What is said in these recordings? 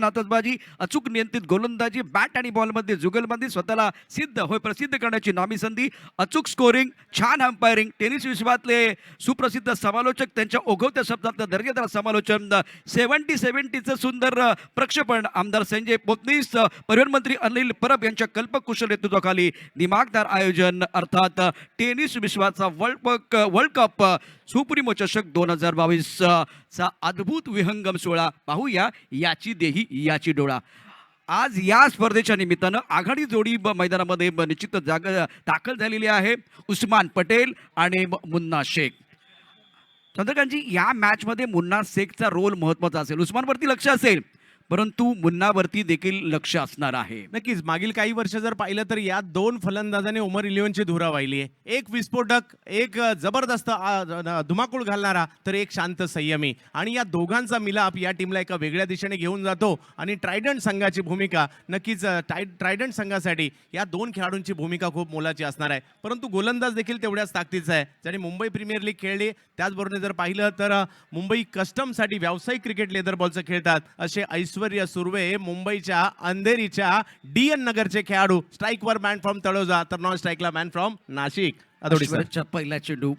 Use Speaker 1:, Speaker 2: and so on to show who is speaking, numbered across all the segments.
Speaker 1: वेगवान आतषबाजी, अचूक नियंत्रित गोलंदाजी, बॅट आणि बॉलमध्ये जुगलबंदी, स्वतःला प्रसिद्ध करण्याची नामी संधी, अचूक स्कोरिंग, छान अंपायरिंग, टेनिस विश्वातले सुप्रसिद्ध समालोचक, त्यांच्या ओघवत्या शब्दातलं दर्जेदार समालोचन, 70-70चं सुंदर प्रक्षेपण, आमदार संजय पोतनीस, परिवहन मंत्री अनिल परब यांच्या कल्पक कुशल नेतृत्वाखाली दिमागदार आयोजन, अर्थात टेनिस विश्वाचा वर्ल्ड कप सुप्रीमो चषक 2022 चा अद्भुत विहंगम सोहळा पाहूया. याची देही याची डोळा. आज या स्पर्धेच्या निमित्तानं आघाडी जोडी मैदानामध्ये निश्चित दाखल झालेली आहे. उस्मान पटेल आणि मुन्ना शेख. चंद्रकांतजी, या मॅचमध्ये मुन्ना शेखचा रोल महत्त्वाचा असेल. उस्मानवरती लक्ष असेल, परंतु मुन्नावरती देखील लक्ष असणार आहे.
Speaker 2: नक्कीच मागील काही वर्ष जर पाहिलं तर या दोन फलंदाजाने ओमर इलेव्हनची धुरा वाहिली आहे. एक विस्फोटक, एक जबरदस्त धुमाकूळ घालणारा, तर एक शांत संयमी. आणि या दोघांचा मिलाप या टीमला एका वेगळ्या दिशेने घेऊन जातो. आणि ट्रायडंट संघाची भूमिका नक्कीच ट्रायडंट संघासाठी या दोन खेळाडूंची भूमिका खूप मोलाची असणार आहे. परंतु गोलंदाज देखील तेवढ्याच ताकदीचा आहे. ज्याने मुंबई प्रीमियर लीग खेळली, त्याचबरोबर जर पाहिलं तर मुंबई कस्टमसाठी व्यावसायिक क्रिकेट लेदर बॉलचं खेळतात असे ऐश्वर्य सुर्वे, मुंबईच्या अंधेरीच्या DN नगरचे खेळाडू. स्ट्राईकवर मॅन फ्रॉम तळोजा, तर नॉन स्ट्राईकला मॅन फ्रॉम नाशिक.
Speaker 1: पहिला चेंडू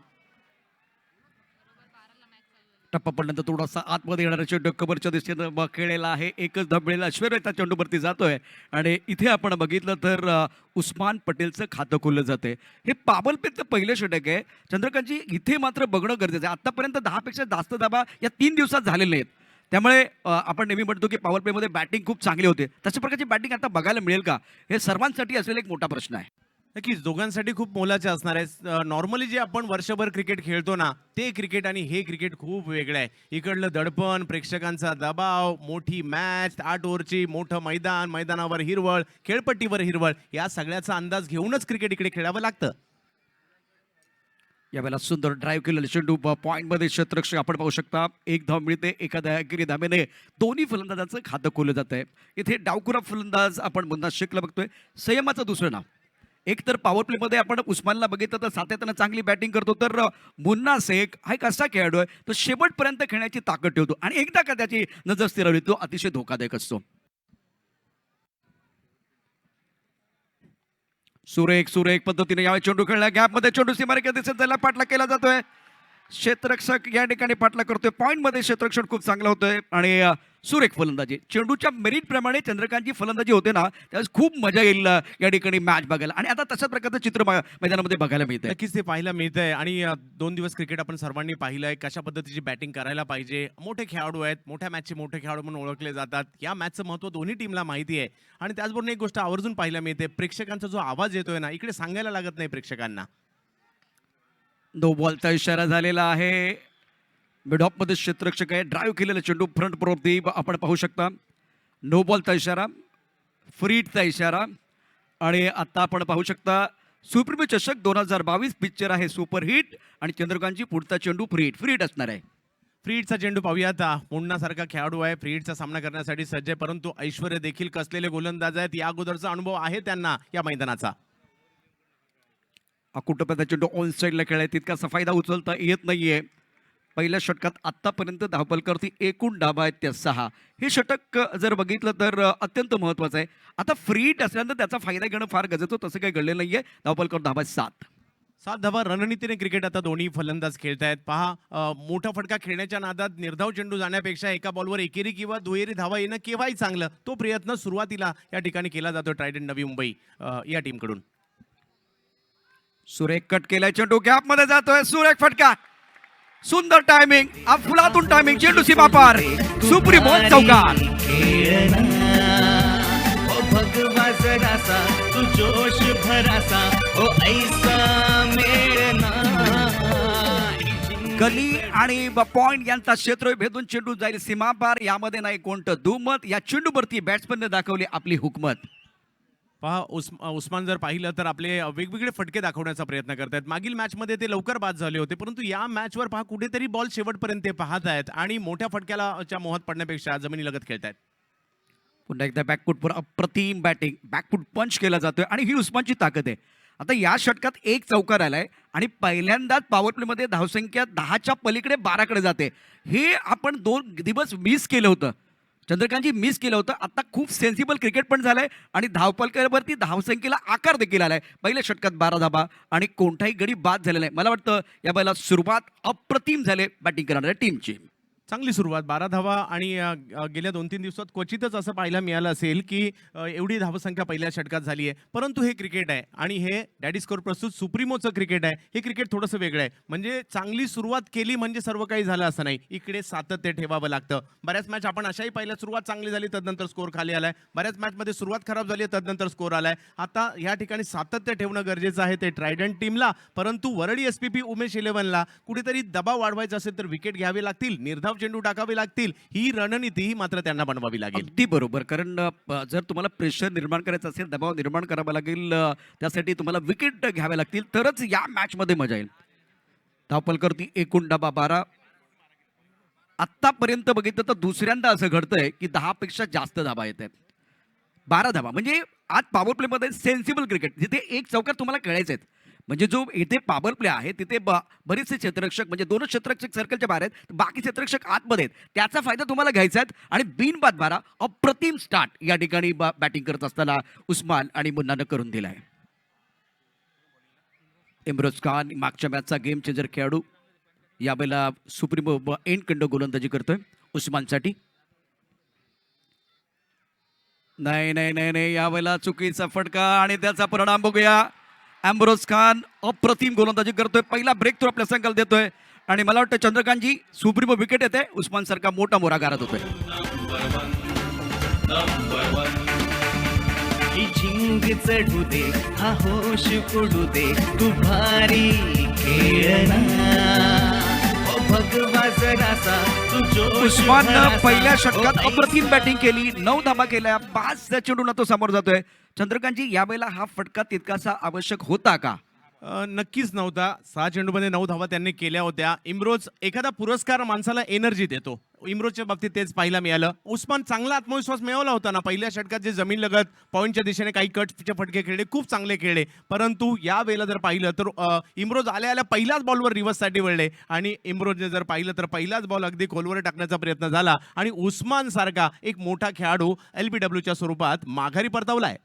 Speaker 1: टप्पा पडल्यानंतर थोडासा आतमध्ये येणारा चेंडू कबरच्या दिशेनं खेळलेला आहे. एकच धबळेला ऐश्वर्य त्या चेंडूवरती जातोय आणि इथे आपण बघितलं तर उस्मान पटेलचं खातं खोललं जाते. हे पाबलपेचं पहिलं षटक आहे. चंद्रकांतजी, इथे मात्र बघणं गरजेचं आहे. आतापर्यंत 10 पेक्षा जास्त धावा या 3 दिवसात झालेले नाहीत. त्यामुळे आपण नेहमी म्हणतो की पॉवर प्लेमध्ये बॅटिंग खूप चांगली होते. तशा प्रकारची बॅटिंग आता बघायला मिळेल का, हे सर्वांसाठी असलेला एक मोठा प्रश्न आहे.
Speaker 2: नक्कीच दोघांसाठी खूप मोलाचे असणार आहे. नॉर्मली जे आपण वर्षभर क्रिकेट खेळतो ना, ते क्रिकेट आणि हे क्रिकेट खूप वेगळं आहे. इकडलं दडपण, प्रेक्षकांचा दबाव, मोठी मॅच, 8 ओव्हरची, मोठं मैदान, मैदानावर हिरवळ, खेळपट्टीवर हिरवळ, या सगळ्याचा अंदाज घेऊनच क्रिकेट इकडे खेळावं लागतं.
Speaker 1: यावेळेला सुंदर ड्राईव्ह केलेलं चेंडू पॉईंटमध्ये क्षेत्ररक्षक आपण पाहू शकता. एक धाव मिळते. एका धावेने दोन्ही फलंदाजांचं खातं खोललं जात आहे. इथे डावकुरा फलंदाज आपण मुन्ना शेखला बघतोय. संयमाचं दुसरं नाव. एक तर पॉवर प्लेमध्ये आपण उस्मानला बघितलं तर सातत्यानं चांगली बॅटिंग करतो, तर मुन्ना शेख हा एक असा खेळाडू आहे तो शेवटपर्यंत खेळण्याची ताकद ठेवतो आणि एकदा का त्याची नजर स्थिरावली तो अतिशय धोकादायक असतो. सुरेख पद्धतीने यावेळी चेंडू खेळला. गॅपमध्ये चेंडू सीमारेषेत दिसत जायला पाठलाग केला जातोय. क्षेत्ररक्षक या ठिकाणी पाठलाग करतोय. पॉईंटमध्ये क्षेत्ररक्षण खूप चांगलं होतंय आणि सुरेख फलंदाजी. चेंडूच्या मेरिट प्रमाणे चंद्रकांतची फलंदाजी होते ना, त्यावेळेस खूप मजा येईल या ठिकाणी मॅच बघायला. आणि आता तशाच प्रकारचं चित्र मैदानामध्ये बघायला मिळतंय.
Speaker 2: नक्कीच ते पाहायला मिळतंय. आणि 2 दिवस क्रिकेट आपण सर्वांनी पाहिलंय, कशा पद्धतीची बॅटिंग करायला पाहिजे. मोठे खेळाडू आहेत, मोठ्या मॅचचे मोठे खेळाडू म्हणून ओळखले जातात. या मॅचचं महत्त्व दोन्ही टीमला माहिती आहे. आणि त्याचबरोबर एक गोष्ट आवर्जून पाहायला मिळते, प्रेक्षकांचा जो आवाज येतोय ना, इकडे सांगायला लागत नाही प्रेक्षकांना.
Speaker 1: नो बॉलचा इशारा झालेला आहे. मिडऑफमध्ये क्षेत्ररक्षक आहे. ड्राईव्ह केलेला चेंडू फ्रंट प्रवृत्ती आपण पाहू शकता. नो बॉलचा इशारा, फ्रीटचा इशारा. आणि आता आपण पाहू शकता सुप्रीमो चषक 2022 पिक्चर आहे सुपरहिट आणि चंद्रकांतची पुढचा चेंडू फ्रीट असणार आहे.
Speaker 2: फ्रीडचा चेंडू पाहूयात. मुन्नासारखा खेळाडू आहे, फ्रीडचा सामना करण्यासाठी सज्ज आहे. परंतु ऐश्वर्य देखील कसलेले गोलंदाज आहेत. या अगोदरचा अनुभव आहे त्यांना या मैदानाचा.
Speaker 1: कुठं चेंडू ऑन साईडला खेळाय तितकासा फायदा उचलता येत नाहीये. पहिल्या षटकात आत्तापर्यंत धावपलकावरती एकूण डाबा आहेत त्या 6. हे षटक जर बघितलं तर अत्यंत महत्त्वाचं आहे. आता फ्रीट असल्यानंतर त्याचा फायदा घेणं फार गरजेचं, तसं काही घडलेलं नाहीये. धावपलकावर धाबा 7
Speaker 2: धावा रणनीतीने क्रिकेट आता दोन्ही फलंदाज खेळतायत. पहा, मोठा फटका खेळण्याच्या नादात निर्धाव चेंडू जाण्यापेक्षा एका बॉलवर एकेरी किंवा दुहेरी धावा येणं केव्हाही चांगलं. तो प्रयत्न सुरुवातीला या ठिकाणी केला जातो ट्रायडंट नवी मुंबई या टीमकडून.
Speaker 1: सुरेख कट केलाय चेंडू, गॅपमध्ये जातोय. सुरेख फटका, सुंदर टायमिंग, फुलातून टायमिंग, चेंडू सीमा पार, सुप्रीमो चौकार.
Speaker 3: भगवा जरासा तू जोश भरासा ओ ऐसा मेळना.
Speaker 1: गली आणि पॉइंट यांचा क्षेत्र भेदून चेंडू जाईल सीमा पार. यामध्ये नाही कोणतं दुमत. या चेंडूवरती बॅट्समनने दाखवली आपली हुकमत.
Speaker 2: पहा, उस्मान जर पाहिलं तर आपले वेगवेगळे फटके दाखवण्याचा प्रयत्न करतायत. मागील मॅचमध्ये ते लवकर बाद झाले होते, परंतु या मॅचवर पहा कुठेतरी बॉल शेवटपर्यंत ते पाहत आहेत आणि मोठ्या फटक्याला मोहात पडण्यापेक्षा जमिनीलगत खेळतायत.
Speaker 1: पुन्हा एकदा बॅकफूटवर अप्रतिम बॅटिंग, बॅकफूट पंच केला जातोय आणि ही उस्मानची ताकद आहे. आता या षटकात एक चौकार आलाय आणि पहिल्यांदाच पॉवर प्लेमध्ये धावसंख्या 10च्या पलीकडे 12कडे जाते. हे आपण 2 दिवस मिस केलं होतं. चंद्रकांतजी मिस केलं होतं. आता खूप सेन्सिबल क्रिकेट पण झालंय आणि धावपलकावरती धावसंख्येला आकार देखील आलाय. पहिल्या षटकात 12 धाबा आणि कोणताही गडी बाद झालेला नाही. मला वाटतं या बैला सुरुवात अप्रतिम झाले बॅटिंग करणाऱ्या टीमची.
Speaker 2: चांगली सुरुवात 12 धावा आणि गेल्या 2-3 दिवसात क्वचितच असं पाहायला मिळालं असेल की एवढी धावसंख्या पहिल्या षटकात झाली आहे. परंतु हे क्रिकेट आहे आणि हे डॅडी स्कोर प्रस्तुत सुप्रीमोचं क्रिकेट आहे. हे क्रिकेट थोडंसं वेगळं आहे. म्हणजे चांगली सुरुवात केली म्हणजे सर्व काही झालं असं नाही. इकडे सातत्य ठेवावं लागतं. बऱ्याच मॅच आपण अशाही पाहिल्या, सुरुवात चांगली झाली तदनंतर स्कोर खाली आलाय. बऱ्याच मॅचमध्ये सुरुवात खराब झाली तदनंतर स्कोर आलाय. आता या ठिकाणी सातत्य ठेवणं गरजेचं आहे ते ट्रायडंट टीमला. परंतु वरळी एसपीपी उमेश इलेव्हनला कुठेतरी दबाव वाढवायचा असेल तर विकेट घ्यावे लागतील, निर्धाव चेंडू टाकावे लागतील. ही रणनीती ही मात्र त्यांना बनवावी लागेल.
Speaker 1: अगदी बरोबर. कारण जर तुम्हाला प्रेशर निर्माण करायचं असेल, दबाव निर्माण करावा लागेल, त्यासाठी तुम्हाला विकेट घ्यावे लागतील तरच या मॅचमध्ये मजा येईल. धावपलकरती एकूण डबा 12. आत्तापर्यंत बघितलं तर दुसऱ्यांदा असं घडतंय की 10 पेक्षा जास्त धाबा येत आहेत. 12 धाबा म्हणजे आज पॉवर प्लेमध्ये सेन्सिबल क्रिकेट जिथे एक चौकार तुम्हाला खेळायचे आहेत. म्हणजे जो इथे पॉवर प्ले आहे तिथे बरेचसे क्षेत्ररक्षक म्हणजे 2 क्षेत्ररक्षक सर्कलच्या बाहेर आहेत, बाकी क्षेत्ररक्षक आतमध्ये आहेत. त्याचा फायदा तुम्हाला घ्यायचा आहे आणि बिनबाद 12 अप्रतिम स्टार्ट या ठिकाणी बॅटिंग करत असताना उस्मान आणि मुन्नानं करून दिलाय. इम्रोज खान मागच्या मॅचचा गेम चेंजर खेळाडू यावेळेला सुप्रीमो एंड कंड गोलंदाजी करतोय उस्मानसाठी. नाही नाही नाही नाही यावेळेला चुकीचा फटका आणि त्याचा परिणाम बघूया. एम्ब्रोज खान अप्रतिम गोलंदाजी करतोय, पहिला ब्रेक थ्रू आपल्या संघाला देतोय आणि मला वाटतं चंद्रकांतजी सुप्रीमो विकेट येते, उस्मान सारखा मोठा मोरा गारत होतोय.
Speaker 3: ही झिंग चढू दे, हा होश उडू दे, तू भारी खेळना ओ भगवा जरासा, तू जोश
Speaker 1: उस्माननं
Speaker 3: भरासा,
Speaker 1: पहिल्या षटकात
Speaker 3: ओ
Speaker 1: अप्रतिम बॅटिंग केली, 9 धाबा केल्या, 5 चेंडूंना तो समोर जातोय. चंद्रकांतजी यावेळेला हा फटका तितकासा आवश्यक होता का?
Speaker 2: नक्कीच नव्हता. 6 चेंडूमध्ये 9 धावा त्यांनी केल्या होत्या. इम्रोज एखादा पुरस्कार माणसाला एनर्जी देतो. इम्रोजच्या बाबतीत तेच पाहायला मिळालं. उस्मान चांगला आत्मविश्वास मिळवला होता ना पहिल्या षटकात, जे जमीन लगत पॉईंटच्या दिशेने काही कटचे फटके खेळले, खूप चांगले खेळले. परंतु या वेळेला जर पाहिलं तर इम्रोज आल्या पहिल्याच बॉलवर रिव्हर्ससाठी वळले आणि इम्रोजने जर पाहिलं तर पहिलाच बॉल अगदी खोलवर टाकण्याचा प्रयत्न झाला आणि उस्मान सारखा एक मोठा खेळाडू LBWच्या स्वरूपात माघारी परतवलाय.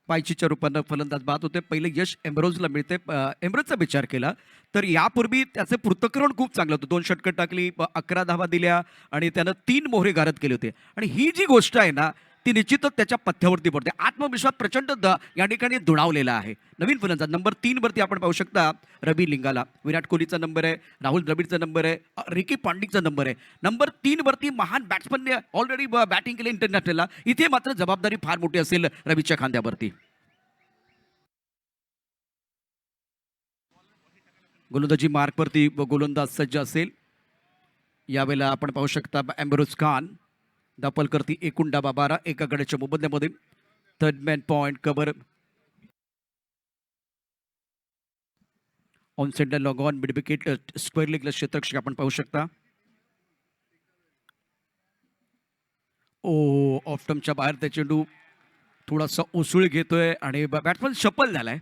Speaker 1: पायचीच्या रूपानं फलंदाज बाद होते. पहिले यश एम्ब्रोजला मिळते. एम्ब्रोजचा विचार केला तर यापूर्वी त्याचे पृथक्करण खूप चांगलं होतं. 2 षटकं टाकली, 11 धावा दिल्या आणि त्यानं 3 मोहरे गारद केले होते. आणि ही जी गोष्ट आहे ना ती निश्चितच त्याच्या पथ्यावरती पडते. आत्मविश्वास प्रचंड या ठिकाणी दुणावलेला आहे. नवीन फलंदाज नंबर 3 वरती आपण पाहू शकता रवी लिंगाला. विराट कोहलीचा नंबर आहे, राहुल द्रविडचा नंबर आहे, रिकी पॉन्टिंगचा नंबर आहे. नंबर 3 वरती महान बॅट्समनने ऑलरेडी बॅटिंग केली इंटरनॅशनलला. इथे मात्र जबाबदारी फार मोठी असेल रवीच्या खांद्यावरती. गोलंदाजी मार्कवरती गोलंदाज सज्ज असेल. यावेळेला आपण पाहू शकता एम्ब्रोज खान दापलकरती एकूण डाबा 12 एका गड्याच्या मोबदल्यामध्ये. Third man point cover on centre long on mid wicket square लेगला क्षेत्ररक्षक आपण पाहू शकता. ओ ऑफ्टमच्या बाहेर त्या चेंडू थोडासा उसळी घेतोय आणि बॅट्समन सफल झालाय.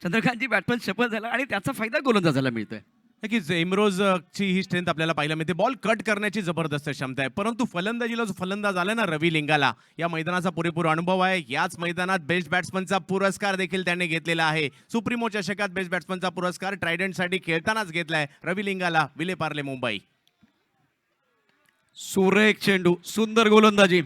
Speaker 1: चंद्रकांतजी बॅट्समन सफल झाला आणि त्याचा फायदा गोलंदाजाला मिळतोय.
Speaker 2: नक्कीच इम्रोजची ही स्ट्रेंथ आपल्याला पाहायला मिळते. बॉल कट करण्याची जबरदस्त क्षमता आहे. परंतु फलंदाजीला जो फलंदाज आला ना रवी लिंगाला, या मैदानाचा पुरेपूर अनुभव आहे. याच मैदानात बेस्ट बॅट्समनचा पुरस्कार देखील त्याने घेतलेला आहे. सुप्रीमो चषकात बेस्ट बॅट्समनचा पुरस्कार ट्रायडंटसाठी खेळतानाच घेतलाय रवी लिंगाला. विले पार्ले मुंबई.
Speaker 1: सुरेख चेंडू, सुंदर गोलंदाजी.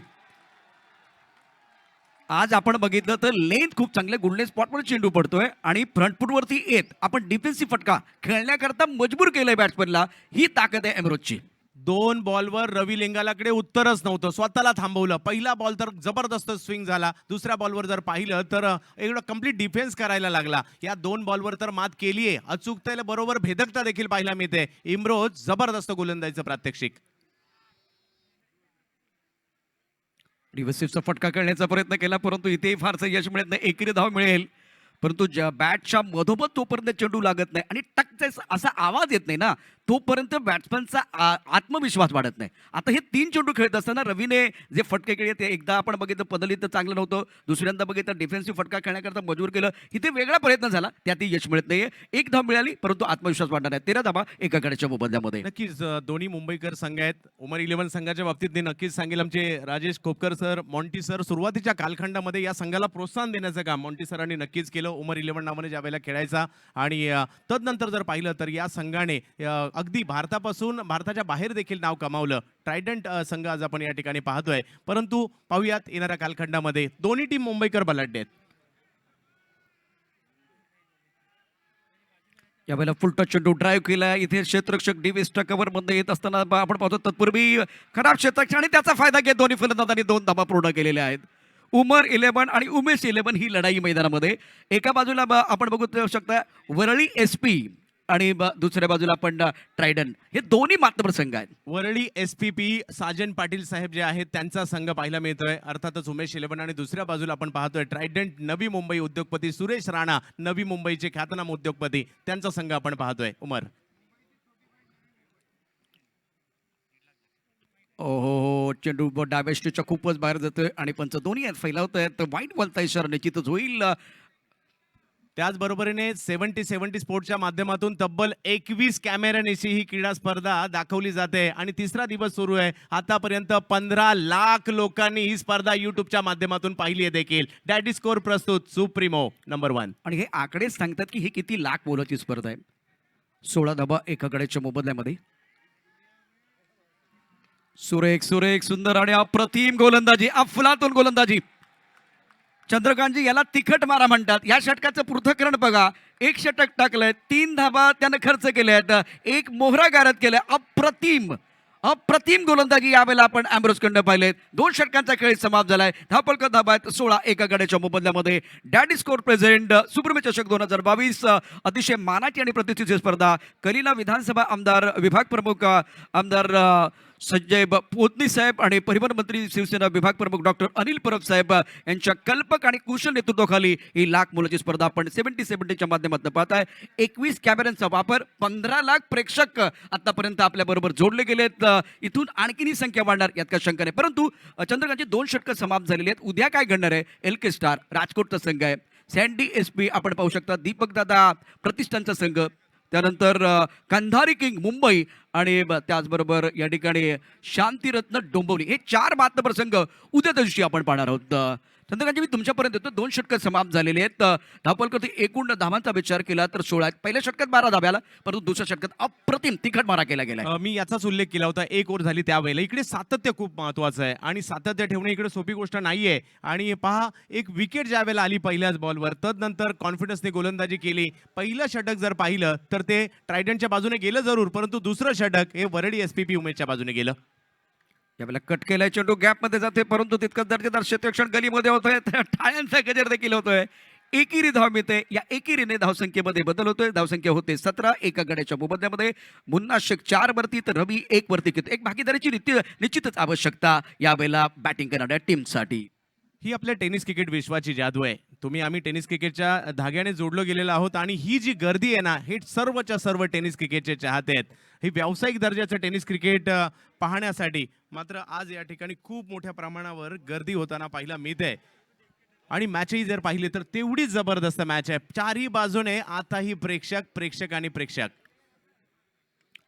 Speaker 1: आज आपण बघितलं तर लेंथ खूप चांगले गुडले स्पॉटवर चेंडू पडतोय आणि फ्रंट फुटवरती येत आपण डिफेन्सिव्ह फटका खेळण्याकरता मजबूर केलंय बॅट्समनला. ही ताकद आहे एम्ब्रोजची.
Speaker 2: 2 बॉलवर रवी लिंगालाकडे उत्तरच नव्हतं, स्वतःला थांबवलं. पहिला बॉल तर जबरदस्त स्विंग झाला. दुसऱ्या बॉलवर जर पाहिलं तर एवढं कम्प्लीट डिफेन्स करायला लागला. या 2 बॉलवर तर मात केली आहे. अचूकतेला बरोबर भेदकता देखील पाहायला मिळते. इम्रोज जबरदस्त गोलंदाजीचं प्रात्यक्षिक.
Speaker 1: रिव्हर्सिव्हचा फटका खेळण्याचा प्रयत्न केला परंतु इथेही फारसं यश मिळत नाही. एकेरी धाव मिळेल परंतु बॅटच्या मधोमध तोपर्यंत चेंडू लागत नाही आणि टकचा असा आवाज येत नाही ना, तोपर्यंत बॅट्समनचा आत्मविश्वास वाढत नाही. आता हे 3 चेंडू खेळत असताना रवीने जे फटके खेळले ते एकदा आपण बघितलं पदलीत तर चांगलं नव्हतं, दुसऱ्यांदा बघितलं डिफेन्सिव्ह फटका खेळण्याकरता मजबूर केलं. इथे वेगळा प्रयत्न झाला, त्यातही यश मिळत नाहीये. 1 धाव मिळाली, परंतु आत्मविश्वास वाढणार आहे. 13 धावा एका गड्याच्या मोबदल्यामध्ये.
Speaker 2: नक्कीच दोन्ही मुंबईकर संघ आहेत. उमर 11 संघाच्या बाबतीत मी नक्कीच सांगेल, आमचे Rajesh Khopkar sir, Monty sir सुरुवातीच्या कालखंडामध्ये या संघाला प्रोत्साहन देण्याचं काम मॉन्टी सरांनी नक्कीच केलं. उमर 11 नावाने ज्या वेळेला खेळायचा आणि तदनंतर जर पाहिलं तर या संघाने अगदी भारतापासून भारताच्या बाहेर देखील नाव कमावलं. ट्रायडंट संघ आज आपण या ठिकाणी पाहतोय. परंतु पाहूयात येणाऱ्या कालखंडामध्ये दोन्ही टीम मुंबईकर बलाढ्य आहेत.
Speaker 1: यावेळेला फुल टच चेंडू ड्राईव्ह केला. इथे क्षेत्ररक्षक डिव्हिसच्या कव्हर मध्ये येत असताना आपण पाहतो तत्पूर्वी खराब क्षेत्ररक्षक आणि त्याचा फायदा घेत दोन्ही फलंदाजांनी 2 धावा पूर्ण केलेल्या आहेत. उमर 11 आणि उमेश 11 ही लढाई मैदानामध्ये. एका बाजूला आपण बघू शकता वरळी SP आणि दुसऱ्या बाजूला आपण ट्रायडन, हे दोन्ही मातबर संघ आहेत.
Speaker 2: वरळी SPP साजन पाटील साहेब जे आहेत त्यांचा संघ पाहायला मिळतोय. अर्थातच उमेश 11 आणि दुसऱ्या बाजूला आपण पाहतोय ट्रायडंट नवी मुंबई उद्योगपती सुरेश राणा, नवी मुंबईचे ख्यातनाम उद्योगपती, त्यांचा संघ आपण पाहतोय. उमर
Speaker 1: ओहो, चेंडू डाव्या स्टेजच्या खूपच बाहेर जातोय आणि पंच दोन्ही फैलावत आहेत. वाईट बॉलचा इशारा निश्चितच होईल.
Speaker 2: त्याचबरोबरीने 70-70 स्पोर्ट्सच्या माध्यमातून तब्बल 21 कॅमेऱ्यानिशी ही क्रीडा स्पर्धा दाखवली जाते आणि तिसरा दिवस सुरू आहे. आतापर्यंत 15 लाख लोकांनी ही स्पर्धा युट्यूबच्या माध्यमातून पाहिली आहे देखील. डॅडी स्कोर प्रस्तुत सुप्रीमो नंबर 1.
Speaker 1: आणि हे आकडेच सांगतात की हे किती लाख मोलाची स्पर्धा आहे. 16 धावा एका गड्याच्या मोबदल्यामध्ये. सुरेख सुरेख सुंदर आणि अप्रतिम गोलंदाजी, अफलातून गोलंदाजी. चंद्रकांतजी, याला तिखट मारा म्हणतात. या षटकाचं पृथक्करण बघा. 1 षटक टाकलंय, 3 धावा त्यानं खर्च केल्या आहेत, 1 मोहरा गारद केलाय. अप्रतिम अप्रतिम गोलंदाजी यावेळेला आपण अँब्रोसकडनं पाहिलेत. 2 षटकांचा खेळ समाप्त झालाय. धावपलक धाबा आहेत 16 एका गड्याच्या मोबदल्यामध्ये. डॅडी स्कोर प्रेझेंट सुप्रीम चषक 2022 अतिशय मानाची आणि प्रतिष्ठेची स्पर्धा. कलिना विधानसभा आमदार विभाग प्रमुख आमदार संजय पोतनी साहेब आणि परिवहन मंत्री शिवसेना विभाग प्रमुख डॉक्टर अनिल परब साहेब यांच्या कल्पक आणि कुशल नेतृत्वाखाली ही लाख मोलाची स्पर्धा आपण 70-70च्या माध्यमातून पाहताय. 21 कॅमेऱ्यांचा वापर, 15 लाख प्रेक्षक आतापर्यंत आपल्या बरोबर जोडले गेलेत. इथून आणखीन ही संख्या वाढणार यात काही शंका नाही. परंतु चंद्रकांतची 2 षटकं समाप्त झालेली आहेत. उद्या काय घडणार आहे? LK स्टार राजकोटचा संघ आहे. सँडी SP आपण पाहू शकता, दीपक दादा प्रतिष्ठानचा संघ, त्यानंतर कंधारी किंग मुंबई आणि त्याचबरोबर या ठिकाणी शांतिरत्न डोंबिवली, हे 4 मातबर संघ उद्या दिवशी आपण पाहणार आहोत. चंद्रकांतजी, मी तुमच्यापर्यंत येतो. 2 षटकं समाप्त झालेली आहेत. धावपलकर एकूण धावांचा विचार केला तर 16 आहेत. पहिल्या षटकात 12 धाब्याला, परंतु दुसऱ्या षटकात अप्रतिम तिखट मारा केला गेला.
Speaker 2: मी याचाच उल्लेख केला होता. 1 ओव्हर झाली त्यावेळेला. इकडे सातत्य खूप महत्वाचं आहे आणि सातत्य ठेवणे इकडे सोपी गोष्ट नाहीये. आणि पहा, एक विकेट ज्या वेळेला आली पहिल्याच बॉलवर, तदनंतर कॉन्फिडन्सने गोलंदाजी केली. पहिलं षटक जर पाहिलं तर ते ट्रायडंटच्या बाजूने गेलं जरूर, परंतु दुसरं षटक हे वरळी SPP उमेशच्या बाजूने गेलं.
Speaker 1: यावेळेला कट केलाय चेंडू, गॅपमध्ये जाते, परंतु तितकंच दर्जेदार क्षेत्ररक्षण गलीमध्ये होतोय. टाळ्यांचा गजर देखील होतोय. एकेरी धाव मिळते. या एकेरीने धावसंख्येमध्ये बदल होतोय. धावसंख्या होते 17 एका गड्याच्या मोबदल्यामध्ये. मुन्ना शेख 4 वरती तर रवी 1 वरती. एक भागीदारीची निश्चितच आवश्यकता यावेळेला बॅटिंग करणाऱ्या टीमसाठी.
Speaker 2: ही आपल्या टेनिस क्रिकेट विश्वाची जादू आहे. आम्ही टेनिस क्रिकेटच्या धाग्याने जोडलो गेलेलो आहोत आणि ही जी गर्दी आहे ना, हे सर्वच्या सर्व टेनिस क्रिकेटचे चाहते आहेत. ही व्यावसायिक दर्जाचं टेनिस क्रिकेट पाहण्यासाठी मात्र आज या ठिकाणी खूप मोठ्या प्रमाणावर गर्दी होताना पाहायला मिळते. आणि मॅचही जर पाहिली तर तेवढीच जबरदस्त मॅच आहे. 4ही बाजूने आताही प्रेक्षक आणि प्रेक्षक.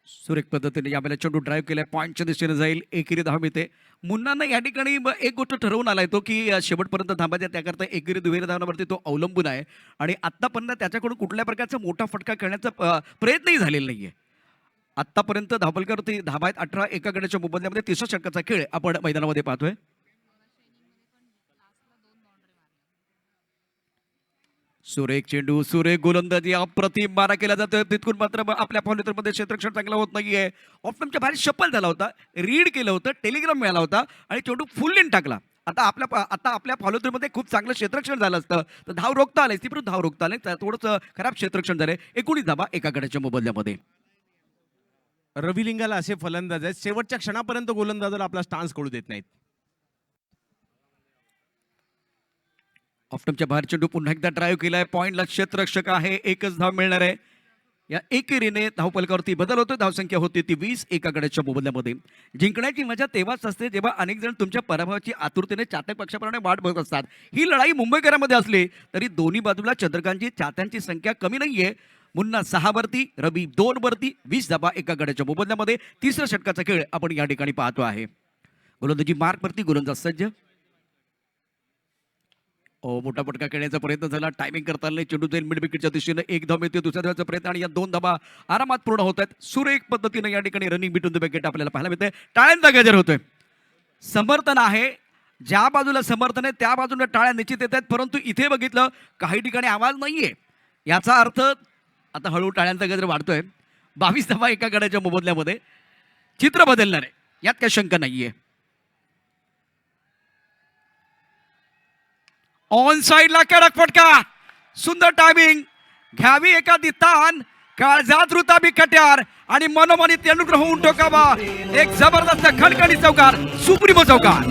Speaker 1: सुरेख पद्धतीने यावेळेला चेंडू ड्राईव्ह केलाय, पॉईंटच्या दिशेने जाईल. एकेरी धाव मिळते. मुन्नानं या ठिकाणी एक गोष्ट ठरवून आलाय तो की शेवटपर्यंत थांबायचं, त्याकरता एकेरी दुहेरी धावण्यावरती तो अवलंबून आहे आणि आत्तापर्यंत त्याच्याकडून कुठल्या प्रकारचा मोठा फटका खेळण्याचा प्रयत्नही झालेला नाहीये. आत्तापर्यंत धावपलकर धाबा आहेत 18 एका गड्याच्या मोबदल्यामध्ये. 300 षटकाचा खेळ आपण मैदानामध्ये पाहतोय. सुरेख चेंडू, सुरेख गोलंदाजी, अप्रतिम मारा केला जातोय. तिथून मात्र आपल्या फॉलोमध्ये क्षेत्ररक्षण चांगलं होत नाहीये. ऑफस्टंपच्या बाहेर शपल झाला होता, रीड केलं होतं, टेलिग्राम मिळाला होता आणि चेंडू फुल इन टाकला. आता आपल्या फॉलोमध्ये खूप चांगलं क्षेत्ररक्षण झालं असतं तर धाव रोखता आले, ती पण धाव रोखता आले. थोडंसं खराब क्षेत्ररक्षण झालंय. 19 धाबा एका गड्याच्या मोबदल्यामध्ये.
Speaker 2: रविलिंगाला असे फलंदाज आहेत, शेवटच्या क्षणापर्यंत गोलंदाजाला आपला स्टान्स कळू देत नाहीत.
Speaker 1: ऑफ्टमच्या बाहेर चेंडू पुन्हा एकदा ड्राईव्ह केलाय. पॉईंटला क्षेत्ररक्षक आहे. एकच धाव मिळणार आहे. या एकेरीने धावफलकावरती बदल होतो. धावसंख्या होती ती 20 एका गड्याच्या मोबदल्यामध्ये. जिंकण्याची मजा तेव्हाच असते जेव्हा अनेक जण तुमच्या पराभवाची आतुरतेने चातक पक्षाप्रमाणे वाट बघत असतात. ही लढाई मुंबईकरांमध्ये असली तरी दोन्ही बाजूला चंद्रकांतची चाहत्यांची संख्या कमी नाहीये. मुन्ना 6 वरती, रवी 2 वरती, 20 धाबा एका गड्याच्या मोबदल्यामध्ये. तिसऱ्या षटकाचा खेळ आपण या ठिकाणी पाहतो आहे. गोलंदाजी मार्कवरती गोलंदाज सज्ज. मोठा पटका खेळण्याचा प्रयत्न झाला. टायमिंग करता आलं नाही. चेंडू जाईल मिड विकेटच्या दिशेने. एक धाव मिळते. दुसऱ्या धावाचा प्रयत्न आणि या 2 धाबा आरामात पूर्ण होत आहेत. सुरेख पद्धतीने या ठिकाणी रनिंग बिटून द विकेट आपल्याला पाहायला मिळते. टाळ्यांचा गजर होतोय. समर्थन आहे, ज्या बाजूला समर्थन आहे त्या बाजूने टाळ्या निश्चित येत आहेत. परंतु इथे बघितलं काही ठिकाणी आवाज नाहीये. याचा अर्थ आता हळूहळू टाळ्यांचा गजर वाढतोय. 22 धावा एका गड्याच्या मोबदल्यामध्ये. चित्र बदलणार आहे, यात काही शंका नाहीये. ऑन साइडला कडक फटका. सुंदर टायमिंग. घ्यावी एखादी तान. काळजात रुताबी कट्यार आणि मनोमनी तेंडुलकर होऊन टोकावा. एक जबरदस्त खणखणी चौकार. सुप्रीमो चौकार.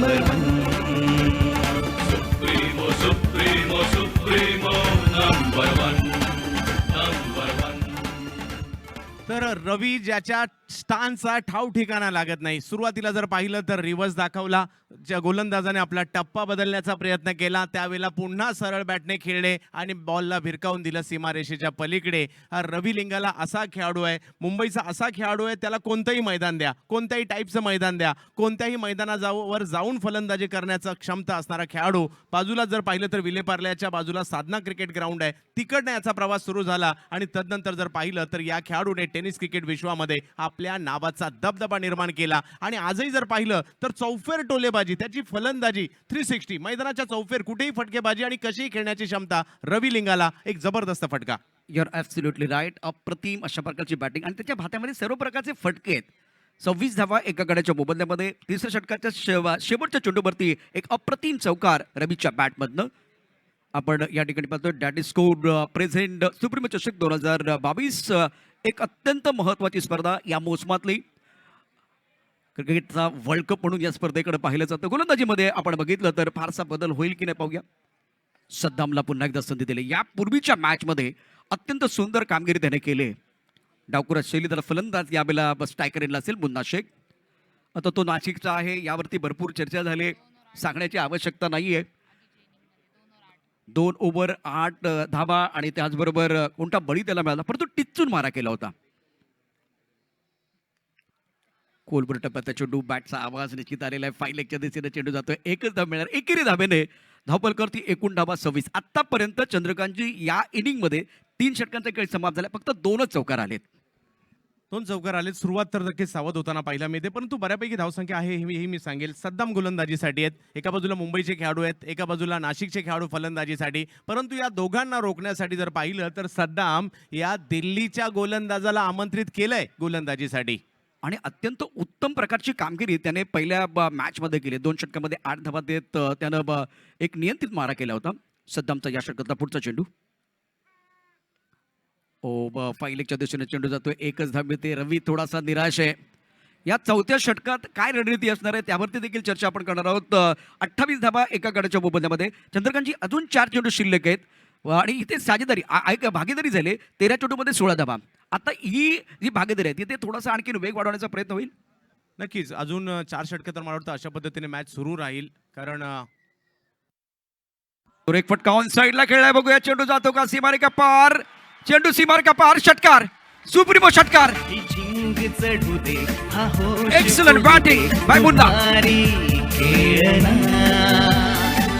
Speaker 2: तर रवी ज्याच्या स्टानचा ठाव ठिकाणा लागत नाही. सुरुवातीला जर पाहिलं तर रिव्हर्स दाखवला. ज्या गोलंदाजाने आपला टप्पा बदलण्याचा प्रयत्न केला त्यावेळेला पुन्हा सरळ बॅटने खेळले आणि बॉलला भिरकावून दिलं सीमारेषेच्या पलीकडे. हा रवी लिंगाला असा खेळाडू आहे, मुंबईचा असा खेळाडू आहे. त्याला कोणतंही मैदान द्या, कोणत्याही टाईपचं मैदान द्या, कोणत्याही मैदानावर जाऊन फलंदाजी करण्याचा क्षमता असणारा खेळाडू. बाजूला जर पाहिलं तर विलेपार्ल्याच्या बाजूला साधना क्रिकेट ग्राउंड आहे, तिकडनं याचा प्रवास सुरू झाला. आणि तदनंतर जर पाहिलं तर या खेळाडूने टेनिस क्रिकेट विश्वामध्ये आपल्या नावाचा दबदबा निर्माण केला. आणि आजही जर पाहिलं तर चौफेर टोलेबाजी, त्याची फलंदाजी 360, मैदानाच्या चौफेर कुठेही फटकेबाजी आणि कशीही खेळण्याची क्षमता. रवी लिंगाला एक जबरदस्त फटका.
Speaker 1: Your absolutely right. अप्रतिम अशा प्रकारची बॅटिंग आणि त्याच्या भात्यामध्ये सर्व प्रकारचे फटके आहेत. 26 धावा एका गड्याच्या मोबदल्यामध्ये. तिसऱ्या षटकाच्या शेवटच्या चेंडूवरती एक अप्रतिम चौकार रवीच्या बॅटमधनं आपण या ठिकाणी पाहतो. That is score present Supreme चषक 2022. एक अत्यंत महत्त्वाची स्पर्धा या मोसमातली. क्रिकेटचा वर्ल्ड कप म्हणून या स्पर्धेकडे पाहिलं जातं. गोलंदाजीमध्ये आपण बघितलं तर फारसा बदल होईल की नाही पाहूया. सद्दामला पुन्हा एकदा संधी दिली. यापूर्वीच्या मॅचमध्ये अत्यंत सुंदर कामगिरी त्याने केली. डावकुरा शैलीदार फलंदाज यावेळेला स्ट्रायकर इनला असेल मुन्ना शेख. आता तो नाशिकचा आहे, यावरती भरपूर चर्चा झाली. सांगण्याची आवश्यकता नाहीये. 2 ओव्हर 8 धावा आणि त्याचबरोबर कोणता बळी त्याला मिळाला, परंतु टिच्चून मारा केला होता. खोलवर टप्प्यात चेंडू, बॅटचा आवाज निश्चित आलेला आहे. 5 लेगच्या दिशेने चेंडू जातोय. एकच धाव मिळणार. एकेरी धावेने धावपलकावरती एकूण धावा 26. आतापर्यंत चंद्रकांतजी या इनिंगमध्ये 3 षटकांचा खेळ समाप्त झाला. फक्त 2च चौकार आलेत.
Speaker 2: 2 चौकार आले. सुरुवात तर नक्कीच सावध होताना पाहायला मिळते, परंतु बऱ्यापैकी धावसंख्या आहे हे मी सांगेल. सद्दाम गोलंदाजीसाठी आहेत. एका बाजूला मुंबईचे खेळाडू आहेत, एका बाजूला नाशिकचे खेळाडू फलंदाजीसाठी. परंतु या दोघांना रोखण्यासाठी जर पाहिलं तर सद्दाम या दिल्लीच्या गोलंदाजाला आमंत्रित केलंय गोलंदाजीसाठी.
Speaker 1: आणि अत्यंत उत्तम प्रकारची कामगिरी त्याने पहिल्या मॅचमध्ये केली. 2 षटकामध्ये 8 धावा देत त्यानं एक नियंत्रित मारा केला होता. सद्दामचा या षटकातला पुढचा चेंडू. 5 लेगच्या दिशेने चेंडू जातोय. एकच धाव मिळते. रवी थोडासा निराश आहे. या 4थ्या षटकात काय रणनीती असणार आहे त्यावरती देखील चर्चा आपण करणार आहोत. 28 धावा एका गड्याच्या मोबदल्यामध्ये. चंद्रकांतजी अजून 4 चेंडू शिल्लक आहेत आणि इथे साजेदारी भागीदारी झाली. 13 चेंडूमध्ये 16 धावा. आता ही जी भागीदारी आहे तिथे थोडासा आणखी वेग वाढवण्याचा प्रयत्न होईल.
Speaker 2: नक्कीच अजून 4 षटकं तर मला वाटतं अशा पद्धतीने मॅच सुरू राहील. कारण
Speaker 1: एक फटका ऑन साइडला खेळलाय. बघूया चेंडू जातो का सीमारेखा पार. चेंडू सीमारेखा पार. षटकार. सुप्रीमो षटकार.
Speaker 3: ही झिंग चढू दे, हा होश
Speaker 1: Excellent
Speaker 3: उडू
Speaker 1: batting
Speaker 3: दे,
Speaker 1: by मुन्ना.
Speaker 3: भारी खेळना.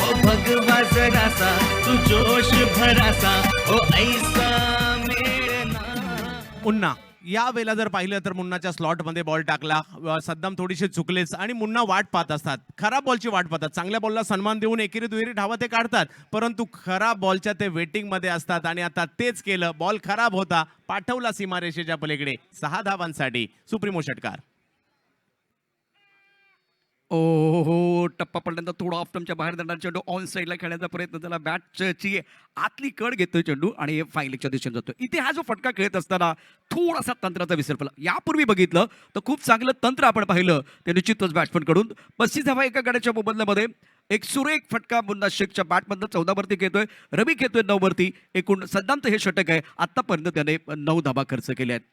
Speaker 3: ओ भगवा जरासा, तू जोश भरासा, ओ ऐसा मेळना.
Speaker 2: मुन्ना या वेळेला जर पाहिलं तर मुन्नाच्या स्लॉटमध्ये बॉल टाकला. सद्दाम थोडीशी चुकलेच आणि मुन्ना वाट पाहत असतात. खराब बॉलची वाट पाहतात. चांगल्या बॉलला सन्मान देऊन एकेरी दुहेरी धावा ते काढतात, परंतु खराब बॉलच्या ते वेटिंगमध्ये असतात. आणि आता तेच केलं. बॉल खराब होता, पाठवला सीमारेषेच्या पलीकडे. 6 धावांसाठी सुप्रीमो षटकार.
Speaker 1: हो, टप्पा पडल्यानंतर थोडा ऑफ्टमच्या बाहेर जाणार चेंडू. ऑन साईडला खेळण्याचा प्रयत्न झाला. बॅटची आतली कड घेतोय चेंडू आणि 5 लेगच्या दिशेने जातो. इथे हा जो फटका खेळत असताना थोडासा तंत्राचा विसर पडला. यापूर्वी बघितलं तर खूप चांगलं तंत्र आपण पाहिलं ते निश्चितच बॅट्समनकडून. 35 धावा एका गड्याच्या मोबदल्यामध्ये. एक सुरेख फटका मुन्ना शेखच्या बॅटमधनं 14 वरती घेतोय. रवी घेतोय 9 वरती. एकूण सद्दामचं हे षटक आहे. आतापर्यंत त्याने 9 धाबा खर्च केल्या आहेत.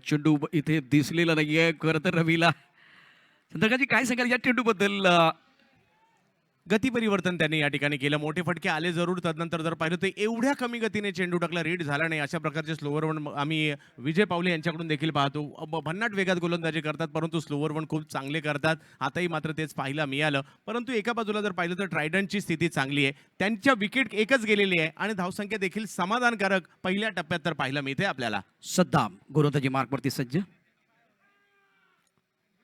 Speaker 1: चेंडू इथे दिसलेला नाहीये खरं तर रवीला. चंद्रकांतजी काय सांगाल या चेंडूबद्दल?
Speaker 2: गती परिवर्तन त्यांनी या ठिकाणी केलं. मोठे फटके आले जरूर, तदनंतर जर पाहिलं तर एवढ्या कमी गतीने चेंडू टाकला, रीड झाला नाही. अशा प्रकारचे स्लोवर वन आम्ही विजय पावले यांच्याकडून देखील पाहतो. भन्नाट वेगात गोलंदाजी करतात, परंतु स्लोवर वन खूप चांगले करतात. आताही मात्र तेच पाहायला मिळालं. परंतु एका बाजूला जर पाहिलं तर ट्रायडंटची स्थिती चांगली आहे. त्यांच्या विकेट एकच गेलेली आहे आणि धावसंख्या देखील समाधानकारक पहिल्या टप्प्यात तर पाहायला मिळते आपल्याला.
Speaker 1: सद्दाम गोलंदाजी मार्कवरती सज्ज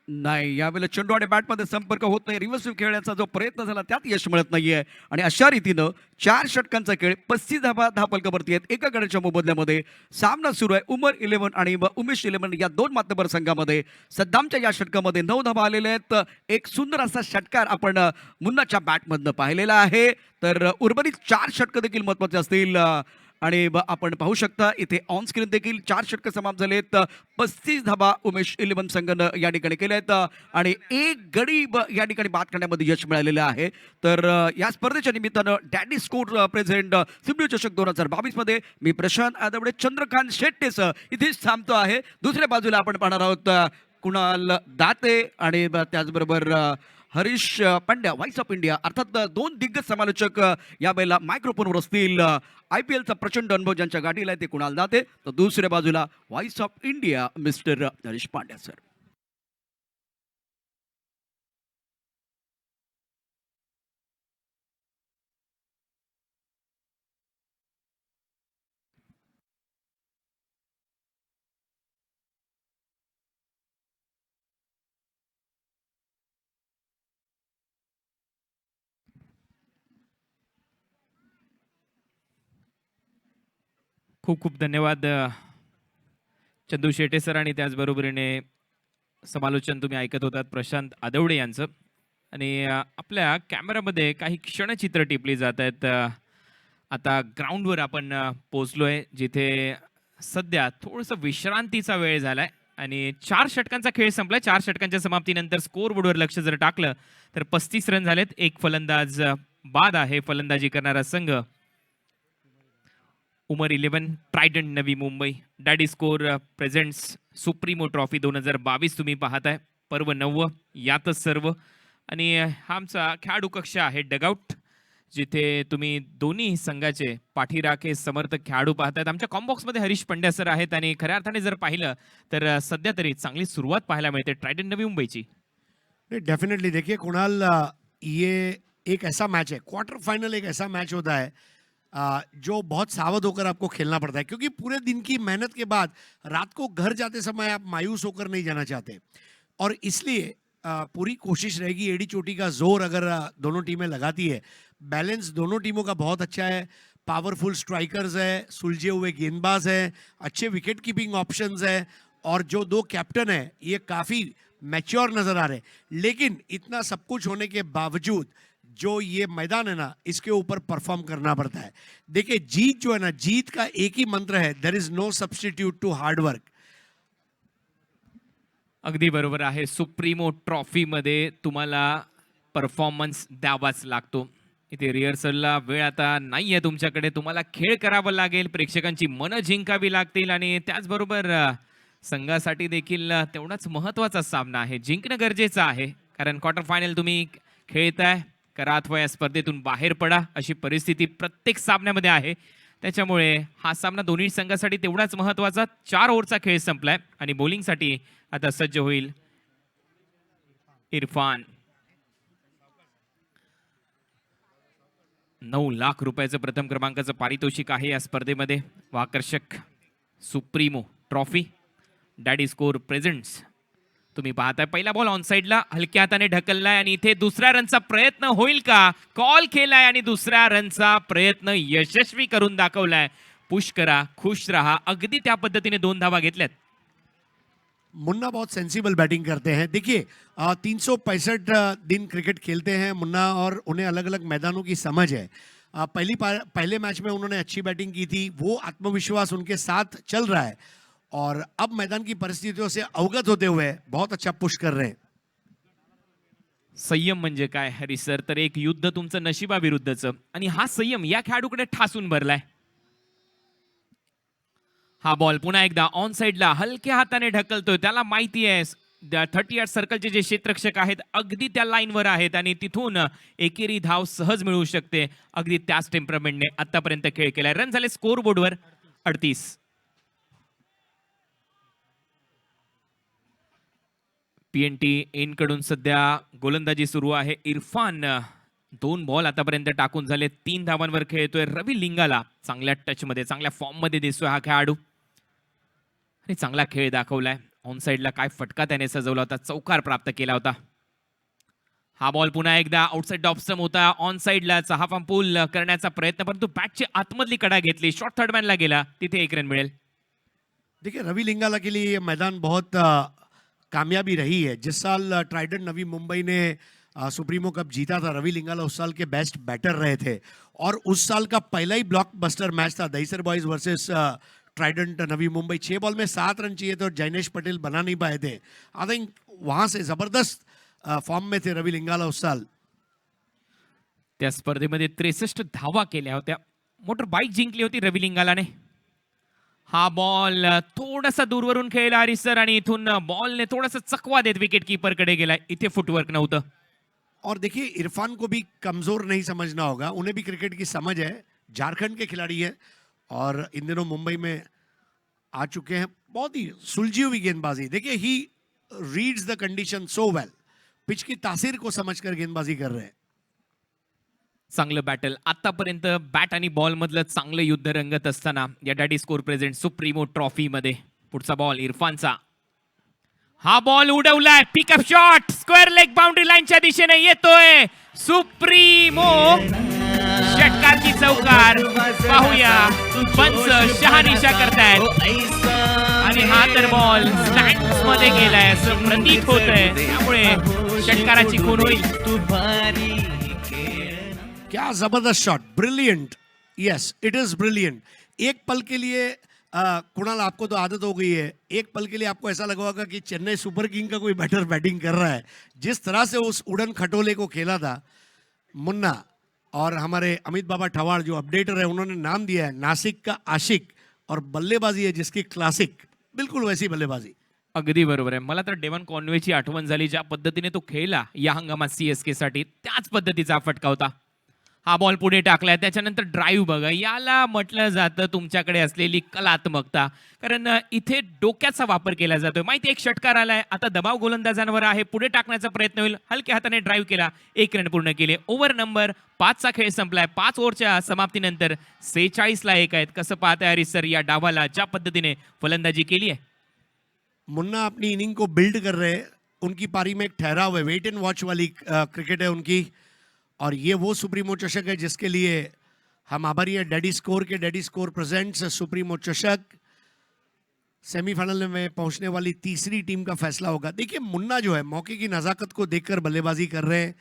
Speaker 1: नाही. यावेळेला चेंडू आणि बॅटमध्ये संपर्क होत नाही. रिव्हर्स स्वीप खेळण्याचा जो प्रयत्न झाला त्यात यश मिळत नाहीये आणि अशा रीतीनं 4 षटकांचा खेळ 35 धाबा फलकावरती आहेत. एका गड्याच्या मोबदल्यामध्ये सामना सुरू आहे. उमर 11 आणि उमेश 11 या दोन मातबर संघामध्ये. सद्दामच्या या षटकामध्ये 9 धाबा आलेल्या आहेत. एक सुंदर असा षटकार आपण मुन्नाच्या बॅटमधनं पाहिलेला आहे. तर उर्वरित 4 षटकं देखील महत्वाचे असतील आणि आपण पाहू शकता इथे ऑन स्क्रीन देखील 4 षटकं समाप्त झालेत. 35 धाबा उमेश 11 संघानं या ठिकाणी केल्या आहेत आणि एक गडी या ठिकाणी बाद करण्यामध्ये यश मिळालेलं आहे. तर या स्पर्धेच्या निमित्तानं डॅडी स्कोर प्रेझेंट सिंधू चषक 2022 मध्ये मी प्रशांत आदवडे, चंद्रकांत शेट्टेस इथेच थांबतो आहे. दुसऱ्या बाजूला आपण पाहणार आहोत कुणाल दाते आणि त्याचबरोबर Harish Pandya, voice of India. अर्थात 2 दिग्गज समालोचक यावेळेला मायक्रोफोनवर असतील. IPLचा प्रचंड अनुभव ज्यांच्या गाठीला आहे ते कुणाल दाते, तर दुसऱ्या बाजूला voice of India mister Harish Pandya sir.
Speaker 4: खूप खूप धन्यवाद चंदू शेटे सर आणि त्याचबरोबरीने समालोचन तुम्ही ऐकत होतात प्रशांत आदवडे यांचं. आणि आपल्या कॅमेरामध्ये काही क्षणचित्र टिपली जात आहेत. आता ग्राउंडवर आपण पोहोचलोय जिथे सध्या थोडंसं विश्रांतीचा वेळ झालाय आणि 4 षटकांचा खेळ संपलाय. 4 षटकांच्या समाप्तीनंतर स्कोर बोर्डवर लक्ष जर टाकलं तर 35 रन झालेत. एक फलंदाज बाद आहे. फलंदाजी करणारा संघ उमर 11 Trident Navi Mumbai. Daddy score presents supremo trophy 2022 तुम्ही पाहताय. पर्व 9 यातच सर्व. आणि हा आमचा खेळाडू कक्ष आहे डगआउट, जिथे तुम्ही दोन्ही संघाचे पाठीराखे समर्थक खेळाडू पाहतायत. आमच्या कॉम्बॉक्समध्ये हरीश पंड्या सर आहेत आणि खऱ्या अर्थाने जर पाहिलं तर सध्या तरी चांगली सुरुवात पाहायला मिळते ट्रायडंट नवी मुंबईची.
Speaker 5: डेफिनेटली देखिए कुणाल, ये एक ऐसा मैच है, क्वार्टर फाइनल एक ऐसा मैच होता है जो बहुत सावध होकर आपको खेलना पड़ता है, क्योंकि पूरे दिन की मेहनत के बाद रात को घर जाते समय आप मायूस होकर नहीं जाना चाहते और इसलिए पूरी कोशिश रहेगी एड़ी चोटी का जोर अगर दोनों टीमें लगाती है. बैलेंस दोनों टीमों का बहुत अच्छा है. पावरफुल स्ट्राइकर्स है, सुलझे हुए गेंदबाज है, अच्छे विकेट कीपिंग ऑप्शंस है और जो 2 कैप्टन है ये काफ़ी मैच्योर नज़र आ रहे हैं. लेकिन इतना सब कुछ होने के बावजूद जो ये मैदान है ना, इसके ऊपर परफॉर्म करना पड़ता है. देखिए जीत जो है ना, जीत का एक ही मंत्र है, there is no substitute to hard work.
Speaker 4: अगदी बरोबर आहे. सुप्रीमो ट्रॉफीमध्ये तुम्हाला परफॉर्मन्स द्यावाच लागतो. इथे रिहर्सलला वेळ आता नाही आहे तुमच्याकडे. तुम्हाला खेळ करावा लागेल, प्रेक्षकांची मनं जिंकावी लागतील आणि त्याचबरोबर संघासाठी देखील तेवढाच महत्त्वाचा सामना आहे. जिंकणं गरजेचं आहे, कारण क्वार्टर फायनल तुम्ही खेळताय. करा अथवा या स्पर्धेतून बाहेर पडा अशी परिस्थिती प्रत्येक सामन्यामध्ये आहे. त्याच्यामुळे हा सामना दोन्ही संघासाठी तेवढाच महत्त्वाचा. 4 ओव्हरचा खेळ संपलाय आणि बॉलिंगसाठी आता सज्ज होईल इरफान. 9 लाख रुपयाचं प्रथम क्रमांकाचं पारितोषिक आहे या स्पर्धेमध्ये. व आकर्षक supremo trophy daddy score presents तुम्ही पाहताय. पहिला बॉल ऑन साइडला हलक्या हाताने ढकललाय आणि इथे दुसऱ्या रनचा प्रयत्न होईल का? कॉल केलाय आणि दुसऱ्या रनचा प्रयत्न यशस्वी करून दाखवलाय. पुश करा, खुश रहा. अगदी त्या पद्धतीने 2 धावा घेतल्यात.
Speaker 5: मुन्ना बहुत सेंसिबल बैटिंग करते हैं. देखिए 365 दिन क्रिकेट खेलते हैं मुन्ना और उन्हें अलग अलग मैदानों की समझ है. पहले मैच में उन्होंने अच्छी बैटिंग की थी, वो आत्मविश्वास उनके साथ चल रहा है और अब मैदान की परिस्थितियों से अवगत होते हुए बहुत अच्छा पुश कर रहे हैं.
Speaker 4: संयम म्हणजे काय हरीश सर, तर एक युद्ध तुमचं नशिबाविरुद्धचं आणि हा संयम या खेळाडूकडे ठासून भरलाय. हा बॉल पुन्हा एकदा ऑन साइडला हलक्या हाताने ढकलतोय. त्याला माहिती आहे 30 यार्ड सर्कलचे जे क्षेत्ररक्षक आहेत अगदी त्या लाईनवर आहेत आणि तिथून एकेरी धाव सहज मिळू शकते. अगदी त्याच टेम्परामेंटने आतापर्यंत खेळ केलाय. रन झाले स्कोर बोर्डवर 38. पीएनटी एन कडून सध्या गोलंदाजी सुरू आहे. इरफान 2 बॉल आतापर्यंत टाकून झाले. 3 धावांवर खेळतोय. रवी लिंगाला चांगल्या टच मध्ये चांगल्या फॉर्म मध्ये दिसतोय हा खेळाडू आणि चांगला खेळ दाखवलाय. ऑन साइडला काय फटका त्याने सजवला होता, चौकार प्राप्त केला होता. हा बॉल पुन्हा एकदा आउटसाइड ऑफ स्टंप होता. ऑन साइडला हाफ आर्म पुल करण्याचा प्रयत्न, परंतु बॅटची आतमधली कडा घेतली. शॉर्ट थर्ड मॅनला गेला, तिथे 1 रन मिळेल.
Speaker 5: देखिए रवि लिंगाला के लिए ये मैदान बहुत कामयाबी रही है. जिस साल ट्राइडेंट नवी मुंबई ने सुप्रीमो कप जीता था, रवि लिंगाला उस साल के बेस्ट बैटर रहे थे और उस साल का पहला ही ब्लॉकबस्टर मैच था Dahisar boys versus Trident Navi Mumbai. 6 ball में 7 रन चाहिए थे और जैनेश पटेल बना नहीं पाए थे. आई थिंक वहां से जबरदस्त फॉर्म में थे रवि लिंगाला उस साल.
Speaker 4: त्या स्पर्धेमध्ये 63 धावा केल्या होत्या. मोटर बाईक जिंकली होती रवी लिंगालाने. हा बॉल थोडासा दूरवरून खेळला हरीश सर आणि इथून बॉलने थोडासा चकवा देत विकेट कीपर कडे गेला. इथे फुटवर्क नव्हतं.
Speaker 5: और देखिए इरफान को भी कमजोर नहीं समझना होगा. उन्हें भी क्रिकेट की समझ है. झारखंड के खिलाड़ी है और इन दिनों मुंबई में आ चुके हैं. बहुत ही सुलझी हुई गेंदबाजी. देखिए he reads the condition so well. Pitch की तासीर को समझकर गेंदबाजी कर रहे हैं.
Speaker 4: चांगलं बॅटल आतापर्यंत बॅट आणि बॉल मधलं चांगलं युद्ध रंगत असताना या daddy score present supremo trophy मध्ये पुढचा बॉल इरफानचा. हा बॉल उडवलाय. Pickup shot square leg boundary लाईनच्या दिशेने येतोय. सुप्रीमो षटकारची चौकार पाहूया. पंच शहानिशा करतायत आणि हा तर बॉल स्टँड्स मध्ये गेलाय असं प्रतीत होतंय. त्यामुळे षटकाराची खून होईल.
Speaker 3: तू भारी
Speaker 5: क्या जबरदस्त shot. Brilliant. Yes it is brilliant. एक पल के लिए कुणाल आपको तो आदत हो गई है. एक पल के लिए आपको ऐसा लगा होगा कि चेन्नई सुपर किंग का कोई बैटर बैटिंग कर रहा है. जिस तरह से उस उड़न खटोले को खेला था मुन्ना, और हमारे अमित बाबा ठवाड़ जो अपडेटर है उन्होंने नाम दिया है नासिक का आशिक, और बल्लेबाजी है जिसकी क्लासिक. बिल्कुल वैसी बल्लेबाजी.
Speaker 4: अगदी बरोबर आहे. मला तर डेव्हन कॉन्वेची आठवण झाली. ज्या पद्धतीने तो खेळला या हंगामात सीएसके साठी त्याच पद्धतीचा फटका होता. हा बॉल पुढे टाकलाय. त्याच्यानंतर ड्राईव्ह बघा. याला म्हटलं जातं तुमच्याकडे असलेली कलात्मकता. कारण इथे डोक्याचा वापर केला जातोय. माहिती एक षटकार आलाय. आता दबाव गोलंदाजांवर आहे. पुढे टाकण्याचा प्रयत्न होईल. हलक्या हाताने ड्राईव्ह केला. 1 रन पूर्ण केले. ओव्हर नंबर 5 चा खेळ संपलाय. 5 ओव्हरच्या समाप्तीनंतर 46 ला 1 आहेत. कसं पाहताय हरीश सर या डावाला ज्या पद्धतीने फलंदाजी केली आहे.
Speaker 5: मुन्ना अपनी इनिंग को बिल्ड कर रहे हैं. उनकी पारी में एक ठहराव है. वेट एंड वॉच वाली क्रिकेट है उनकी. और ये वो सुप्रीमो चषक है जिसके लिए हम आभारी हैं डैडी स्कोर के. डैडी स्कोर प्रेजेंट्स सुप्रीमो चषक. सेमीफाइनल में पहुंचने वाली तीसरी टीम का फैसला होगा. देखिए मुन्ना जो है मौके की नजाकत को देखकर बल्लेबाजी कर रहे हैं.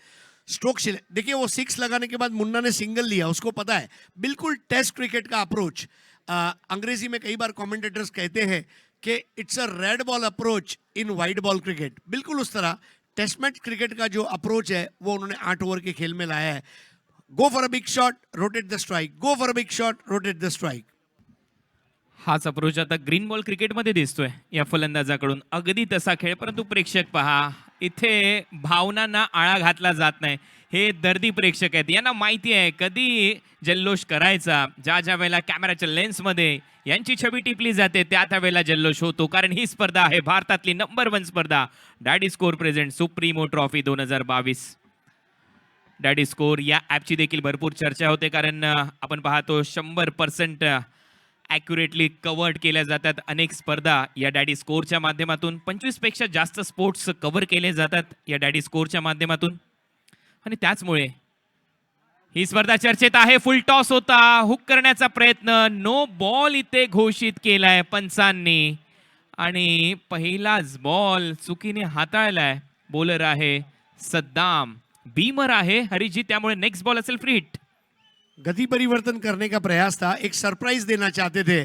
Speaker 5: स्ट्रोक देखिए वो 6 लगाने के बाद मुन्ना ने सिंगल लिया. उसको पता है बिल्कुल टेस्ट क्रिकेट का अप्रोच. अंग्रेजी में कई बार कमेंटेटर्स कहते हैं कि it's a red ball approach in white ball cricket. बिल्कुल उस तरह टेस्ट मैच क्रिकेट का जो अप्रोच है वो उन्होंने 8 ओवर के खेल में लाया है. Go for a big shot, rotate the strike. Go for a big shot, rotate the strike.
Speaker 4: हाच अप्रोच आता ग्रीन बॉल क्रिकेटमध्ये दिसतोय या फलंदाजाकडून. अगदी तसा खेळ. परंतु प्रेक्षक पहा इथे भावनांना आळा घातला जात नाही. हे दर्दी प्रेक्षक आहेत. यांना माहिती आहे कधी जल्लोष करायचा. ज्या ज्या वेळेला कॅमेराच्या लेन्समध्ये यांची छबी टिपली जाते त्या त्या वेळेला जल्लोष होतो. कारण ही स्पर्धा आहे भारतातली नंबर 1 स्पर्धा daddy score present supremo trophy 2022. Daddy score या ॲपची देखील भरपूर चर्चा होते. कारण आपण पाहतो 100% ॲक्युरेटली कव्हर्ड केल्या जातात अनेक स्पर्धा या डॅडी स्कोरच्या माध्यमातून. 25 पेक्षा जास्त स्पोर्ट्स कव्हर केले जातात या डॅडी स्कोरच्या माध्यमातून. आणि त्याचमुळे ही स्पर्धा चर्चेत आहे. फुल टॉस होता. हुक करण्याचा प्रयत्न. नो बॉल इथे घोषित केलाय पंचांनी आणि पहिलाच बॉल चुकीने हाताळलाय. बॉलर आहे सद्दाम. बीमर आहे हरीजी. त्यामुळे नेक्स्ट बॉल असेल फ्री हिट.
Speaker 5: गति परिवर्तन करने का प्रयास था. एक सरप्राइज देना चाहते थे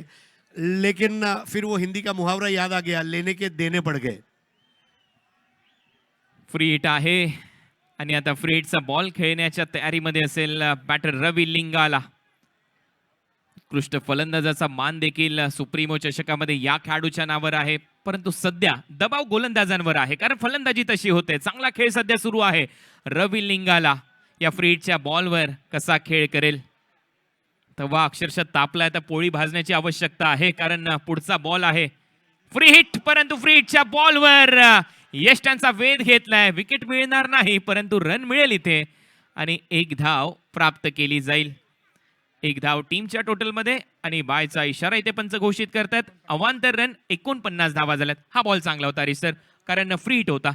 Speaker 5: लेकिन फिर वो हिंदी का मुहावरा याद आ गया, लेने के देने पड़ गए.
Speaker 4: फ्री हिट आहे आणि आता फ्री हिटचा बॉल खेळण्याच्या तयारीमध्ये असेल बॅटर रवी लिंगाला. उत्कृष्ट फलंदाजाचा मान देखील सुप्रीमो चषकामध्ये या खेळाडूच्या नावावर आहे, परंतु सध्या दबाव गोलंदाजांवर आहे कारण फलंदाजी तशी होते. चांगला खेळ सध्या सुरू आहे. रवी लिंगाला या फ्री हिटच्या बॉलवर कसा खेळ करेल. तेव्हा अक्षरशः तापलाय, तर पोळी भाजण्याची आवश्यकता आहे कारण पुढचा बॉल आहे. फ्री हिट, परंतु फ्री हिटच्या बॉलवर यष्टांचा वेध घेतलाय. विकेट मिळणार नाही, परंतु रन मिळेल इथे आणि एक धाव प्राप्त केली जाईल. एक धाव टीमच्या टोटलमध्ये आणि बायचा इशारा इथे पंच घोषित करतात. अवांतर रन 49 धावा झाल्यात. हा बॉल चांगला होता रिसर कारण फ्री हिट होता.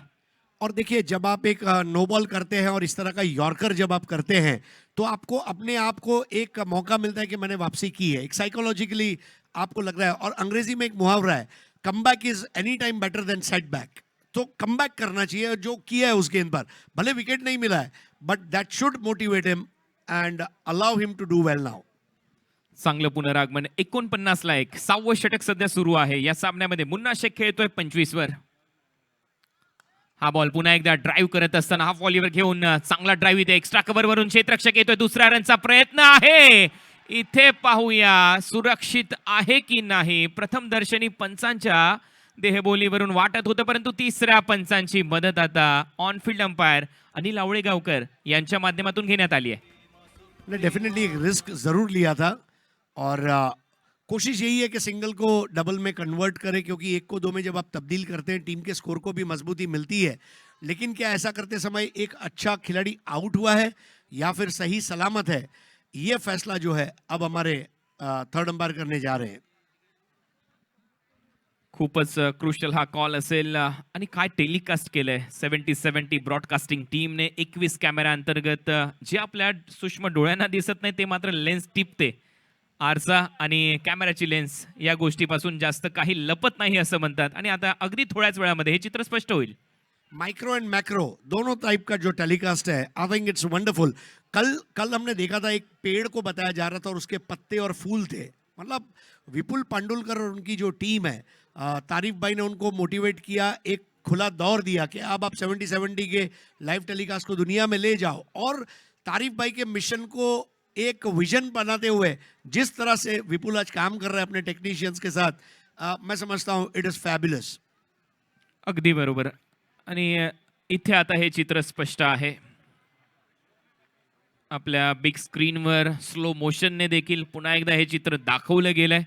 Speaker 5: और देखिए, जब आप एक नो बॉल करते हैं और इस तरह का यॉर्कर जब आप करते हैं तो आपको अपने आप को एक मौका मिलता है कि मैंने वापसी की है. एक साइकोलॉजिकली आपको लग रहा है. और अंग्रेजी में एक मुहावरा है, comeback is any time better than setback. तो कमबैक करना चाहिए. जो किया है उस गेंद पर, भले विकेट नहीं मिला है, but that should motivate him and allow him to do well now.
Speaker 4: चांगलं पुनरागमन. 49 ला 1. 6वं षटक सध्या सुरू आहे या सामन्यामध्ये. मुन्ना शेख खेळतोय 25 वर. हा बॉल पुन्हा एकदा ड्राईव्ह करत असताना हाफ व्हॉलीवर घेऊन चांगला ड्राईव्ह इथे एक्स्ट्रा कव्हर वरून क्षेत्ररक्षक येतोय. दुसऱ्या रनचा प्रयत्न आहे. इथे पाहूया सुरक्षित आहे की नाही. प्रथम दर्शनी पंचांच्या देहबोलीवरून वाटत होतं, परंतु तिसऱ्या पंचांची मदत आता ऑन फील्ड अंपायर अनिल आवळेगावकर यांच्या माध्यमातून घेण्यात आली आहे.
Speaker 5: ने डेफिनेटली एक रिस्क जरूर लिया था और कोशिश यही है कि सिंगल को डबल में कन्वर्ट करें, क्योंकि 1 को 2 में जब आप तब्दील करते हैं टीम के स्कोर को भी मजबूती मिलती है. लेकिन क्या ऐसा करते समय एक अच्छा खिलाड़ी आउट हुआ है या फिर सही सलामत है, ये फैसला जो है अब हमारे थर्ड अंपायर करने जा रहे हैं.
Speaker 4: खूपच क्रुशल हा कॉल असेल आणि काय टेलिकास्ट केलंय 70-70 ब्रॉडकास्टिंग टीमने. 21 कॅमेरा अंतर्गत जे आपल्या सूक्ष्म डोळ्यांना दिसत नाही ते मात्र लेन्स टिपते. आरसा आणि कॅमेराची लेन्स या गोष्टीपासून जास्त काही लपत नाही असं म्हणतात आणि आता अगदी थोड्याच वेळामध्ये हे चित्र स्पष्ट होईल.
Speaker 5: माइक्रो एंड मैक्रो दोनों टाइप का जो टेलीकास्ट है, आई थिंक इट्स वंडरफुल. कल हमने देखा था, एक पेड़ को बताया जा रहा था और उसके पत्ते और फूल थे. मतलब विपुल पांडुलकर और उनकी जो टीम है, तारिफ भाई ने उनको मोटिवेट किया, एक खुला दौर दिया कि अब आप 70-70 के लाइव टेलीकास्ट को दुनिया में ले जाओ. और तारिफ भाई के मिशन को एक विजन बनाते हुए जिस तरह से विपुल आज काम कर रहे हैं अपने टेक्नीशियंस के साथ, मैं समझता हूँ इट इज फैबुलस.
Speaker 4: अगदी बरोबर. आणि इथे आता हे चित्र स्पष्ट आहे. आपल्या बिग स्क्रीनवर स्लो मोशनने देखील पुन्हा एकदा हे चित्र दाखवलं गेलंय.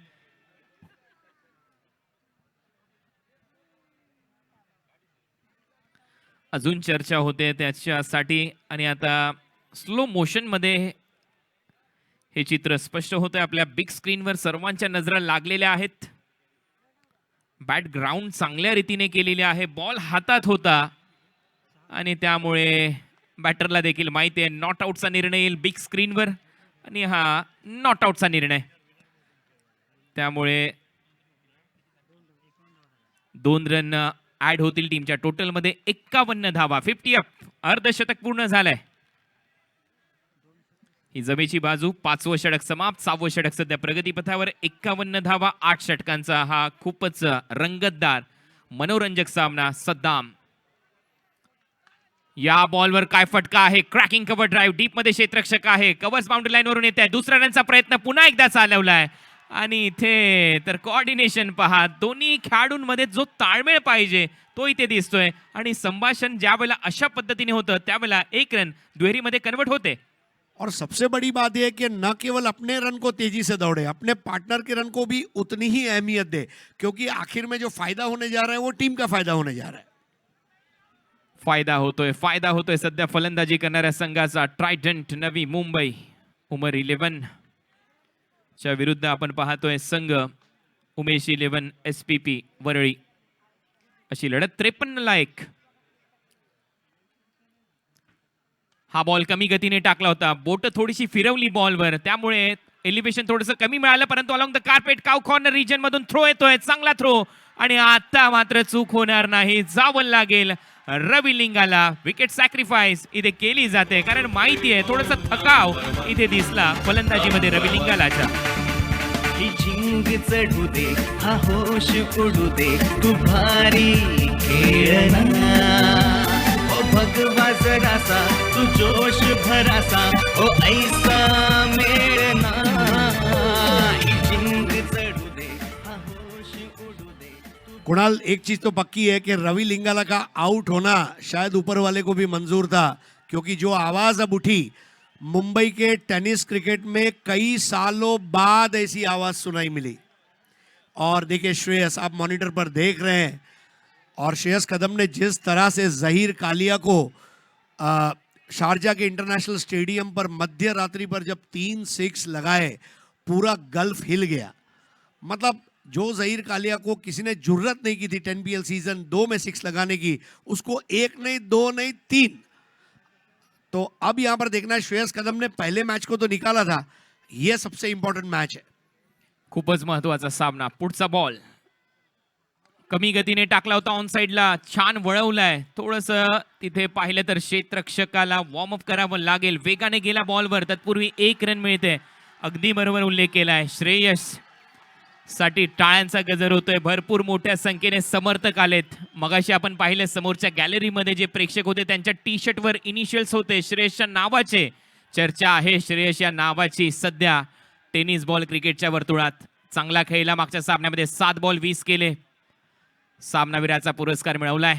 Speaker 4: अजून चर्चा होते त्याच्यासाठी आणि आता स्लो मोशन मध्ये हे चित्र स्पष्ट होतंय. आपल्या बिग स्क्रीनवर सर्वांच्या नजरा लागलेल्या आहेत. बॅट ग्राउंड चांगल्या रीतीने केलेली आहे. बॉल हातात होता आणि त्यामुळे बॅटरला देखील माहिती आहे नॉट आउटचा निर्णय येईल बिग स्क्रीनवर आणि हा नॉट आउटचा निर्णय. त्यामुळे 2 रन ऍड होतील टीमच्या टोटलमध्ये. 51 धावा, 50 अप. अर्धशतक पूर्ण झालंय. ही जमेची बाजू. 5वं षटक समाप्त. 6वं षटक सध्या प्रगतीपथावर. 51 धावा, 8 षटकांचा हा खूपच रंगतदार मनोरंजक सामना. सद्दाम या बॉलवर काय फटका आहे. क्रॅकिंग कव्हर ड्राईव्ह डीप मध्ये क्षेत्ररक्षक आहे. कव्हर्स बाउंड्री लाईन वरून येते. दुसऱ्या रनचा प्रयत्न पुन्हा एकदा चालवलाय आणि इथे तर कोऑर्डिनेशन पहा. दोन्ही खेळाडूंमध्ये जो ताळमेळ पाहिजे तो इथे दिसतोय आणि संभाषण ज्या वेळेला अशा पद्धतीने होतं त्यावेळेला 1 रन दुहेरीमध्ये कन्वर्ट होते.
Speaker 5: और सबसे बड़ी बात यह है कि न केवल अपने रन को तेजी से दौड़े, अपने पार्टनर के रन को भी उतनी ही अहमियत दे, क्योंकि आखिर में जो फायदा होने जा रहा है वो टीम का फायदा होने जा रहा है.
Speaker 4: फायदा होतोय सध्या फलंदाजी करणाऱ्या संघाचा. ट्रायडंट नवी मुंबई उमर 11 च्या विरुद्ध आपण पाहतोय संघ उमेश 11 SPP वरळी. अशी लढत. 53 ला 1. हा बॉल कमी गतीने टाकला होता. बोट थोडीशी फिरवली बॉलवर, त्यामुळे एलिव्हेशन थोडंसं कमी मिळालं, परंतु अलॉंग द कार्पेट काव कॉर्नर रिजन मधून थ्रो येतोय. चांगला थ्रो आणि आता मात्र चूक होणार नाही. जावं लागेल रवी लिंगाला. विकेट सॅक्रिफाईस इथे केली जाते कारण माहिती आहे थोडासा थकाव इथे दिसला फलंदाजीमध्ये रवी लिंगालाच्या.
Speaker 3: ही झिंग चढू दे हा होश उडू दे तू भारी खेळना ओ भगवा जरासा तू जोश भरासा ओ ऐसा मेळना ही झिंग चढू दे हा होश उडू दे
Speaker 5: कुणाल, एक चीज तो पक्की है कि रवि लिंगाला का आउट होना शायद ऊपर वाले को भी मंजूर था, क्योंकि जो आवाज अब उठी, मुंबई के टेनिस क्रिकेट में कई सालों बाद ऐसी आवाज सुनाई मिली। और देखिए श्रेयस, आप मॉनिटर पर देख रहे हैं, और श्रेयस कदम ने जिस तरह से जहीर कालिया को शारजा के इंटरनेशनल स्टेडियम पर मध्य रात्रि पर जब 3 6 लगाए, पूरा गल्फ हिल गया। मतलब जो जहीर कालिया को किसी ने जुर्रत नहीं की थी 10 PL सीजन 2 में 6 लगाने की, उसको 1 नहीं 2 नहीं 3। तो अब यहां पर देखना है, श्रेयस कदम ने पहले मैच को तो निकाला था, यह सबसे इंपॉर्टंट मैच है।
Speaker 4: खूपच महत्वाचा सामना. पुढचा बॉल कमी गतीने टाकला होता ऑन साइडला, छान वळवलाय. थोडंसं तिथे पाहिलं तर क्षेत्ररक्षकाला वॉर्मअप करावं लागेल. वेगाने गेला बॉलवर, तत्पूर्वी 1 रन मिळते. अगदी बरोबर उल्लेख केलाय. श्रेयस साठी टाळ्यांचा गजर होतोय. भरपूर मोठ्या संख्येने समर्थक आलेत. मगाशी आपण पाहिले समोरच्या गॅलरीमध्ये जे प्रेक्षक होते त्यांच्या टी शर्टवर इनिशियल्स होते श्रेयसच्या नावाचे. चर्चा आहे श्रेयस या नावाची सध्या टेनिस बॉल क्रिकेटच्या वर्तुळात. चांगला खेळला मागच्या सामन्यामध्ये, 7 बॉल 20 केले. सामनावीराचा पुरस्कार मिळवलाय.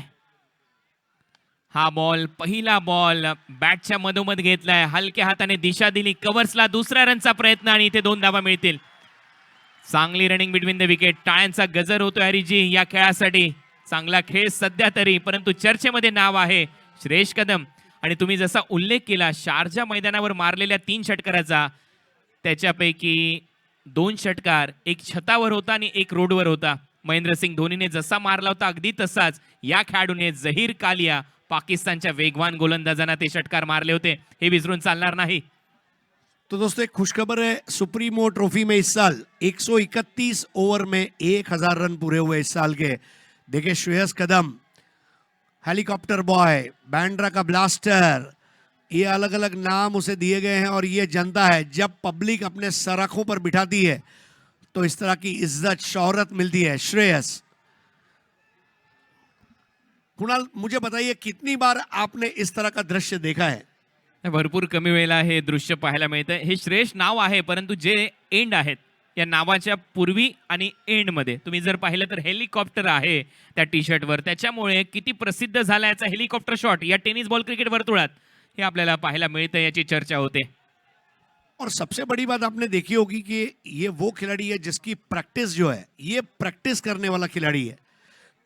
Speaker 4: हा बॉल, पहिला बॉल बॅटच्या मधोमध घेतलाय, हलक्या हाताने दिशा दिली कव्हर्सला. दुसऱ्या रनचा प्रयत्न आणि इथे 2 धावा मिळतील. चांगली रनिंग बिटवीन द विकेट. टाळ्यांचा गजर होतो हरिजी या खेळासाठी. चांगला खेळ सध्या तरी, परंतु चर्चेमध्ये नाव आहे श्रेयस कदम. आणि तुम्ही जसा उल्लेख केला शारजा मैदानावर मारलेल्या 3 षटकाराचा, त्याच्यापैकी 2 षटकार एक छतावर होता आणि एक रोडवर होता. महेंद्रसिंग धोनीने जसा मारला होता अगदी तसाच या खेळाडूने जहीर कालिया पाकिस्तानच्या वेगवान गोलंदाजांना ते षटकार मारले होते. हे विसरून चालणार नाही.
Speaker 5: तो दोस्तों एक खुशखबर है, सुप्रीमो ट्रॉफी में इस साल 131 ओवर में 1000 रन पूरे हुए इस साल के। देखिए श्रेयस कदम, हेलीकॉप्टर बॉय, बैंड्रा का ब्लास्टर, ये अलग अलग नाम उसे दिए गए हैं। और ये जनता है, जब पब्लिक अपने सराखों पर बिठाती है तो इस तरह की इज्जत शोहरत मिलती है। श्रेयस, कुणाल मुझे बताइए कितनी बार आपने इस तरह का दृश्य देखा है?
Speaker 4: भरपूर कमी वेळेला हे दृश्य पाहायला मिळतं. हे श्रेयस नाव आहे, परंतु जे एंड आहेत या नावाच्या पूर्वी आणि एंड मध्ये तुम्ही जर पाहिलं तर हेलिकॉप्टर आहे त्या टी शर्टवर. त्याच्यामुळे किती प्रसिद्ध झाला याचा हेलिकॉप्टर शॉट या टेनिस बॉल क्रिकेट वर्तुळात हे आपल्याला पाहायला मिळतं, याची चर्चा होते.
Speaker 5: और सबसे बड़ी बात आपने देखी होगी कि ये वो खिलाड़ी है जिसकी प्रैक्टिस जो है, ये प्रैक्टिस करने वाला खिलाड़ी है।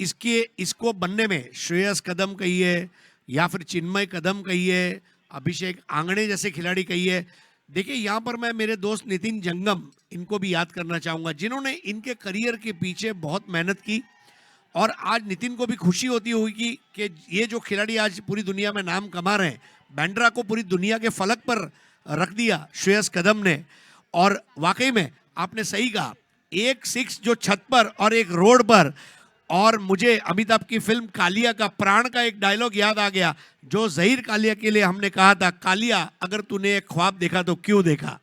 Speaker 5: इसको बनने में श्रेयस कदम कहिए या फिर चिन्मय कदम कहिए, अभिषेक आंगणे जैसे खिलाड़ी कहिए। देखिए यहाँ पर मैं मेरे दोस्त नितिन जंगम, इनको भी याद करना चाहूँगा, जिन्होंने इनके करियर के पीछे बहुत मेहनत की। और आज नितिन को भी खुशी होती होगी कि ये जो खिलाड़ी आज पूरी दुनिया में नाम कमा रहे हैं, बैंड्रा को पूरी दुनिया के फलक पर रख दिया श्रेयस कदम ने। और वाकई में आपने सही कहा, 1 6 जो छत पर और एक रोड पर। और मुझे अमिताभ की फिल्म कालिया का प्राण का एक डायलॉग याद आ गया, जो जहीर कालिया के लिए हमने कहा था, कालिया अगर तूने एक ख्वाब देखा तो क्यों देखा।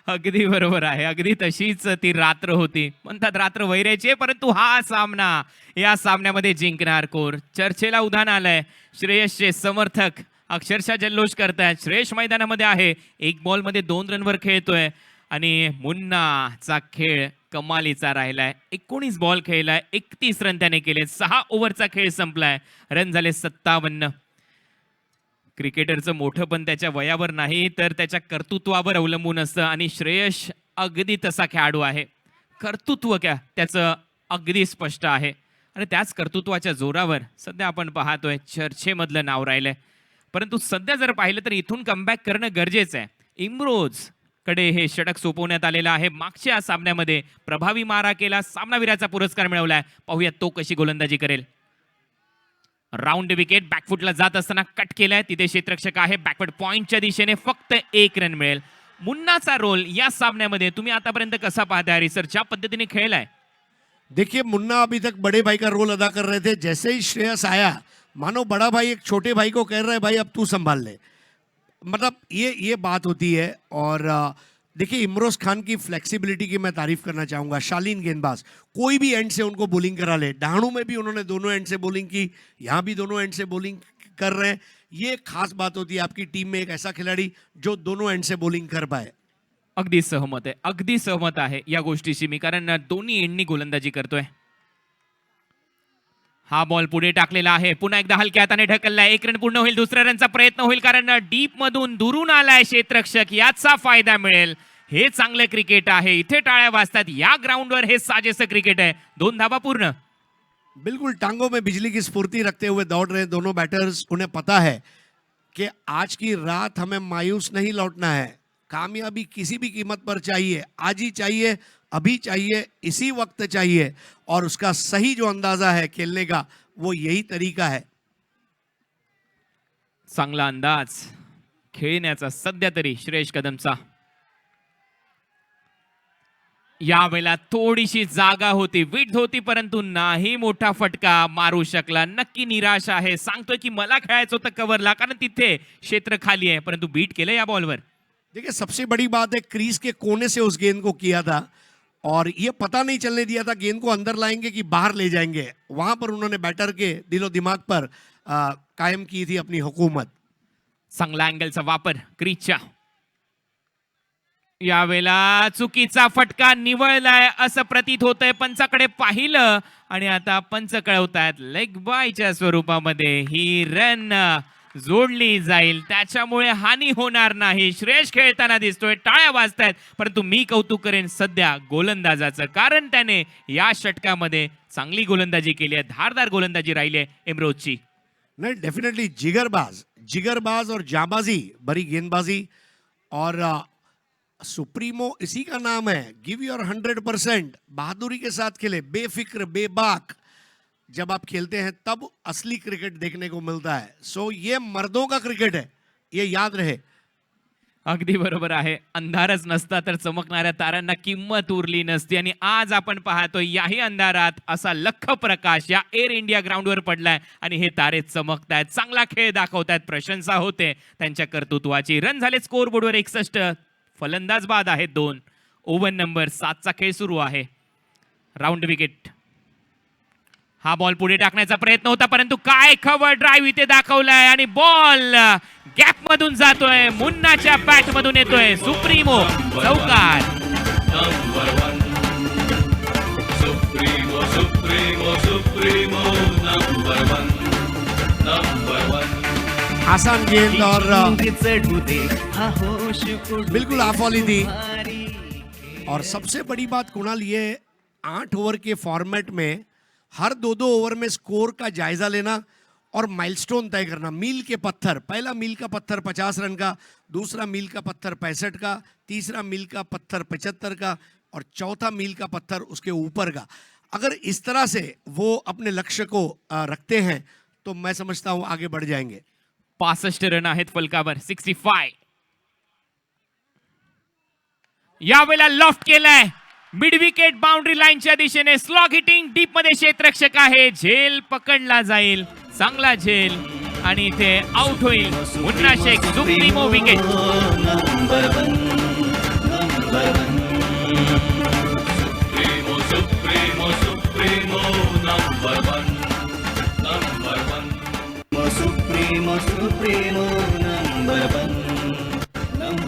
Speaker 4: अगदी बरोबर आहे. अगदी तशीच ती रात्र होती. म्हणतात रात्र वैरायची आहे, परंतु हा सामना, या सामन्यामध्ये जिंकणार कोण? चर्चेला उधाण आलंय. श्रेयसचे समर्थक अक्षरशः जल्लोष करतायत. श्रेयस मैदानामध्ये आहे, 1 बॉलमध्ये 2 रनवर खेळतोय आणि मुन्नाचा खेळ कमालीचा राहिलाय. 19 बॉल खेळलाय, 31 रन त्याने केले. 6 ओव्हरचा खेळ संपलाय, रन झाले 57. क्रिकेटरचं मोठं पण त्याच्या वयावर नाही तर त्याच्या कर्तृत्वावर अवलंबून असतं आणि श्रेयस अगदी तसा खेळाडू आहे. कर्तृत्व त्याचं अगदी स्पष्ट आहे आणि त्याच कर्तृत्वाच्या जोरावर सध्या आपण पाहतोय चर्चेमधलं नाव राहिलंय. परंतु सध्या जर पाहिलं तर इथून कमबॅक करणं गरजेचं आहे. इम्रोज कडे हे षटक सोपवण्यात आलेलं आहे. मागच्या सामन्यामध्ये प्रभावी मारा केला, सामनावीराचा पुरस्कार मिळवलाय. पाहूया तो कशी गोलंदाजी करेल. राऊंड विकेट बॅकफुटला जात असताना कट केलाय. तिथे क्षेत्ररक्षक आहे, बॅकवर्ड पॉइंटच्या दिशेने फक्त 1 रन मिळेल. मुन्नाचा रोल या सामन्यामध्ये तुम्ही आतापर्यंत कसा पाहताय रिसर? ज्या पद्धतीने खेळलाय.
Speaker 5: देखिए मुन्ना अभी तक बड़े भाई का रोल अदा कर रहे थे, जैसे ही श्रेयस आया मानो बड़ा भाई एक छोटे भाई को कह रहा है भाई अब तू संभाल ले। मतलब ये बात होती है। और देखिए इमरोज खान की फ्लेक्सिबिलिटी की मैं तारीफ करना चाहूंगा। शालीन गेंदबाज, कोई भी एंड से उनको बॉलिंग करा ले। डहाणू में भी उन्होंने दोनों एंड से बॉलिंग की, यहाँ भी दोनों एंड से बॉलिंग कर रहे हैं। ये एक खास बात होती है आपकी टीम में एक ऐसा खिलाड़ी जो दोनों एंड से बॉलिंग कर पाए।
Speaker 4: अगदी सहमत आहे, अगदी सहमत आहे या गोष्टीशी मी, कारण दोन्ही एंडनी गोलंदाजी करतोय. हा बॉल पुढे टाकलेला आहे, पुन्हा एकदा हलक्या हाताने ढकललाय. एक रन पूर्ण होईल, दुसऱ्या रनचा प्रयत्न होईल, कारण डीप मधून दुरून आलाय क्षेत्ररक्षक, याचा फायदा मिळेल. हे चांगलं क्रिकेट आहे, इथे टाळ्या वाजतात. या ग्राउंडवर हे साजेसं क्रिकेट आहे. 2 धावा पूर्ण.
Speaker 5: बिल्कुल टांगों में बिजली की स्फूर्ति रखते हुए दौड़ रहे हैं दोनों बैटर्स। उन्हें पता है कि आज की रात हमें मायूस नहीं लौटना है, कामयाबी किसी भी कीमत पर चाहिए, आज ही चाहिए, अभी चाहिए, इसी वक्त चाहिए। और उसका सही जो अंदाजा है खेलने का वो यही तरीका है।
Speaker 4: चांगला अंदाज खेळण्याचा सध्या तरी श्रेयस कदमचा. यावेळेला थोडीशी जागा होती, विड्थ होती, परंतु नाही मोठा फटका मारू शकला. नक्की निराश आहे, सांगतोय की मला खेळायचं होतं कव्हरला, कारण तिथे क्षेत्र खाली आहे, परंतु बीट केलं या बॉलवर.
Speaker 5: देखिए सबसे बड़ी बात है क्रीज के कोने से उस गेंद को किया था और ये पता नहीं चलने दिया था गेंद को अंदर लाएंगे कि बाहर ले जाएंगे। वहां पर उन्होंने बैटर के दिलो दिमाग पर कायम की थी अपनी हुकूमत।
Speaker 4: चांगला अँगलचा वापर क्रीजच्या. यावेळेला चुकीचा फटका निवळलाय असं प्रतीत होतंय. पंचाकडे पाहिलं आणि आता पंच कळवतायत लेग बायच्या स्वरूपामध्ये ही रन जोडली जाईल, त्याच्यामुळे हानी होणार नाही. श्रेयस खेळताना दिसतोय, टाळ्या वाजतायत, परंतु मी कौतुक करेन सध्या गोलंदाजाचं, कारण त्याने या षटकामध्ये चांगली गोलंदाजी केली आहे, धारदार गोलंदाजी राहिली आहे इमरोजची.
Speaker 5: नहीं डेफिनेटली जिगरबाज और जाबाजी भरी गेंदबाजी और सुप्रीमो इसी का नाम है। गिव योर 100%, बहादुरी के साथ खेले, बेफिक्र बेबाक। जब आप खेलते हैं तब असली क्रिकेट देखने को मिलता है। सो ये मर्दों का क्रिकेट है, ये याद रहे।
Speaker 4: अगदी बरोबर आहे. अंधारच नसता तर चमकणाऱ्या ताऱ्यांना किंमत उरली नसती, आणि आज आपण पाहतो याही अंधारात असा लख प्रकाश या एअर इंडिया ग्राउंडवर पडलाय आणि हे तारे चमकतायत, चांगला खेळ दाखवतायत, प्रशंसा होते त्यांच्या कर्तृत्वाची. रन झाले स्कोर बोर्डवर 61, फलंदाज बाद आहेत 2. ओव्हर नंबर 7चा खेळ सुरू आहे. Round wicket. हा बॉल पुढे टाकण्याचा प्रयत्न होता, परंतु काय खबर ड्राईव्ह इथे दाखवलाय आणि बॉल गॅप मधून जातोय, मुन्नाच्या बॅट मधून येतोय. सुप्रीमो चौकार.
Speaker 5: आसान गेंद और
Speaker 3: चढू दे हा होश उडू
Speaker 5: बिल्कुल ऑफ वाली थी। और सबसे बड़ी बात कुणाल, ये 8 ओवर के फॉर्मेट में हर 2-2 ओवर में स्कोर का जायजा लेना और माइलस्टोन तय करना। मील के पत्थर, पहला मील का पत्थर 50 रन का, दूसरा मील का पत्थर 65 का, तीसरा मील का पत्थर 75 का और चौथा मील का पत्थर उसके ऊपर का। अगर इस तरह से वो अपने लक्ष्य को रखते हैं तो मैं समझता हूं आगे बढ़ जाएंगे।
Speaker 4: 65 रन आहेत फलकावर. 65. यावेळेला लॉफ्ट केलाय मिड विकेट बाउंड्री लाईनच्या दिशेने. स्लॉग हिटिंग डीप मध्ये क्षेत्ररक्षक आहे, झेल पकडला जाईल, चांगला झेल, आणि इथे आउट होईल Munna Shaikh. Supremo wicket.
Speaker 3: Number 1 number 1 Supremo number 1 Supremo number 1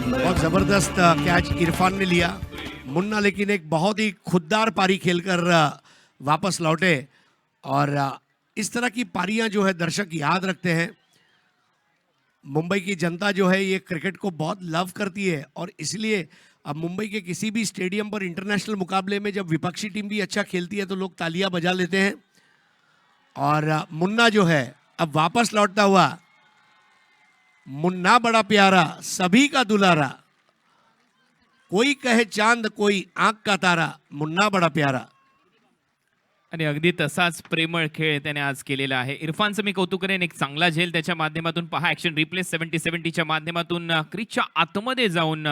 Speaker 5: बहुत जबरदस्त कैच इरफान ने लिया। मुन्ना लेकिन एक बहुत ही खुददार पारी खेलकर वापस लौटे और इस तरह की पारियां जो है दर्शक याद रखते हैं। मुंबई की जनता जो है ये क्रिकेट को बहुत लव करती है और इसलिए अब मुंबई के किसी भी स्टेडियम पर इंटरनेशनल मुकाबले में जब विपक्षी टीम भी अच्छा खेलती है तो लोग तालियां बजा लेते हैं। और मुन्ना जो है अब वापस लौटता हुआ, मुन्ना बड़ा प्यारा सभी का दुलारा, कोई कहे चांद कोई आंख का तारा, मुन्ना बड़ा प्यारा।
Speaker 4: आणि अगदी तसाच प्रेमळ खेळ त्याने आज केलेला आहे. इरफानचं मी कौतुक करेन, एक चांगला झेल त्याच्या माध्यमातून पहा. ऍक्शन रिप्लेस 70-70च्या माध्यमातून क्रीजच्या आतमध्ये जाऊन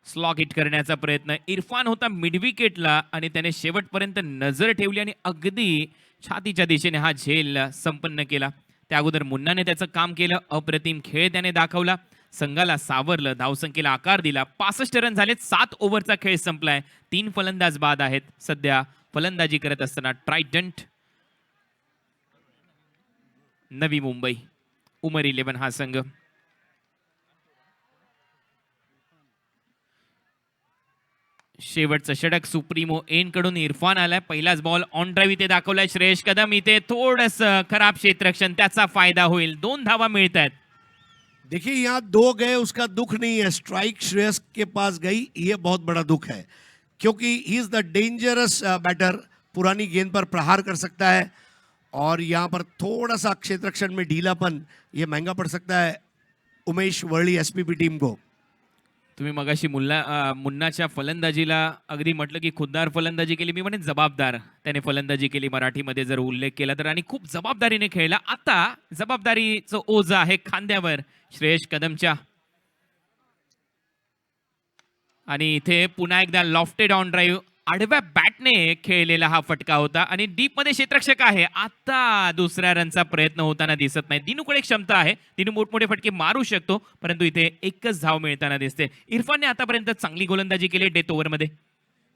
Speaker 4: स्लॉग हिट करण्याचा प्रयत्न. इरफान होता मिड विकेटला आणि त्याने शेवटपर्यंत नजर ठेवली आणि अगदी छातीच्या दिशेने हा झेल संपन्न केला. त्या अगोदर मुन्नाने त्याचं काम केलं. अप्रतिम खेळ त्याने दाखवला. संघाला सावरलं, धावसंख्येला आकार दिला. 65 रन झालेत. 7 ओव्हरचा खेळ संपलाय. 3 फलंदाज बाद आहेत. सध्या फलंदाजी करत असताना ट्रायडंट नवी मुंबई उमर 11 हा संघ. शेवटचं षटक सुप्रीमो एन कडून इरफान आलाय. पहिलाच बॉल ऑन ड्राईव्ह इथे दाखवलाय श्रेयस कदम. इथे थोडस खराब क्षेत्ररक्षण, त्याचा फायदा होईल. 2 धावा मिळत आहेत.
Speaker 5: देखिए यहाँ 2 गए उसका दुख नहीं है, स्ट्राइक श्रेयस के पास गई, ये बहुत बड़ा दुख है क्योंकि he is the dangerous batter, पुरानी गेंद पर प्रहार कर सकता है और यहाँ पर थोड़ा सा क्षेत्ररक्षण में ढीलापन ये महंगा पड़ सकता है उमेश वर्ली एसपीपी टीम को.
Speaker 4: तुम्ही मगाशी मुन्नाच्या फलंदाजीला अगदी म्हटलं की खुद्दार फलंदाजी केली, मी म्हणेन जबाबदार त्याने फलंदाजी केली मराठीमध्ये जर उल्लेख केला तर, आणि खूप जबाबदारीने खेळला. आता जबाबदारीचं ओझं आहे खांद्यावर श्रेयस कदमच्या. आणि इथे पुन्हा एकदा लॉफ्टेड ऑन ड्राईव्ह, आडव्या बॅटने खेळलेला हा फटका होता आणि डीप मध्ये क्षेत्ररक्षक आहे. आता दुसऱ्या रनचा प्रयत्न होताना दिसत नाही. दिनूकडे क्षमता आहे, दिनू मोठमोठे फटके मारू शकतो, परंतु इथे एकच धाव मिळताना दिसते. इरफानने आतापर्यंत चांगली गोलंदाजी केली डेथ ओव्हरमध्ये.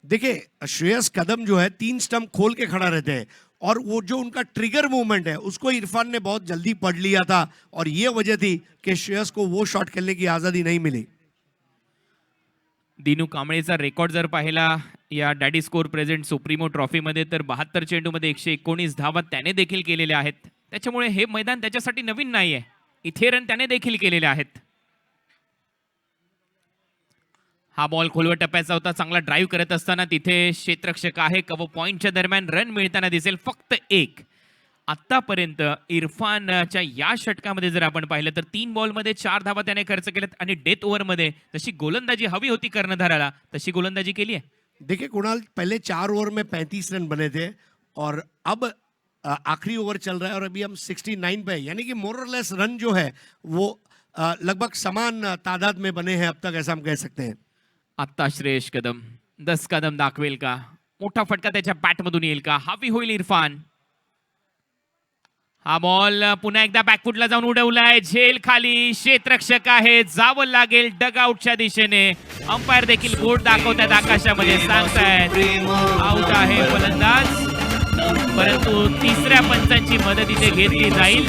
Speaker 5: देखिए श्रेयस कदम जो है 3 स्टंप खोल के खड़ा रहते हैं और वो जो उनका ट्रिगर मूवमेंट है उसको इरफान ने बहुत जल्दी पढ़ लिया था और ये वजह थी कि श्रेयस को वो शॉट खेलने की आज़ादी नहीं मिली.
Speaker 4: दिनू कांबळेचा रेकॉर्ड जर पाहिला या डॅडी स्कोर प्रेझेंट सुप्रीमो ट्रॉफीमध्ये तर 72 चेंडूमध्ये 119 धावा त्याने देखील केलेल्या आहेत. त्याच्यामुळे हे मैदान त्याच्यासाठी नवीन नाहीये. इथे रन त्याने देखील केलेले आहेत. हा बॉल खोलवर टप्प्याचा होता. चांगला ड्राईव्ह करत असताना तिथे क्षेत्ररक्षक आहे. कव्हर पॉइंटच्या दरम्यान रन मिळताना दिसेल फक्त 1. आतापर्यंत इरफानच्या या षटकामध्ये जर आपण पाहिलं तर 3 बॉलमध्ये 4 धावा त्याने खर्च केल्यात आणि डेथ ओव्हरमध्ये जशी गोलंदाजी हवी होती कर्णधाराला तशी गोलंदाजी केली आहे.
Speaker 5: देखिए कुणाल, पहले 4 ओवर में 35 रन बने थे और अब आखिरी ओवर चल रहा है और अभी हम 69 पे हैं, यानी कि मोर और लेस रन जो है वो लगभग समान तादाद में बने हैं अब तक, ऐसा हम कह सकते हैं.
Speaker 4: आत्ता श्रेयस कदम 10 कदम दाखवेल का? मोठा फटका त्याच्या बॅटमधून येईल का? हवी होईल इरफान. हा बॉल पुन्हा एकदा बॅकफुटला जाऊन उडवलाय. झेल खाली, क्षेत्ररक्षक आहे, जावं लागेल डगआउटच्या दिशेने. अंपायर देखील बोर्ड दाखवतात आकाशामध्ये, सांगतायत आउट आहे फलंदाज, परंतु तिसऱ्या पंचांची मदत इथे घेतली जाईल.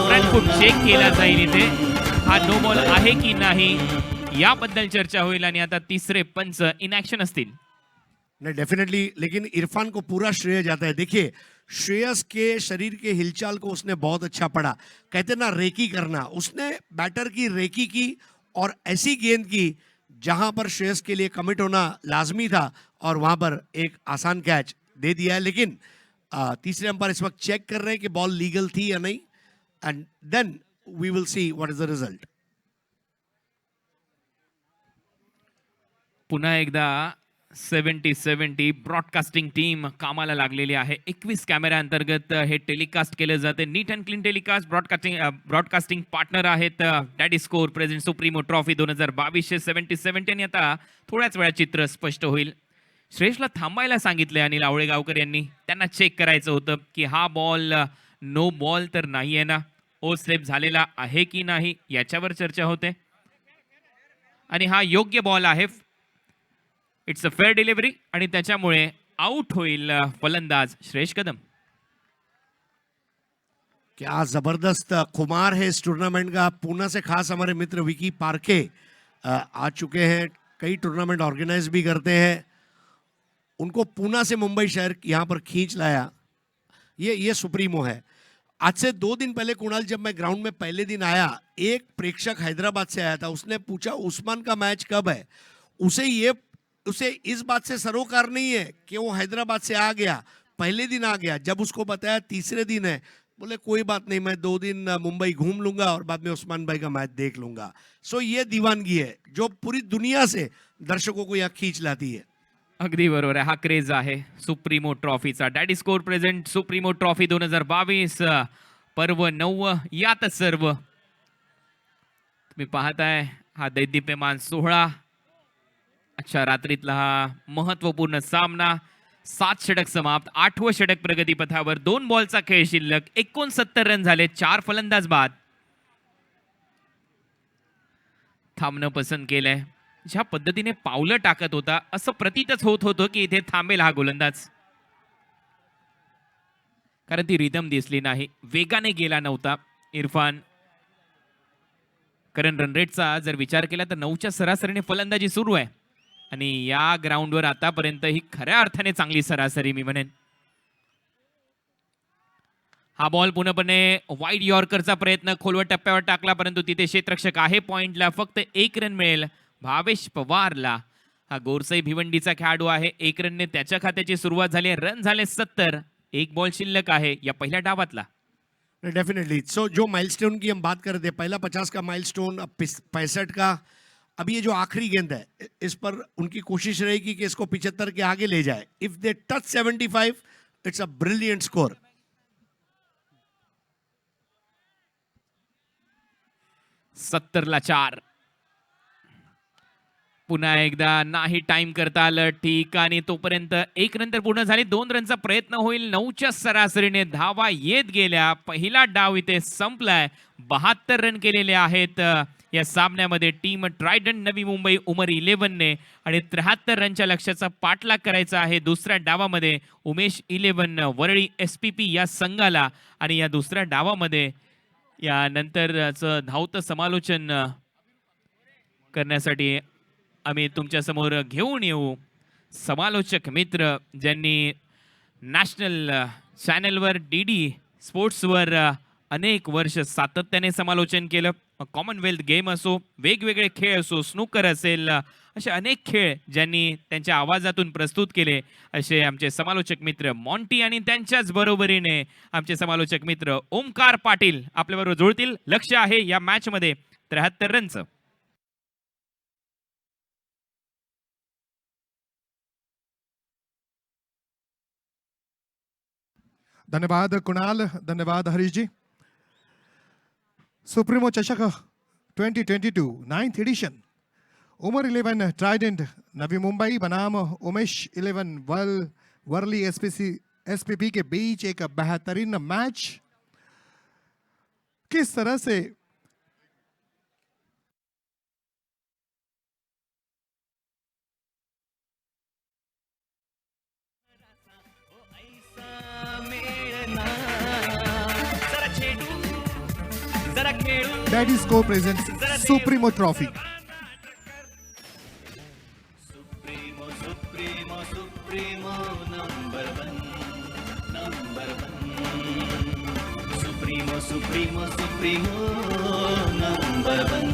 Speaker 4: फ्रंट फूट चेक केला जाईल. इथे हा नो बॉल आहे की नाही याबद्दल चर्चा होईल आणि आता तिसरे पंच इन ऍक्शन असतील.
Speaker 5: नहीं डेफिनेटली, लेकिन इरफान को पूरा श्रेय जाता है. देखिए श्रेयस के शरीर के हिलचाल को उसने बहुत अच्छा पढ़ा. कहते ना रेकी करना, उसने बैटर की रेकी की और ऐसी गेंद की जहां पर श्रेयस के लिए कमिट होना लाजमी था और वहां पर एक आसान कैच दे दिया है. लेकिन तीसरे अंपायर इस वक्त चेक कर रहे हैं कि बॉल लीगल थी या नहीं and then we will see what is the result.
Speaker 4: पुन्हा एकदा 70-70 ब्रॉडकास्टिंग टीम कामाला लागलेली आहे. 21 कॅमेरा अंतर्गत हे टेलिकास्ट केलं जाते. Neat and clean telecast. Broadcasting partner आहेत daddy score present supremo trophy 2022 70-70. आणि आता थोड्याच वेळा चित्र स्पष्ट होईल. श्रेयसला थांबायला सांगितलंय अनिल आवळेगावकर यांनी. त्यांना चेक करायचं होतं की हा बॉल नो बॉल तर नाही आहे ना, ओ स्लेप झालेला आहे की नाही याच्यावर चर्चा होते. आणि हा योग्य बॉल आहे, इट्स अ फेअर डिलिव्हरी आणि त्याच्यामुळे आउट होईल फलंदाज श्रेयस कदम.
Speaker 5: क्या जबरदस्त खुमार है इस टूर्नामेंट का. पूना से खास हमारे मित्र विकी पारखे आ चुके हैं, कई टूर्नामेंट ऑर्गेनाइज भी करते हैं. उनको पूना से मुंबई शहर यहाँ पर खींच लाया. ये सुप्रीमो है. आज से 2 दिन पहले कुणाल, जब मैं ग्राउंड में पहले दिन आया, एक प्रेक्षक हैदराबाद से आया था. उसने पूछा उस्मान का मैच कब है. उसे इस बात से सरोकार नहीं है कि वो हैदराबाद से आ गया, पहले दिन आ गया. जब उसको बताया तीसरे दिन है, बोले कोई बात नहीं, मैं 2 दिन मुंबई घूम लूंगा और बाद में उस्मान भाई का मैच देख लूंगा. सो ये दीवानगी है जो पूरी दुनिया से दर्शकों को यहाँ खींच लाती है.
Speaker 4: अगदी बरोबर आहे. हा क्रेज आहे सुप्रीमो ट्रॉफीचा. Daddy score present supremo trophy 2022 पर्व 9 यातच सर्व. तुम्ही पाहताय हा दैदिप्यमान सोहळा. अच्छा रात्रीतला हा महत्वपूर्ण सामना. 7 षटक समाप्त, 8वं षटक प्रगतीपथावर. 2 बॉलचा खेळ शिल्लक, 69 रन झाले, 4 फलंदाज बाद. थांबणं पसंत केलंय. ज्या पद्धतीने पावलं टाकत होता असं प्रतीतच होत होतं की इथे थांबेल हा गोलंदाज, कारण ती रिदम दिसली नाही, वेगाने गेला नव्हता इरफान. कारण रन रेटचा जर विचार केला तर 9च्या सरासरीने फलंदाजी सुरू आहे आणि या ग्राउंडवर आतापर्यंत ही खऱ्या अर्थाने चांगली सरासरी मी म्हणेन. हा बॉल पूर्णपणे वाईड यॉर्करचा प्रयत्न खोलवर टप्प्यावर टाकला, परंतु तिथे क्षेत्ररक्षक आहे पॉइंटला. फक्त 1 रन मिळेल भावेश पवारला. हा गोरसाई भिवंडीचा खेळाडू आहे. 1 रनने त्याच्या खात्याची सुरुवात झाली. रन झाले 70. 1 बॉल शिल्लक आहे या पहिल्या डावातला.
Speaker 5: डेफिनेटली. सो जो माइलस्टोन की हम बात कर रहे थे, पहला 50 का माइलस्टोन, अब 65 का, अब ये जो आखिरी गेंद है इस पर उनकी कोशिश रहेगी कि इसको 75 के आगे ले जाए. If they touch 75, it's a brilliant score.
Speaker 4: 70ला 4. पुन्हा एकदा नाही टाइम करता आलं. ठीक, आणि तोपर्यंत 1 रन तर पूर्ण झाली. 2 रनचा प्रयत्न होईल. 9च्या सरासरीने धावा येत गेल्या. पहिला डाव इथे संपलाय. 72 रन केलेले आहेत या सामन्यामध्ये टीम ट्रायडंट नवी मुंबई उमर 11ने, आणि 73 रनच्या लक्ष्याचा पाठलाग करायचा आहे दुसऱ्या डावामध्ये उमेश 11 वरळी SPP या संघाला. आणि या दुसऱ्या डावामध्ये यानंतरचं धावतं समालोचन करण्यासाठी आम्ही तुमच्या समोर घेऊन येऊ समालोचक मित्र ज्यांनी नॅशनल चॅनलवर DD स्पोर्ट्सवर अनेक वर्ष सातत्याने समालोचन केलं. कॉमनवेल्थ गेम असो, वेगवेगळे खेळ असो, स्नूकर असेल, असे अनेक खेळ ज्यांनी त्यांच्या आवाजातून प्रस्तुत केले, असे आमचे समालोचक मित्र मॉन्टी. आणि त्यांच्याच बरोबरीने आमचे समालोचक मित्र ओमकार पाटील आपल्याबरोबर जुळतील. लक्ष आहे या मॅचमध्ये 73 रनचं.
Speaker 6: धन्यवाद कुणाल, धन्यवाद हरीश जी. सुप्रीमो चषक 2022 9th एडिशन, उमर 11 ट्राइडेंट नवी मुंबई बनाम उमेश 11 वर्ली SPP के बीच एक बेहतरीन मैच. किस तरह से Daddy Score presents Supremo Trophy.
Speaker 3: Supremo, Supremo, Supremo, number one. Supremo, Supremo, Supremo, number one.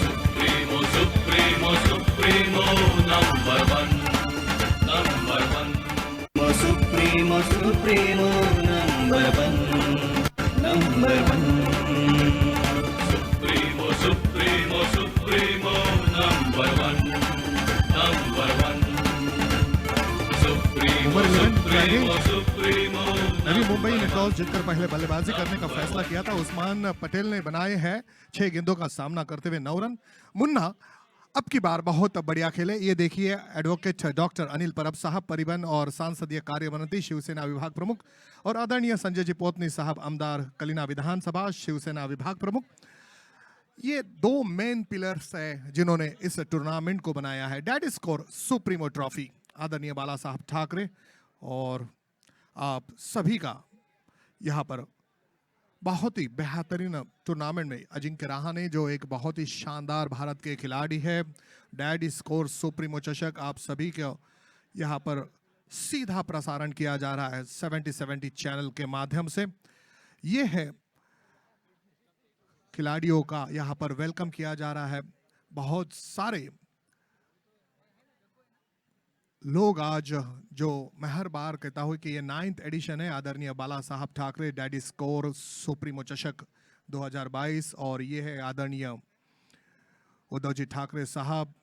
Speaker 3: Supremo, Supremo, Supremo, number one. Supremo, Supremo, number one. Supremo, Supremo, Supremo, number one. Supremo,
Speaker 6: उमर 11
Speaker 3: Supremo,
Speaker 6: Trident
Speaker 3: Supremo,
Speaker 6: Navi Mumbai ने toss जीतकर पहले बल्लेबाजी करने का फैसला KIA था. उस्मान पटेल ने बनाए हैं 6 गेंदों का सामना करते हुए 9 रन. मुन्ना अब की बार बहुत बढ़िया खेले. ये देखिए एडवोकेट डॉक्टर अनिल परब साहब, परिवहन और सांसदीय कार्य मंत्री शिवसेना विभाग प्रमुख, और आदरणीय संजय जी पोतनी साहब, आमदार कलिना विधानसभा शिवसेना विभाग प्रमुख. ये 2 मेन पिलर्स हैं जिन्होंने इस टूर्नामेंट को बनाया है. डैडी स्कोर सुप्रीमो ट्रॉफी, आदरणीय बाला साहब ठाकरे और आप सभी का यहाँ पर बहुत ही बेहतरीन टूर्नामेंट में अजिंक्य रहाणे जो एक बहुत ही शानदार भारत के खिलाड़ी है. डैडी स्कोर सुप्रीमो चषक आप सभी के यहाँ पर सीधा प्रसारण किया जा रहा है 70 चैनल के माध्यम से. ये है खिलाड़ियों का यहाँ पर वेलकम किया जा रहा है. बहुत सारे लोग आज जो महर बार कहता हुए कि ये 9th एडिशन है आदरणीय बाला साहब ठाकरे डैडी स्कोर सुप्रीमो चषक 2022, और ये है आदरणीय उद्धव जी ठाकरे साहब,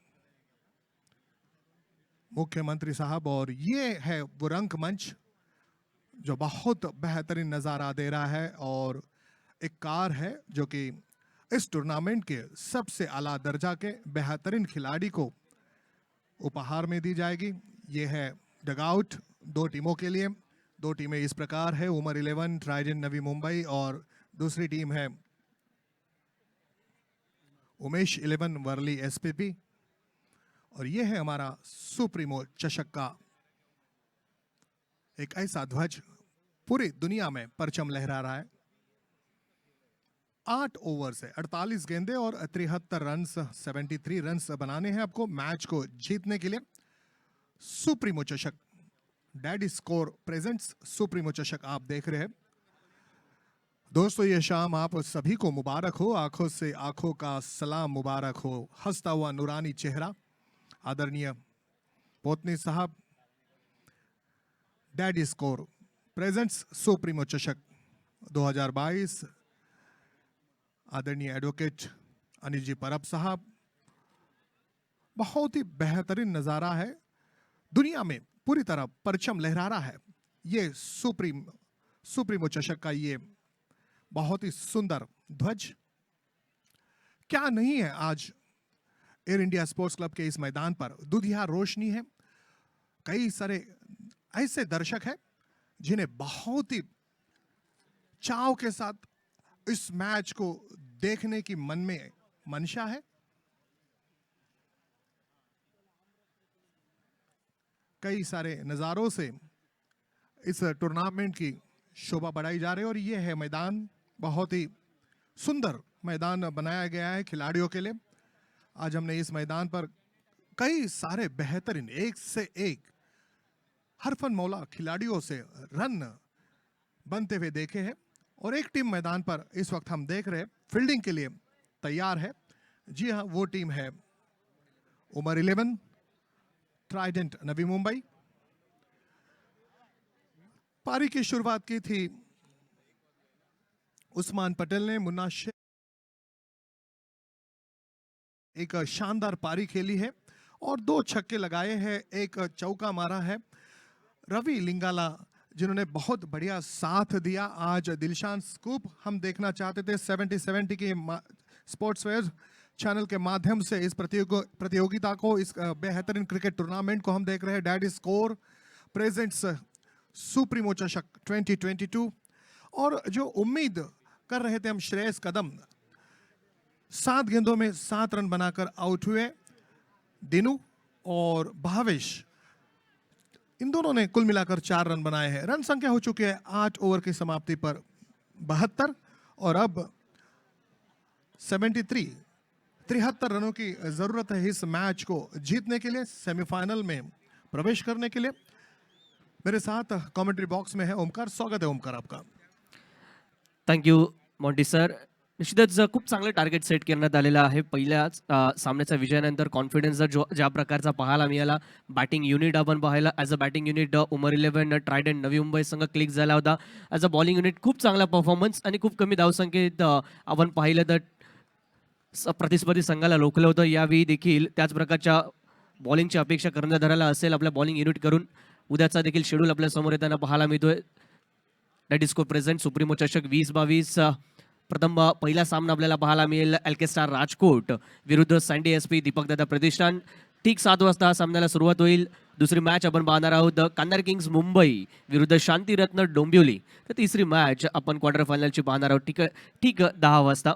Speaker 6: मुख्यमंत्री साहब, और ये है वो रंगमंच जो बहुत बेहतरीन नज़ारा दे रहा है. और एक कार है जो कि इस टूर्नामेंट के सबसे आला दर्जा के बेहतरीन खिलाड़ी को उपहार में दी जाएगी. ये है डगआउट 2 टीमों के लिए. 2 टीमें इस प्रकार है, उमर 11 ट्राइडेंट नवी मुंबई, और दूसरी टीम है उमेश 11 वर्ली एसपीपी। और ये है हमारा सुप्रीमो चषक का एक ऐसा ध्वज पूरी दुनिया में परचम लहरा रहा है। 8 ओवर से 48 गेंदे और 73 रन 73 रन बनाने हैं आपको मैच को जीतने के लिए। सुप्रीमो चषक डैडी स्कोर प्रेजेंट्स सुप्रीमो चषक आप देख रहे हैं। दोस्तों ये शाम आप सभी को मुबारक हो, आंखों से आंखों का सलाम मुबारक हो। हंसता हुआ नूरानी चेहरा आदरणीय पोतनी साहब, डैडी स्कोर प्रेजेंट्स सुप्रीमो चषक 2022, आदरणीय एडवोकेट अनिल जी परब साहब। बहुत ही बेहतरीन नजारा है, दुनिया में पूरी तरह परचम लहरा रहा है ये सुप्रीमो चषक का ये बहुत ही सुंदर ध्वज। क्या नहीं है आज एयर इंडिया स्पोर्ट्स क्लब के इस मैदान पर, दुधिया रोशनी है। कई सारे ऐसे दर्शक हैं जिन्हें बहुत ही चाव के साथ इस मैच को देखने की मन में मंशा है। कई सारे नज़ारों से इस टूर्नामेंट की शोभा बढ़ाई जा रही है। और ये है मैदान, बहुत ही सुंदर मैदान बनाया गया है खिलाड़ियों के लिए। आज हमने इस मैदान पर कई सारे बेहतरीन एक से एक हरफन मौला खिलाड़ियों से रन बनते हुए देखे हैं। और एक टीम मैदान पर इस वक्त हम देख रहे हैं फील्डिंग के लिए तैयार है। जी हाँ, वो टीम है उमर 11 ट्राइडेंट नवी मुंबई। पारी की शुरुआत की थी उस्मान पटेल ने, मुन्ना शेख एक शानदार पारी खेली है और 2 छक्के लगाए हैं, एक चौका मारा है। रवि लिंगाला जिन्होंने बहुत बढ़िया साथ दिया। आज दिलशान स्कूप हम देखना चाहते थे 70-70 की स्पोर्ट्स वेयर चैनल के माध्यम से इस प्रतियोगिता को, इस बेहतरीन क्रिकेट टूर्नामेंट को हम देख रहे हैं। डैडी स्कोर प्रेजेंट्स सुप्रीमो चषक 2022। और जो उम्मीद कर रहे थे हम, श्रेयस कदम 7 गेंदों में 7 रन बनाकर आउट हुए। दिनू और भावेश इन दोनों ने कुल मिलाकर 4 रन बनाए हैं। रन संख्या हो चुकी है 8 ओवर की समाप्ति पर 72। और अब 73 रनों की जरूरत है इस मैच को जीतने के लिए, सेमीफाइनल में प्रवेश करने के लिए। मेरे साथ कमेंट्री बॉक्स में है ओमकार। स्वागत है ओमकार आपका।
Speaker 7: Thank you Monty sir. निश्चितच खूप चांगलं टार्गेट सेट करण्यात आलेलं आहे. पहिल्याच सामन्याच्या विजयानंतर कॉन्फिडन्स जो ज्या प्रकारचा पाहायला मिळाला, बॅटिंग युनिट आपण पाहायला as a batting unit Umar 11 Trident Navi Mumbai संघ क्लिक झाला होता. ॲज अ बॉलिंग युनिट खूप चांगला परफॉर्मन्स आणि खूप कमी धावसंख्येत आपण पाहिलं तर प्रतिस्पर्धी संघाला रोखलं होतं. यावेळी देखील त्याच प्रकारच्या बॉलिंगची अपेक्षा कर्णधाराला असेल आपल्या बॉलिंग युनिट करून. उद्याचा देखील शेड्यूल आपल्या समोर येताना पाहायला मिळतोय. दॅट इज को प्रेझेंट सुप्रीमो चषक 2022. प्रथम पहिला सामना आपल्याला पाहायला मिळेल एलके स्टार राजकोट विरुद्ध सँडी एसपी दीपकदादा प्रतिष्ठान. ठीक 7 वाजता सामन्याला सुरुवात होईल. दुसरी मॅच आपण पाहणार आहोत कांदार किंग्स मुंबई विरुद्ध शांतिरत्न डोंबिवली. तर तिसरी मॅच आपण क्वार्टर फायनलची पाहणार आहोत ठीक 10 वाजता.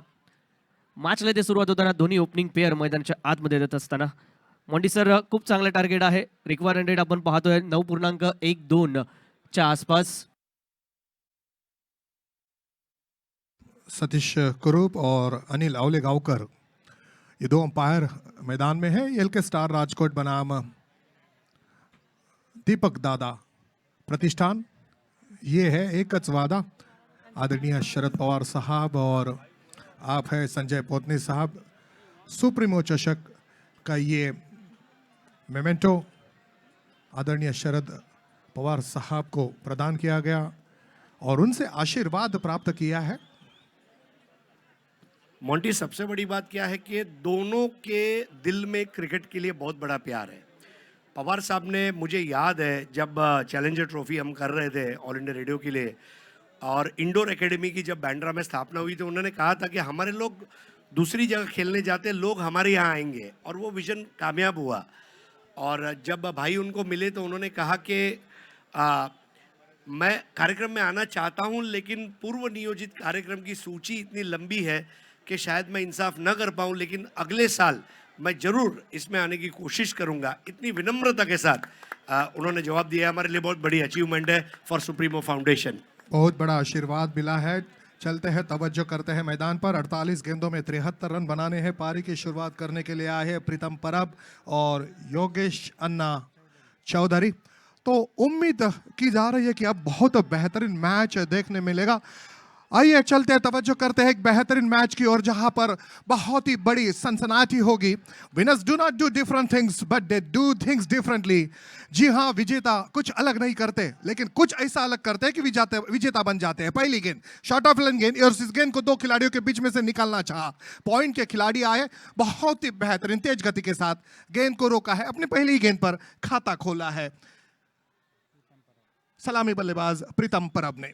Speaker 7: मॅचला ते सुरुवात होताना दोन्ही ओपनिंग पेअर मैदानाच्या आतमध्ये येत असताना मॉन्टी सर खूप चांगलं टार्गेट आहे. रिक्वायर्ड रेट आपण पाहतोय 9.12 च्या आसपास.
Speaker 6: सतीश कुरूप और अनिल अवलेगांवकर ये 2 अंपायर मैदान में है. एल के स्टार राजकोट बनाम दीपक दादा प्रतिष्ठान. ये है एकच वादा. आदरणीय शरद पवार साहब और आप है संजय पोतनी साहब. सुप्रीमो चषक का ये मेमेंटो आदरणीय शरद पवार साहब को प्रदान किया गया और उनसे आशीर्वाद प्राप्त किया है.
Speaker 5: मोंटी, सबसे बड़ी बात क्या है कि दोनों के दिल में क्रिकेट के लिए बहुत बड़ा प्यार है. पवार साहब ने, मुझे याद है जब चैलेंजर ट्रॉफी हम कर रहे थे ऑल इंडिया रेडियो के लिए और इंडोर एकेडमी की जब बैंड्रा में स्थापना हुई तो उन्होंने कहा था कि हमारे लोग दूसरी जगह खेलने जाते, लोग हमारे यहाँ आएंगे. और वो विजन कामयाब हुआ. और जब भाई उनको मिले तो उन्होंने कहा कि मैं कार्यक्रम में आना चाहता हूँ लेकिन पूर्व नियोजित कार्यक्रम की सूची इतनी लंबी है कि शायद मैं इंसाफ न कर पाऊं, लेकिन अगले साल मैं जरूर इसमें आने की कोशिश करूंगा। इतनी विनम्रता के साथ उन्होंने जवाब दिया। हमारे लिए बहुत बड़ी अचीवमेंट है फॉर सुप्रीमो फाउंडेशन।
Speaker 6: बहुत बड़ा आशीर्वाद मिला है। चलते हैं, तवज्जो करते हैं मैदान पर। 48 गेंदों में 73 रन बनाने हैं। पारी की शुरुआत करने के लिए आए हैं प्रीतम परब और योगेश अन्ना चौधरी। तो उम्मीद की जा रही है कि अब बहुत बेहतरीन मैच देखने मिलेगा। आइए चलते हैं, तवज्जो करते हैं एक बेहतरीन मैच की ओर, जहां पर बहुत ही बड़ी सनसनाटी होगी। Winners do not do different things but they do things differently. जी हाँ, विजेता कुछ अलग नहीं करते, लेकिन कुछ ऐसा अलग करते हैं कि विजेता बन जाते हैं। पहली गेंद शॉर्ट ऑफ लेन गेंद, और इस गेंद को दो खिलाड़ियों के बीच में से निकालना चाहा। पॉइंट के खिलाड़ी आए, बहुत ही बेहतरीन तेज गति के साथ गेंद को रोका है, अपनी पहली गेंद पर खाता खोला है सलामी बल्लेबाज प्रीतम परब ने।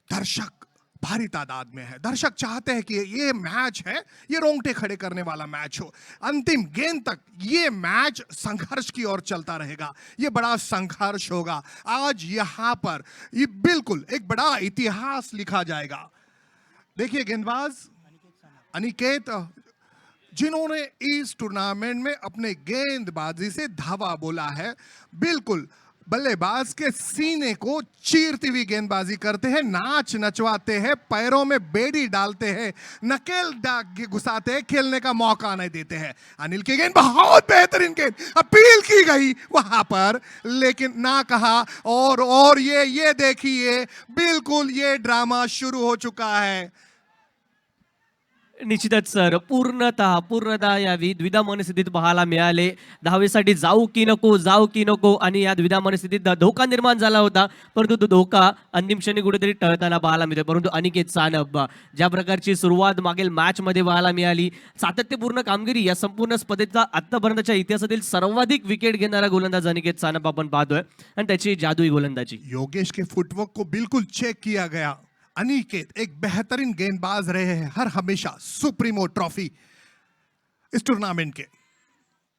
Speaker 6: दर्शक भारी तादाद में है। दर्शक चाहते हैं कि ये मैच है, ये रोंगटे खड़े करने वाला मैच हो। अंतिम गेंद तक ये मैच संघर्ष की ओर चलता रहेगा। ये बड़ा संघर्ष होगा आज यहां पर। ये बिल्कुल एक बड़ा इतिहास लिखा जाएगा। देखिए गेंदबाज अनिकेत, जिन्होंने इस टूर्नामेंट में अपने गेंदबाजी से धावा बोला है, बिल्कुल बल्लेबाज के सीने को चीरती हुई गेंदबाजी करते हैं, नाच नचवाते हैं, पैरों में बेड़ी डालते हैं, नकेल घुसाते हैं, खेलने का मौका नहीं देते हैं। अनिल की गेंद बहुत बेहतरीन गेंद, अपील की गई वहां पर, लेकिन ना कहा। और ये देखिए, बिल्कुल ये ड्रामा शुरू हो चुका है।
Speaker 7: निश्चितच सर, पूर्णतः या द्विधा मनस्थितीत पाहायला मिळाले. धावेसाठी जाऊ की नको आणि या द्विधा मनस्थितीत धोका निर्माण झाला होता, परंतु तो धोका अंतिम क्षणी कुठेतरी टळताना पाहायला मिळतोय. परंतु अनिकेत सानप, ज्या प्रकारची सुरुवात मागील मॅच मध्ये पाहायला मिळाली, सातत्यपूर्ण कामगिरी, या संपूर्ण स्पर्धेचा आतापर्यंतच्या इतिहासातील सर्वाधिक विकेट घेणारा गोलंदाज अनिकेत सानप आपण पाहतोय आणि त्याची जादुई गोलंदाजी.
Speaker 6: योगेश के फुटवर्क को बिल्कुल चेक किया गया। अनिकेत एक बेहतरीन गेंदबाज रहे हैं हर हमेशा सुप्रीमो ट्रॉफी इस टूर्नामेंट के।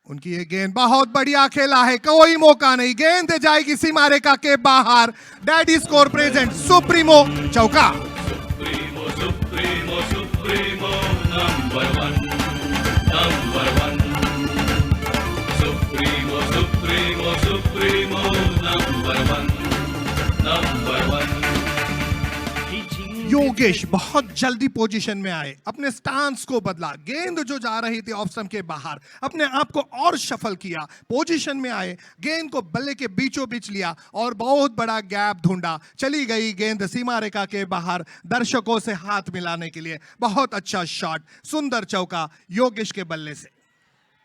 Speaker 6: उनकी ये गेंद बहुत बढ़िया खेला है, कोई मौका नहीं, गेंद जाएगी सीमा रेखा के बाहर। डैडी स्कोर प्रेजेंट, सुप्रीमो चौका।
Speaker 3: Supremo supremo supremo number one supremo supremo supremo number one.
Speaker 6: Yogesh बहुत जल्दी पोजीशन में आए, अपने स्टांस को बदला, गेंद जो जा रही थी ऑफ स्टंप के बाहर, अपने आप को और शफल किया, पोजीशन में आए, गेंद को बल्ले के बीचों बीच लिया और बहुत बड़ा गैप ढूंढा। चली गई गेंद सीमा रेखा के बाहर, दर्शकों से हाथ मिलाने के लिए। बहुत अच्छा शॉट, सुंदर चौका योगेश के बल्ले से।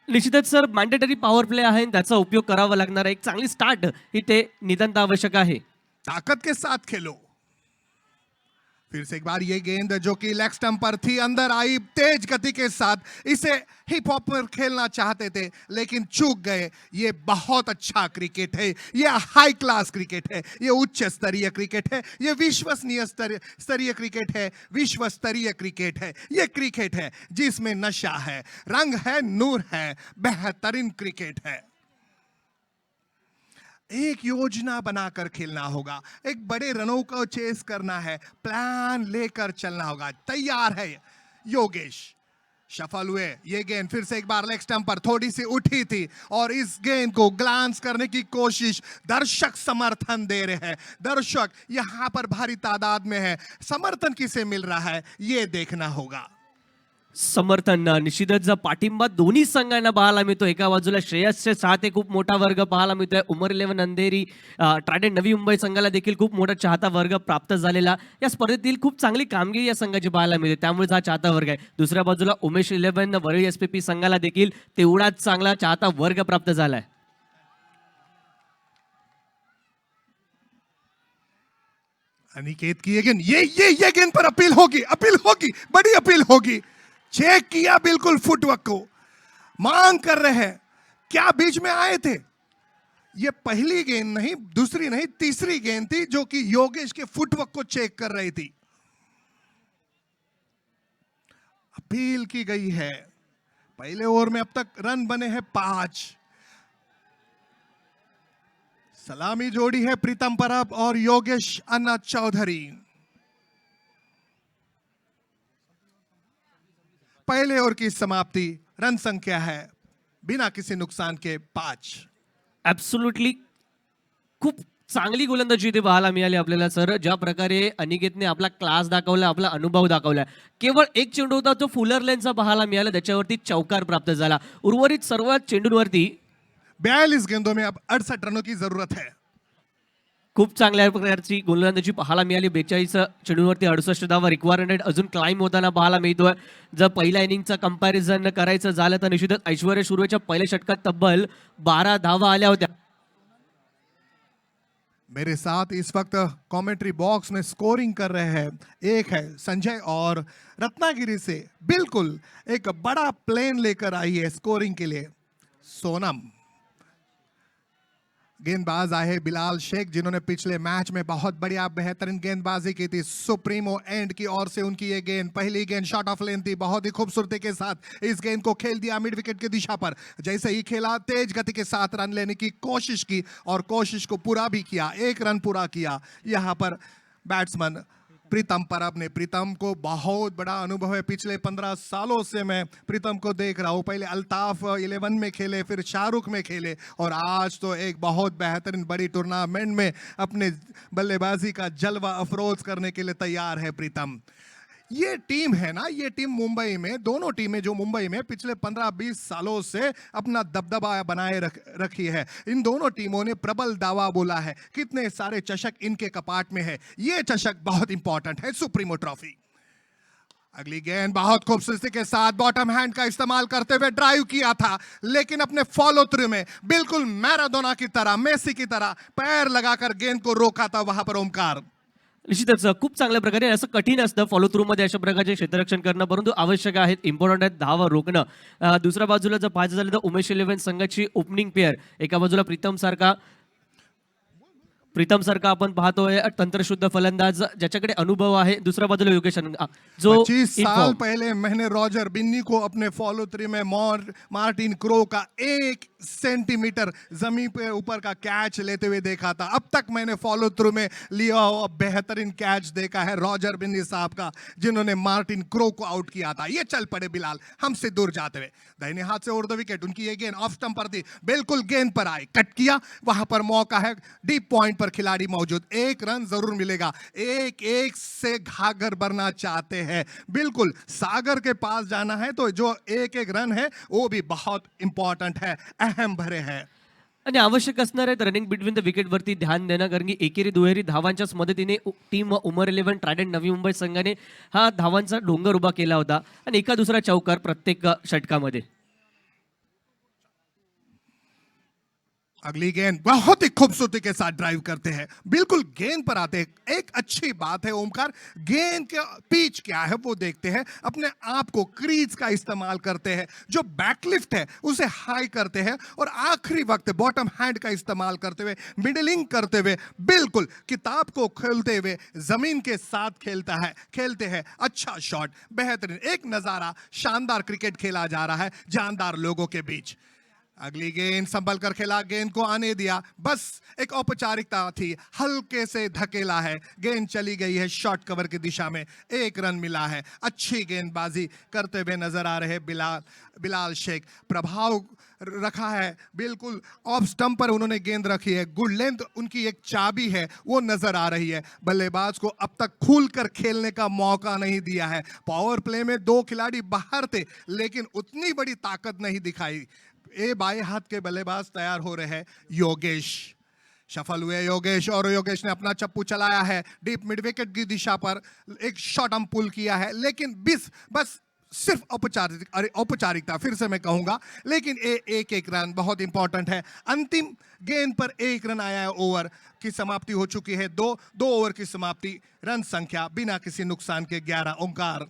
Speaker 7: निश्चितच सर, मॅन्डेटरी पॉवर प्ले आहे, त्याचा उपयोग करावा लागणार आहे. एक चांगली स्टार्ट इथे नितांत आवश्यक आहे.
Speaker 6: ताकत के साथ खेलो। फिर से एक बार ये गेंद जो कि लेग स्टंप पर थी, अंदर आई तेज गति के साथ। इसे हिप हॉप पर खेलना चाहते थे लेकिन चूक गए। ये बहुत अच्छा क्रिकेट है, ये हाई क्लास क्रिकेट है, ये उच्च स्तरीय क्रिकेट है, ये विश्वसनीय स्तरीय क्रिकेट है, विश्व स्तरीय क्रिकेट है। ये क्रिकेट है जिसमें नशा है, रंग है, नूर है, बेहतरीन क्रिकेट है। एक योजना बनाकर खेलना होगा, एक बड़े रनों को चेस करना है, प्लान लेकर चलना होगा। तैयार है योगेश, सफल हुए। ये गेंद फिर से एक बार लेग स्टंप पर थोड़ी सी उठी थी और इस गेंद को ग्लांस करने की कोशिश। दर्शक समर्थन दे रहे हैं, दर्शक यहां पर भारी तादाद में है, समर्थन किसे मिल रहा है ये देखना होगा।
Speaker 7: समर्थन निश्चितच पाठिंबा दोन्ही संघांना पाहायला मिळतो. एका बाजूला श्रेयसचे चाहते खूप मोठा वर्ग पाहायला मिळतोय. उमर 11 अंधेरी ट्रायडेंट नवी मुंबई संघाला देखील खूप मोठा चाहता वर्ग प्राप्त झालेला. या स्पर्धेतील खूप चांगली कामगिरी या संघाची पाहायला मिळते, त्यामुळे हा चाहता वर्ग आहे. दुसऱ्या बाजूला उमेश 11 वरळी एसपीपी संघाला देखील तेवढाच चांगला चाहता वर्ग प्राप्त झालाय.
Speaker 6: अनिकेत की ये गेंद पर अपील होगी, बड़ी अपील होगी। चेक किया बिल्कुल फुटवर्क को, मांग कर रहे हैं। क्या बीच में आए थे? ये पहली गेंद नहीं, दूसरी नहीं, तीसरी गेंद थी जो कि योगेश के फुटवर्क को चेक कर रही थी। अपील की गई है। पहले ओवर में अब तक रन बने हैं 5। सलामी जोड़ी है प्रीतम परब और योगेश अन्ना चौधरी। पहले ओवर की समाप्ति, रन संख्या है बिना किसी नुकसान के 5।
Speaker 7: ॲब्सोल्युटली खूप चांगली गोलंदाजी इथे पाहायला मिळाली आपल्याला सर. ज्या प्रकारे अनिकेतने आपला क्लास दाखवला, आपला अनुभव दाखवला. केवळ एक चेंडू होता तो फुलर लेनचा पाहायला मिळाला, त्याच्यावरती चौकार प्राप्त झाला. उर्वरित सर्व चेंडूंवरती
Speaker 6: 42 गेंदों में अब 68 रनों की जरूरत है।
Speaker 7: खूप चांगल्या प्रकारची गोलंदाजी पाहायला मिळाली. 42 चेंडूंवरती 68 धावा. रिक्वायरमेंट अजून क्लाइम होताना पाहायला मिळतोय. जर पहिल्या इनिंगचं कंपॅरिझन करायचं झालं तर निश्चितच ऐश्वर्या सुर्वेच्या पहिल्या षटकात तब्बल 12 धावा आल्या होत्या.
Speaker 6: मेरे साथ इस वक्त कमेंट्री बॉक्स में स्कोरिंग कर रहे हैं, एक है संजय और रत्नागिरी से बिल्कुल एक बड़ा प्लेन लेकर आई है स्कोरिंग के लिए सोनम। गेंदबाज आए बिलाल शेख, जिन्होंने पिछले मैच में बहुत बढ़िया बेहतरीन गेंदबाजी की थी। सुप्रीमो एंड की ओर से उनकी ये गेंद, पहली गेंद शॉट ऑफ लेन थी, बहुत ही खूबसूरती के साथ इस गेंद को खेल दिया मिड विकेट की दिशा पर। जैसे ही खेला तेज गति के साथ रन लेने की कोशिश की और कोशिश को पूरा भी किया, 1 रन पूरा किया। यहाँ पर बैट्समैन प्रीतम परब ने, प्रीतम को बहुत बड़ा अनुभव है, पिछले 15 सालों से मैं प्रीतम को देख रहा हूँ। पहले अल्ताफ 11 में खेले, फिर शाहरुख में खेले और आज तो एक बहुत बेहतरीन बड़ी टूर्नामेंट में अपने बल्लेबाजी का जलवा अफरोज करने के लिए तैयार है प्रीतम। ये टीम है ना, ये टीम मुंबई में, दोनों टीमें जो मुंबई में पिछले 15-20 सालों से अपना दबदबा बनाए रखी है। इन दोनों टीमों ने प्रबल दावा बोला है, कितने सारे चषक इनके कपाट में है। ये चषक बहुत इंपॉर्टेंट है, सुप्रीमो ट्रॉफी। अगली गेंद बहुत खूबसूरती के साथ बॉटम हैंड का इस्तेमाल करते हुए ड्राइव किया था, लेकिन अपने फॉलो थ्रू में बिल्कुल मैराडोना की तरह, मेसी की तरह पैर लगाकर गेंद को रोका था वहां पर ओमकार।
Speaker 7: निश्चितच खूप चांगल्या प्रकारे असं कठीण असतं फॉलो थ्रू मध्ये अशा प्रकारचे क्षेत्ररक्षण करणं, परंतु आवश्यक आहेत, इम्पॉर्टंट आहेत धावा रोखणं. दुसऱ्या बाजूला जर पाहायचं झालं तर उमेश 11 संघाची ओपनिंग पेअर, एका बाजूला प्रीतम सारखा आपण पाहतोय तंत्रशुद्ध फलंदाज ज्याच्याकडे अनुभव आहे, दुसऱ्या बाजूला योगेश जो
Speaker 6: 25 साल पहले मैंने रॉजर बिन्नी को अपने फॉलो थ्रू में मार्टिन क्रो का 1 सेंटीमीटर जमीन पे ऊपर का कैच लेते हुए देखा था। अब तक मैंने फॉलो थ्रू में लिया हुआ बेहतरीन कैच देखा है रॉजर बिन्नी साहब का, जिन्होंने मार्टिन क्रो को आउट किया था। ये चल पड़े बिलाल हमसे दूर जाते हुए, दाहिने हाथ से ओवर द विकेट, उनकी ये गेंद ऑफ स्टंप पर थी, बिल्कुल गेंद पर आए, कट किया, वहां पर मौका है, डीप पॉइंट पर खिलाड़ी मौजूद, 1 रन जरूर मिलेगा। 1-1 से घाघर भरना चाहते हैं, बिल्कुल सागर के पास जाना है, तो जो 1-1 रन है वो भी बहुत इंपॉर्टंट है, अहम भरे है।
Speaker 7: आणि आवश्यक असणार आहे रनिंग बिटवीन द विकेटवरती ध्यान देणं, कारण की एकेरी दुहेरी धावांच्याच मदतीने टीम उमर 11 ट्रायडंट नवी मुंबई संघाने हा धावांचा डोंगर उभा केला होता आणि एका दुसरा चौकार प्रत्येक षटकामध्ये.
Speaker 6: अगली गेंद बहुत ही खूबसूरती के साथ ड्राइव करते हैं, बिल्कुल गेंद पर आते हैं। एक अच्छी बात है ओमकार, गेंद के पिच क्या है वो देखते हैं, अपने आप को क्रीज का इस्तेमाल करते हैं, जो बैकलिफ्ट है उसे हाई करते हैं और आखिरी वक्त बॉटम हैंड का इस्तेमाल करते हुए, मिडलिंग करते हुए, बिल्कुल किताब को खोलते हुए जमीन के साथ खेलते हैं। अच्छा शॉट, बेहतरीन, एक नजारा, शानदार क्रिकेट खेला जा रहा है जानदार लोगों के बीच। अगली गेंद संभल कर खेला, गेंद को आने दिया, बस एक औपचारिकता थी, हल्के से धकेला है, गेंद चली गई है शॉर्ट कवर की दिशा में, 1 रन मिला है। अच्छी गेंदबाजी करते हुए नजर आ रहे बिलाल शेख, प्रभाव रखा है, बिल्कुल ऑफ स्टंप पर उन्होंने गेंद रखी है, गुड लेंथ उनकी एक चाबी है वो नजर आ रही है। बल्लेबाज को अब तक खुलकर खेलने का मौका नहीं दिया है। पावर प्ले में 2 खिलाड़ी बाहर थे, लेकिन उतनी बड़ी ताकत नहीं दिखाई। बाएं हाथ के बल्लेबाज तैयार हो रहे हैं, योगेश सफल हुए योगेश, और योगेश ने अपना चप्पू चलाया है डीप मिड विकेट की दिशा पर, एक शॉट हम पुल किया है, लेकिन बस सिर्फ औपचारिकता, फिर से मैं कहूंगा, लेकिन 1-1 रन बहुत इंपॉर्टेंट है। अंतिम गेंद पर 1 रन आया है, ओवर की समाप्ति हो चुकी है, 2 ओवर की समाप्ति, रन संख्या बिना किसी नुकसान के 11। ओंकार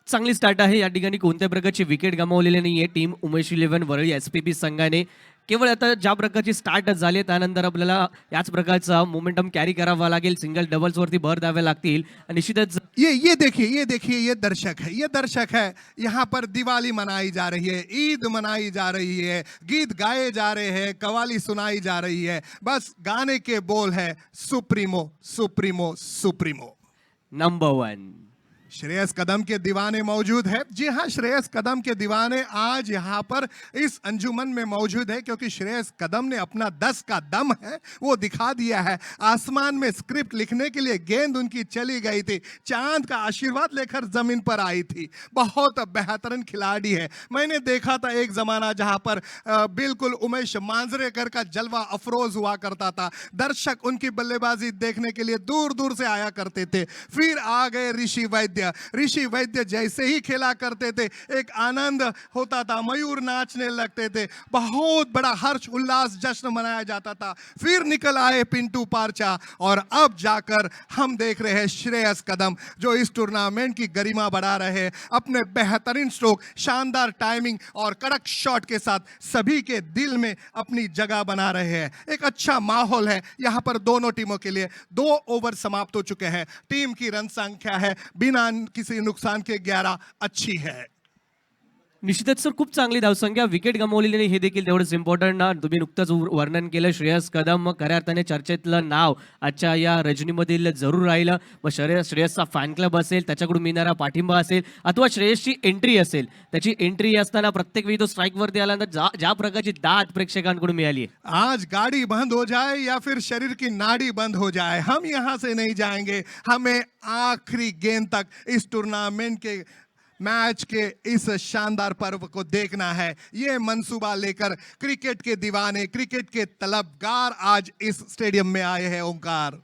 Speaker 7: चांगली स्टार्ट आहे, या ठिकाणी कोणत्या प्रकारची विकेट गमावलेली नाहीये टीम उमेश 11 वरळी एसपीबी संघाने. केवळ आता ज्या प्रकारची स्टार्ट झाली त्यानंतर आपल्याला याच प्रकारचा मोमेंटम कॅरी करावा लागेल, सिंगल डबल्स वरती भर द्यावे लागतील आणि निश्चितच
Speaker 6: ये देखिए ये दर्शक है, यहाँ पर दिवाली मनाई जा रही है, ईद मनाई जा रही है, गीत गाए जा रहे हैं, कवाली सुनाई जा रही है, बस गाने के बोल है supremo supremo supremo.
Speaker 7: Number 1
Speaker 6: Shreyas Kadam के दीवाने मौजूद है। जी हाँ, श्रेयस कदम के दीवाने आज यहाँ पर इस अंजुमन में मौजूद है क्योंकि श्रेयस कदम ने अपना 10 का दम है वो दिखा दिया है। आसमान में स्क्रिप्ट लिखने के लिए गेंद उनकी चली गई थी, चांद का आशीर्वाद लेकर जमीन पर आई थी। बहुत बेहतरीन खिलाड़ी है। मैंने देखा था एक जमाना जहाँ पर बिल्कुल उमेश मांजरेकर का जलवा अफरोज हुआ करता था। दर्शक उनकी बल्लेबाजी देखने के लिए दूर दूर से आया करते थे। फिर आ गए ऋषि वैद्य जैसे ही खेला करते थे एक आनंद होता था, मयूर नाचने लगते थे, बहुत बड़ा हर्ष उल्लास जश्न मनाया जाता था। फिर निकल आए पिंटू पारचा और अब जाकर हम देख रहे हैं श्रेयस कदम जो इस टूर्नामेंट की गरिमा बढ़ा रहे हैं अपने बेहतरीन स्ट्रोक, शानदार टाइमिंग और कड़क शॉट के साथ सभी के दिल में अपनी जगह बना रहे हैं। एक अच्छा माहौल है यहाँ पर दोनों टीमों के लिए। 2 ओवर समाप्त हो चुके हैं। टीम की रन संख्या है बिना किसी नुकसान के 11 अच्छी है।
Speaker 7: निश्चितच सर, खूप चांगली धावसंख्या, विकेट गमावलेली नाही हे देखील तेवढंच इम्पॉर्टंट ना. तुम्ही नुकतंच वर्णन केलं. श्रेयस कदम खऱ्या अर्थाने चर्चेतलं नाव आजच्या या रजनीमधील जरूर राहिलं. मग श्रेयसचा फॅन क्लब असेल, त्याच्याकडून मिळणारा पाठिंबा असेल अथवा श्रेयसची एंट्री असेल, त्याची एंट्री असताना प्रत्येक वेळी तो स्ट्राईकवरती आल्यानंतर ज्या प्रकारची दाद प्रेक्षकांकडून मिळाली आहे.
Speaker 6: आज गाड़ी बंद हो जाए या फिर शरीर की नाड़ी बंद हो जाए, हम यहाँ से नहीं जाएंगे। हमें आखिरी गेंद तक इस टूर्नामेंट के मैच के इस शानदार पर्व को देखना है। ये मंसूबा लेकर क्रिकेट के दीवाने, क्रिकेट के तलबगार आज इस स्टेडियम में आए हैं। ओंकार,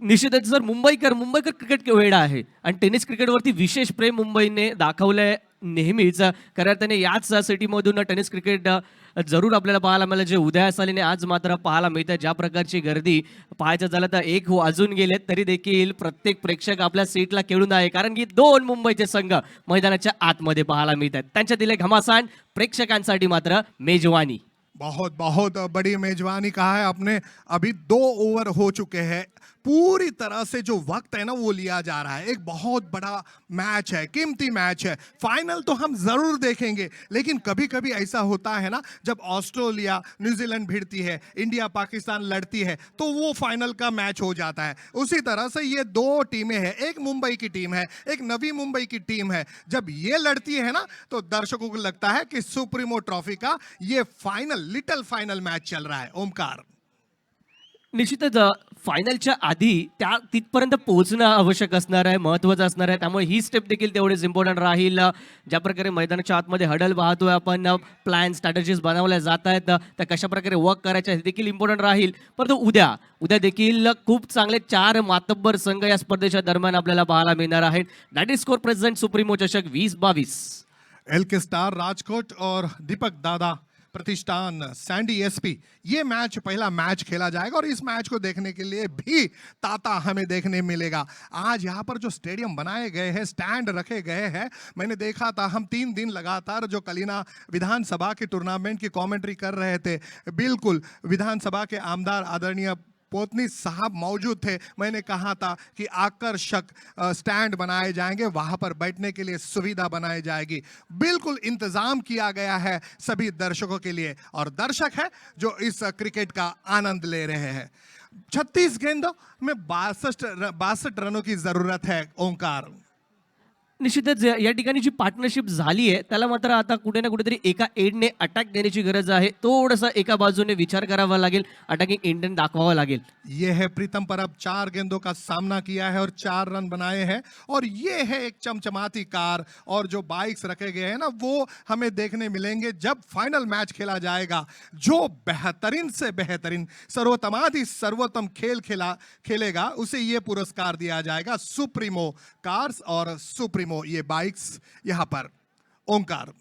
Speaker 7: निश्चितच सर, मुंबईकर क्रिकेट वेडा आहे आणि टेनिस क्रिकेटवरती विशेष प्रेम मुंबईने दाखवलंय नेहमीच. खऱ्या अर्थाने याच सिटीमधून टेनिस क्रिकेट जरूर आपल्याला पाहायला मिळालं, जे उदयास आल्याने आज मात्र पाहायला मिळतं. ज्या प्रकारची गर्दी पाहायचं झालं तर 1 वाजून गेलेत तरी देखील प्रत्येक प्रेक्षक आपल्या सीटला खेळून आहे, कारण की 2 मुंबईचे संघ मैदानाच्या आतमध्ये पाहायला मिळतात. त्यांच्यातील एक घमासान प्रेक्षकांसाठी मात्र मेजवानी.
Speaker 6: बहुत बहुत बड़ी मेजबानी कहा है आपने। अभी 2 ओवर हो चुके हैं। पूरी तरह से जो वक्त है ना वो लिया जा रहा है। एक बहुत बड़ा मैच है, कीमती मैच है। फाइनल तो हम जरूर देखेंगे, लेकिन कभी कभी ऐसा होता है ना, जब ऑस्ट्रेलिया न्यूजीलैंड भिड़ती है, इंडिया पाकिस्तान लड़ती है, तो वो फाइनल का मैच हो जाता है। उसी तरह से ये 2 टीमें हैं, एक मुंबई की टीम है, एक नवी मुंबई की टीम है। जब ये लड़ती है ना तो दर्शकों को लगता है कि सुप्रीमो ट्रॉफी का ये फाइनल, लिटिल फाइनल मैच चल रहा है। ओमकार,
Speaker 7: निश्चितच फायनलच्या आधी त्या तिथपर्यंत पोहोचणं आवश्यक असणार आहे, महत्त्वाचं असणार आहे. त्यामुळे ही स्टेप देखील तेवढीच इम्पॉर्टंट राहील. ज्या प्रकारे मैदानाच्या आतमध्ये हडल पाहतोय आपण, प्लॅन स्ट्रॅटेजीज बनवल्या जात आहेत, त्या कशा प्रकारे वर्क करायच्या हे देखील इम्पॉर्टंट राहील. परंतु उद्या देखील खूप चांगले 4 मातब्बर संघ या स्पर्धेच्या दरम्यान आपल्याला पाहायला मिळणार आहेत. That is score present supremo चषक 2022.
Speaker 6: एलके स्टार राजकोट और दीपक दादा प्रतिष्ठान सैंडी एसपी, ये मैच पहला मैच खेला जाएगा और इस मैच को देखने के लिए भी तांता हमें देखने मिलेगा। आज यहाँ पर जो स्टेडियम बनाए गए हैं, स्टैंड रखे गए हैं, मैंने देखा था, हम 3 दिन लगातार जो कलीना विधानसभा के टूर्नामेंट की कमेंट्री कर रहे थे, बिल्कुल विधानसभा के आमदार आदरणीय पोतनी साहब मौजूद थे। मैंने कहा था कि आकर्षक स्टैंड बनाए जाएंगे, वहाँ पर बैठने के लिए सुविधा बनाई जाएगी। बिल्कुल इंतज़ाम किया गया है सभी दर्शकों के लिए, और दर्शक है जो इस क्रिकेट का आनंद ले रहे हैं। 36 गेंदों में 62 रनों की ज़रूरत है। ओंकार,
Speaker 7: निश्चितच या ठिकाणी जी पार्टनरशिप झाली आहे त्याला मात्र आता कुठे ना कुठेतरी एका एंडने अटॅक देण्याची गरज आहे. थोडासा एका बाजूने विचार करावा लागेल, अटॅकिंग इंटेंट दाखवावा लागेल.
Speaker 6: ये है प्रीतम परब, 4 गेंदों का सामना किया है और 4 रन बनाए हैं। और ये है एक चमचमाती कार, और जो बाइक्स रखे गए हैं ना वो हमें देखने मिलेंगे जब फाइनल मैच खेला जाएगा। जो बेहतरीन से बेहतरीन, सर्वोत्तमाधि सर्वोत्तम खेलेगा उसे ये पुरस्कार दिया जाएगा, सुप्रीमो कार्स और सुप्रीमो ये बाइक्स यहाँ पर। ओंकार,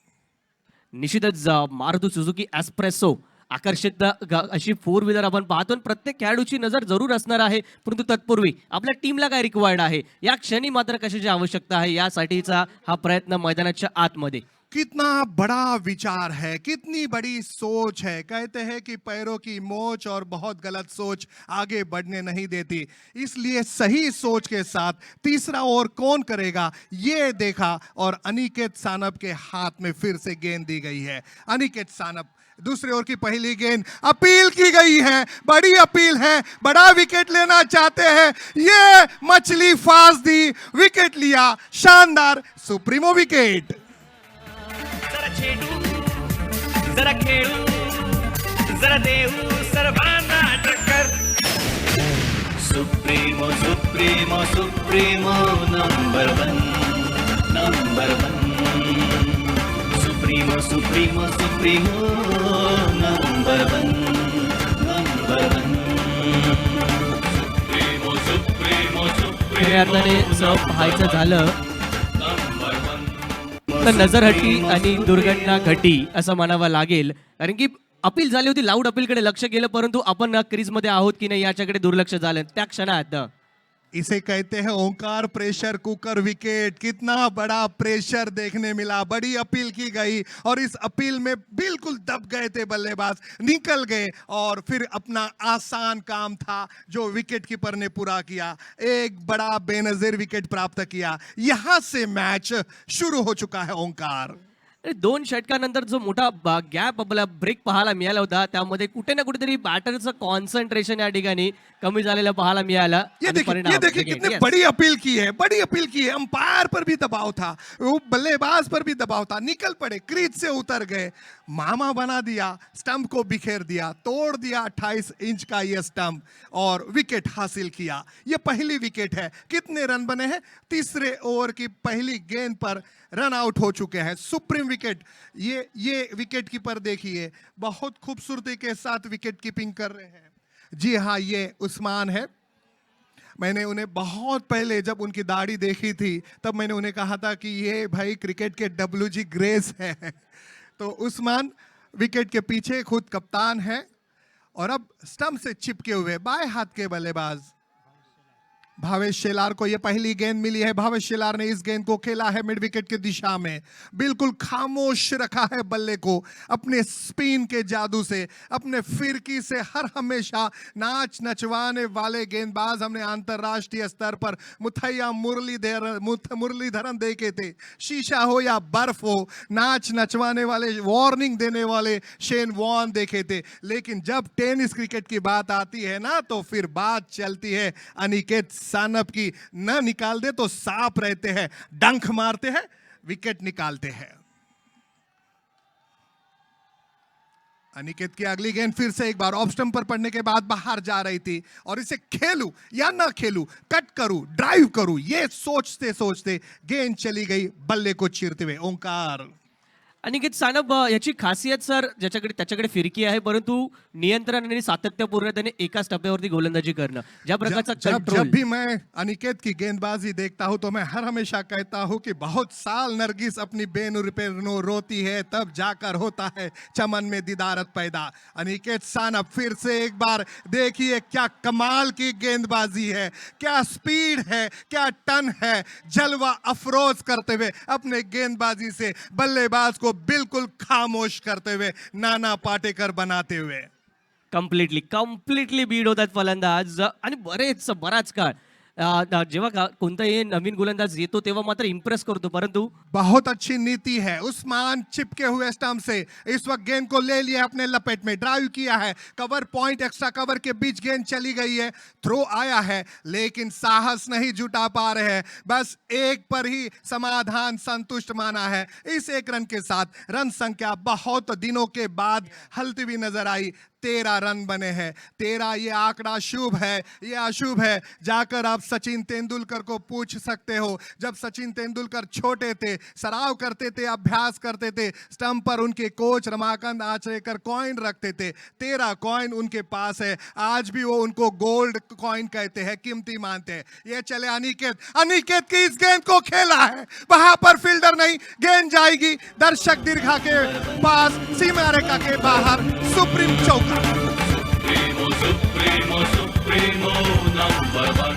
Speaker 7: निश्चितच मारुती सुझुकी एस्प्रेसो आकर्षित अशी 4 व्हीलर आपण पाहतो. प्रत्येक खेळाडूची नजर जरूर असणार आहे, परंतु तत्पूर्वी आपल्या टीमला काय रिक्वायर्ड आहे, या क्षणी मात्र कशाची आवश्यकता आहे, यासाठीचा हा प्रयत्न मैदानाच्या आतमध्ये.
Speaker 6: कितना बड़ा विचार है, कितनी बड़ी सोच है। कहते हैं कि पैरों की मोच और बहुत गलत सोच आगे बढ़ने नहीं देती, इसलिए सही सोच के साथ तीसरा ओवर कौन करेगा ये देखा, और अनिकेत सानप के हाथ में फिर से गेंद दी गई है। अनिकेत सानप दूसरी ओवर की पहली गेंद अपील की गई है, बड़ी अपील है, बड़ा विकेट लेना चाहते हैं, ये मछली फांस दी, विकेट लिया, शानदार सुप्रीमो विकेट।
Speaker 3: जरा छेडू जरा खेळू जरा देऊ सर्वांना टक्कर supremo supremo supremo number one supremo supremo supremo number one supremo supremo
Speaker 7: खऱ्या अर्थाने जर पाहायचं झालं तर नजरहट्टी आणि दुर्घटना घटी असं म्हणावं लागेल, कारण की अपील झाली होती, लाऊड अपीलकडे लक्ष गेलं, परंतु आपण क्रीजमध्ये आहोत की नाही याच्याकडे दुर्लक्ष झालं त्या क्षणात।
Speaker 6: इसे कहते हैं ओंकार प्रेशर कुकर विकेट। कितना बड़ा प्रेशर देखने मिला, बड़ी अपील की गई और इस अपील में बिल्कुल दब गए थे बल्लेबाज, निकल गए और फिर अपना आसान काम था जो विकेट कीपर ने पूरा किया, एक बड़ा बेनजीर विकेट प्राप्त किया। यहां से मैच शुरू हो चुका है ओंकार।
Speaker 7: दोन षटकानंतर जो मोठा गॅप आपला ब्रेक पाहायला मिळाला होता, त्यामध्ये कुठे ना कुठेतरी बॅटरचं कॉन्सन्ट्रेशन या ठिकाणी कमी झालेलं पाहायला मिळालं।
Speaker 6: ये देखिए कितनी बड़ी अपील की है, बड़ी अपील की है। अंपायर पर भी दबाव था, वो बल्लेबाज पर भी दबाव था, निकल पड़े, क्रीज से उतर गए, मामा बना दिया, स्टंप को बिखेर दिया, तोड़ दिया 28 इंच का ये स्टंप और विकेट हासिल किया। ये पहली विकेट है। कितने रन बने हैं? तीसरे ओवर की पहली गेंद पर रन आउट हो चुके हैं। Supreme wicket. ये विकेट कीपर देखिए बहुत खूबसूरती के साथ विकेट कीपिंग कर रहे हैं। जी हाँ, ये उस्मान है। मैंने उन्हें बहुत पहले जब उनकी दाढ़ी देखी थी तब मैंने उन्हें कहा था कि ये भाई क्रिकेट के WG ग्रेस है। तो उस्मान विकेट के पीछे खुद कप्तान है और अब स्टंप से चिपके हुए बाएं हाथ के बल्लेबाज भावेश शेलार को ये पहली गेंद मिली है। भावेश शेलार ने इस गेंद को खेला है मिड विकेट की दिशा में, बिल्कुल खामोश रखा है बल्ले को, अपने स्पिन के जादू से, अपने फिरकी से हर हमेशा नाच नचवाने वाले गेंदबाज हमने अंतरराष्ट्रीय स्तर पर मुथैया मुरलीधरन देखे थे। शीशा हो या बर्फ हो, नाच नचवाने वाले, वार्निंग देने वाले शेन वॉर्न देखे थे। लेकिन जब टेनिस क्रिकेट की बात आती है ना तो फिर बात चलती है अनिकेत सानप की। न निकाल दे तो सांप रहते हैं, डंक मारते हैं, विकेट निकालते हैं। अनिकेत की अगली गेंद फिर से एक बार ऑफ स्टंप पर पड़ने के बाद बाहर जा रही थी और इसे खेलूं या ना खेलूं, कट करूं, ड्राइव करूं, ये सोचते सोचते गेंद चली गई बल्ले को चीरते हुए। ओंकार।
Speaker 7: अनिकेत सानप याची खासियत सर त्याच्याकडे फिरकी आहे, परंतु नियंत्रण आणि सातत्यपूर्णतेने एकाच टप्प्यावरती गोलंदाजी करणं, ज्या प्रकारचा
Speaker 6: जब भी मैं अनिकेत की गेंदबाजी देखता हूं तो मैं हर हमेशा कहता हूं कि बहुत साल नरगिस अपनी बेनुर पे रोती है तब जाकर होता है चमन में दीदारत पैदा। अनिकेत सानप फिर से एक बार देखिए क्या कमाल की गेंदबाजी है, क्या स्पीड है, क्या टन है, जलवा अफरोज करते हुए अपने गेंदबाजी से बल्लेबाज को बिल्कुल खामोश करते हुए, नाना पाटेकर बनाते हुए।
Speaker 7: कम्प्लिटली बीड होतात फलंदाज आणि बराच काळ जेव्हा कोणताही नवीन गोलंदाज येतो तेव्हा मात्र इम्प्रेस करतो, परंतु
Speaker 6: बहुत अच्छी नीति है। उस्मान चिपके हुए स्टंप से इस वक्त गेंद को ले लिया अपने लपेट में, ड्राइव किया है, कवर पॉइंट एक्स्ट्रा कवर के बीच गेंद चली गई है, थ्रो आया है लेकिन साहस नहीं जुटा पा रहे हैं, बस एक पर ही समाधान संतुष्ट माना है। इस एक रन के साथ रन संख्या बहुत दिनों के बाद हलती हुई नजर आई। 13 रन बने हैं। 13 ये आंकड़ा शुभ है, ये अशुभ है, जाकर आप सचिन तेंदुलकर को पूछ सकते हो। जब सचिन तेंदुलकर छोटे थे, सराव करते थे, अभ्यास करते थे, स्टंप पर उनके कोच रमाकांत आचरेकर कॉइन रखते थे। 13 कॉइन उनके पास है, आज भी वो उनको गोल्ड कॉइन कहते हैं, कीमती मानते हैं। ये चले अनिकेत की इस गेंद को खेला है, वहां पर फील्डर नहीं, गेंद जाएगी दर्शक दीर्घा के पास, सीमा रेखा के बाहर, सुप्रीम चौका।
Speaker 3: Supremo supremo supremo number one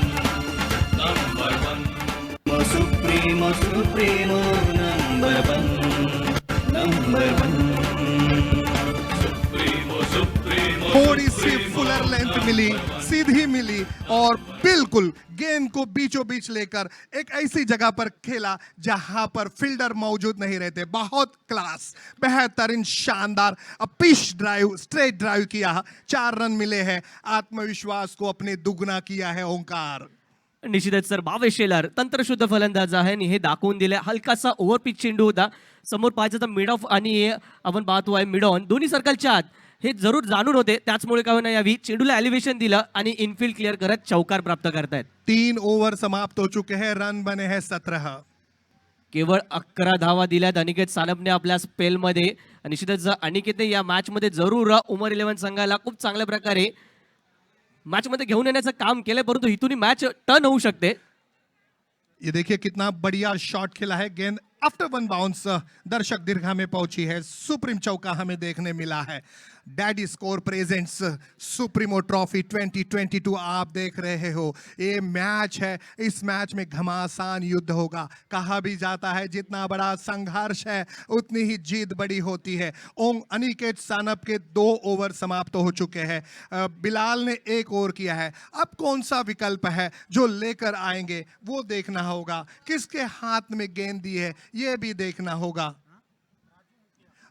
Speaker 3: supremo supremo number one supremo supremo
Speaker 6: थोड़ी सी फुलर लेंथ करंट मिली, सीधी मिली और बिल्कुल गेंद को बीचों बीच लेकर एक ऐसी जगह पर खेला जहां पर फील्डर मौजूद नहीं रहते। बहुत क्लास, बेहतरीन, शानदार पिच ड्राइव, स्ट्रेट ड्राइव किया, 4 रन मिले हैं। आत्मविश्वास को अपने दुगना किया है ओंकार।
Speaker 7: निश्चितच सर, भावेश शेलार तंत्रशुद्ध फलंदाज आहे आणि हे दाखवून दिले। हलकासा ओव्हरपिच चेंडू होता, समोर पाहायचं तर मिड ऑफ आणि आपण पाहतो आहे मिड ऑन, दोन्ही सर्कलच्या आत हे जरूर जाणून होते, त्याचमुळे काय होणार यावी चेंडूला एलिव्हेशन दिलं आणि इनफिल्ड क्लिअर करत चौकार प्राप्त करतायत।
Speaker 6: 3 ओवर समाप्त हो चुके हैं, रन बने हैं 17।
Speaker 7: केवळ 11 धावा दिल्यात अनिकेत सानपने आपल्या स्पेलमध्ये। निश्चितच अनिकेतने या मॅचमध्ये जरूर उमर 11 संघाला खूप चांगल्या प्रकारे मॅचमध्ये घेऊन येण्याचं काम केलंय, परंतु इथून मॅच टर्न होऊ शकते।
Speaker 6: ये देखिए कितना बढ़िया शॉट खेला है, गेंद आफ्टर 1 बाउंस दर्शक दीर्घा में पहुंची है। सुप्रीम चौका हमें देखने मिला है। Daddy score presents supremo trophy 2022 आप देख रहे हो। ये मैच है, इस मैच में घमासान युद्ध होगा। कहा भी जाता है जितना बड़ा संघर्ष है उतनी ही जीत बड़ी होती है। अनिकेत सानप के 2 ओवर समाप्त हो चुके हैं, बिलाल ने 1 ओवर किया है। अब कौन सा विकल्प है जो लेकर आएंगे वो देखना होगा, किसके हाथ में गेंद दी है ये भी देखना होगा।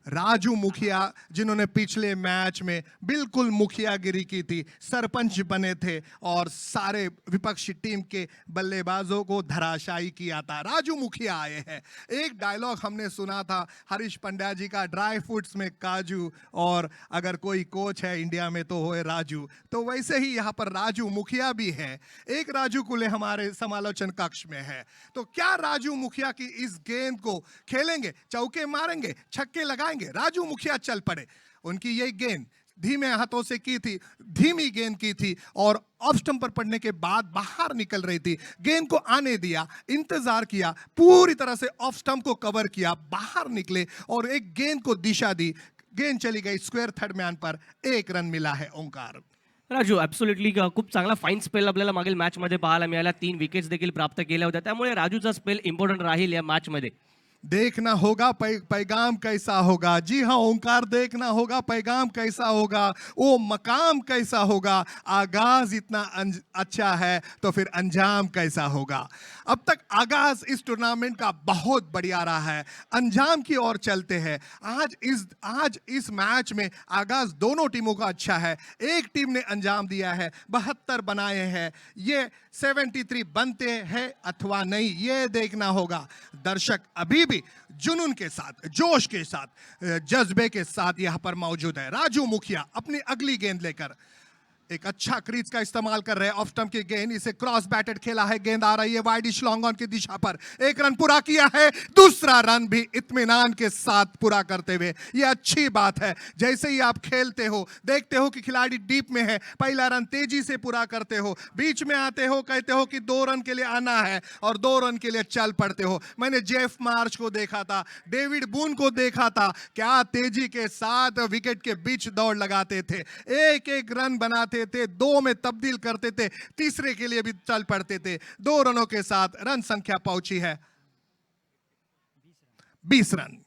Speaker 6: राजू मुखिया जिन्होंने पिछले मैच में बिल्कुल मुखियागिरी की थी, सरपंच बने थे और सारे विपक्षी टीम के बल्लेबाजों को धराशायी किया था, राजू मुखिया आए हैं। एक डायलॉग हमने सुना था हरीश पंड्या जी का, ड्राई फ्रूट्स में काजू, और अगर कोई कोच है इंडिया में तो वो है राजू। तो वैसे ही यहाँ पर राजू मुखिया भी है। एक राजू कुले हमारे समालोचन कक्ष में है। तो क्या राजू मुखिया की इस गेंद को खेलेंगे, चौके मारेंगे, छक्के लगाएंगे? राजू मुखिया चल पड़े। उनकी ये गेंद धीमे हाथों से की थी, धीमी गेंद की थी और ऑफ स्टंप पर पड़ने के बाद बाहर निकल रही थी। गेंद को आने दिया, इंतजार किया, पूरी तरह से ऑफ स्टंप को कवर किया, बाहर निकले और एक गेंद को दिशा दी। गेंद चली गई स्क्वेअर थर्ड मॅन पर, 1 रन मिला है ओंकार।
Speaker 7: राजू ॲब्सोल्युटली खूप चांगला फाईन स्पेल आपल्याला मागील मॅचमध्ये पाहायला मिळाला, 3 विकेट्स देखील प्राप्त केल्या होत्या, त्यामुळे राजूचा स्पेल इम्पॉर्टंट राहील या मॅचमध्ये।
Speaker 6: देखना होगा पैगाम कैसा होगा। जी हाँ ओंकार, देखना होगा पैगाम कैसा होगा, वो मकाम कैसा होगा। आगाज इतना अच्छा है तो फिर अंजाम कैसा होगा। अब तक आगाज इस टूर्नामेंट का बहुत बढ़िया रहा है, अंजाम की ओर चलते हैं। आज इस मैच में आगाज दोनों टीमों का अच्छा है। एक टीम ने अंजाम दिया है, 72 बनाए हैं, ये 73 बनते हैं अथवा नहीं ये देखना होगा। दर्शक अभी भी जुनून के साथ, जोश के साथ, जज्बे के साथ यहां पर मौजूद है। राजू मुखिया अपनी अगली गेंद लेकर एक अच्छा क्रीज का इस्तेमाल कर रहे हैं। ऑफ स्टंप की गेंद, इसे क्रॉस बैटेड खेला है, गेंद आ रही है वाइडिश लॉन्ग ऑन की दिशा पर। 1 रन पूरा किया है, दूसरा रन भी इत्मीनान के साथ पूरा करते हुए। यह अच्छी बात है, जैसे ही आप खेलते हो देखते हो कि खिलाड़ी डीप में है, पहला रन तेजी से पूरा करते हो, बीच में आते हो, कहते हो कि 2 रन के लिए आना है और 2 रन के लिए चल पड़ते हो। मैंने जेफ मार्च को देखा था, डेविड बून को देखा था, क्या तेजी के साथ विकेट के बीच दौड़ लगाते थे, एक रन बनाते थे, 2 में तब्दील करते थे, तीसरे के लिए भी चल पड़ते थे। 2 रनों के साथ रन संख्या पहुंची है 20 रन।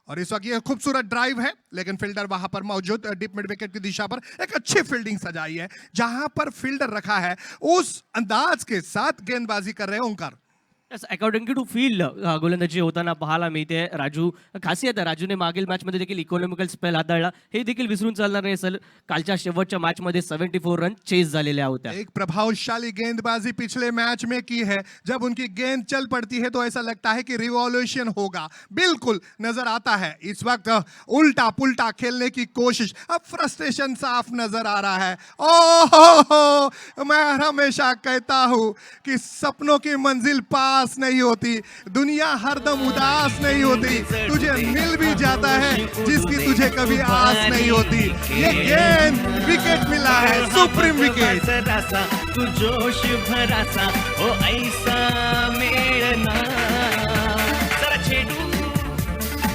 Speaker 6: और इस वक्त ये खूबसूरत ड्राइव है, लेकिन फील्डर वहां पर मौजूद डीप मिड विकेट की दिशा पर एक अच्छी फील्डिंग सजाई है। जहां पर फील्डर रखा है उस अंदाज के साथ गेंदबाजी कर रहे हैं ओंकार।
Speaker 7: अकॉर्डिंग टू फील्ड गोलंदाजी होताना पाहायला मिळते। राजू खासियत आहे, राजूने मागील मॅचमध्ये देखील इकॉनॉमिकल स्पेल हाताळला, हे देखील विसरून चालणार नाही सर। कालच्या शेवटच्या मॅचमध्ये 74 रन चेस झालेल्या होत्या।
Speaker 6: एक प्रभावशाली गेंदबाजी पिछले मैच में की है। जब उनकी गेंद चल पड़ती है तो ऐसा लगता है कि रिवॉल्यूशन होगा, बिल्कुल नजर आता है। इस वक्त उल्टा पुल्टा खेलने की कोशिश, अब फ्रस्ट्रेशन साफ नजर आ रहा है। ओहो, मैं हमेशा कहता हूं कि सपनों की मंजिल पास नहीं होती, दुनिया हरदम उदास नहीं होती, तुझे मिल भी जाता है जिसकी तुझे कभी आस नहीं होती। ये गेंद विकेट मिला है, सुप्रीम विकेट।
Speaker 3: जरासा तू जोश भरासा ओ ऐसा मेळना, जरा छेडू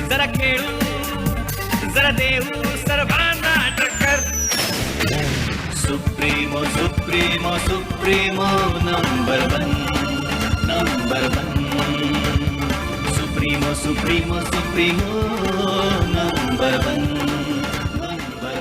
Speaker 3: जरा खेळू जरा देऊ सर्वांना टक्कर। Supremo supremo supremo number 1 number 1 supremo supremo supremo number 1।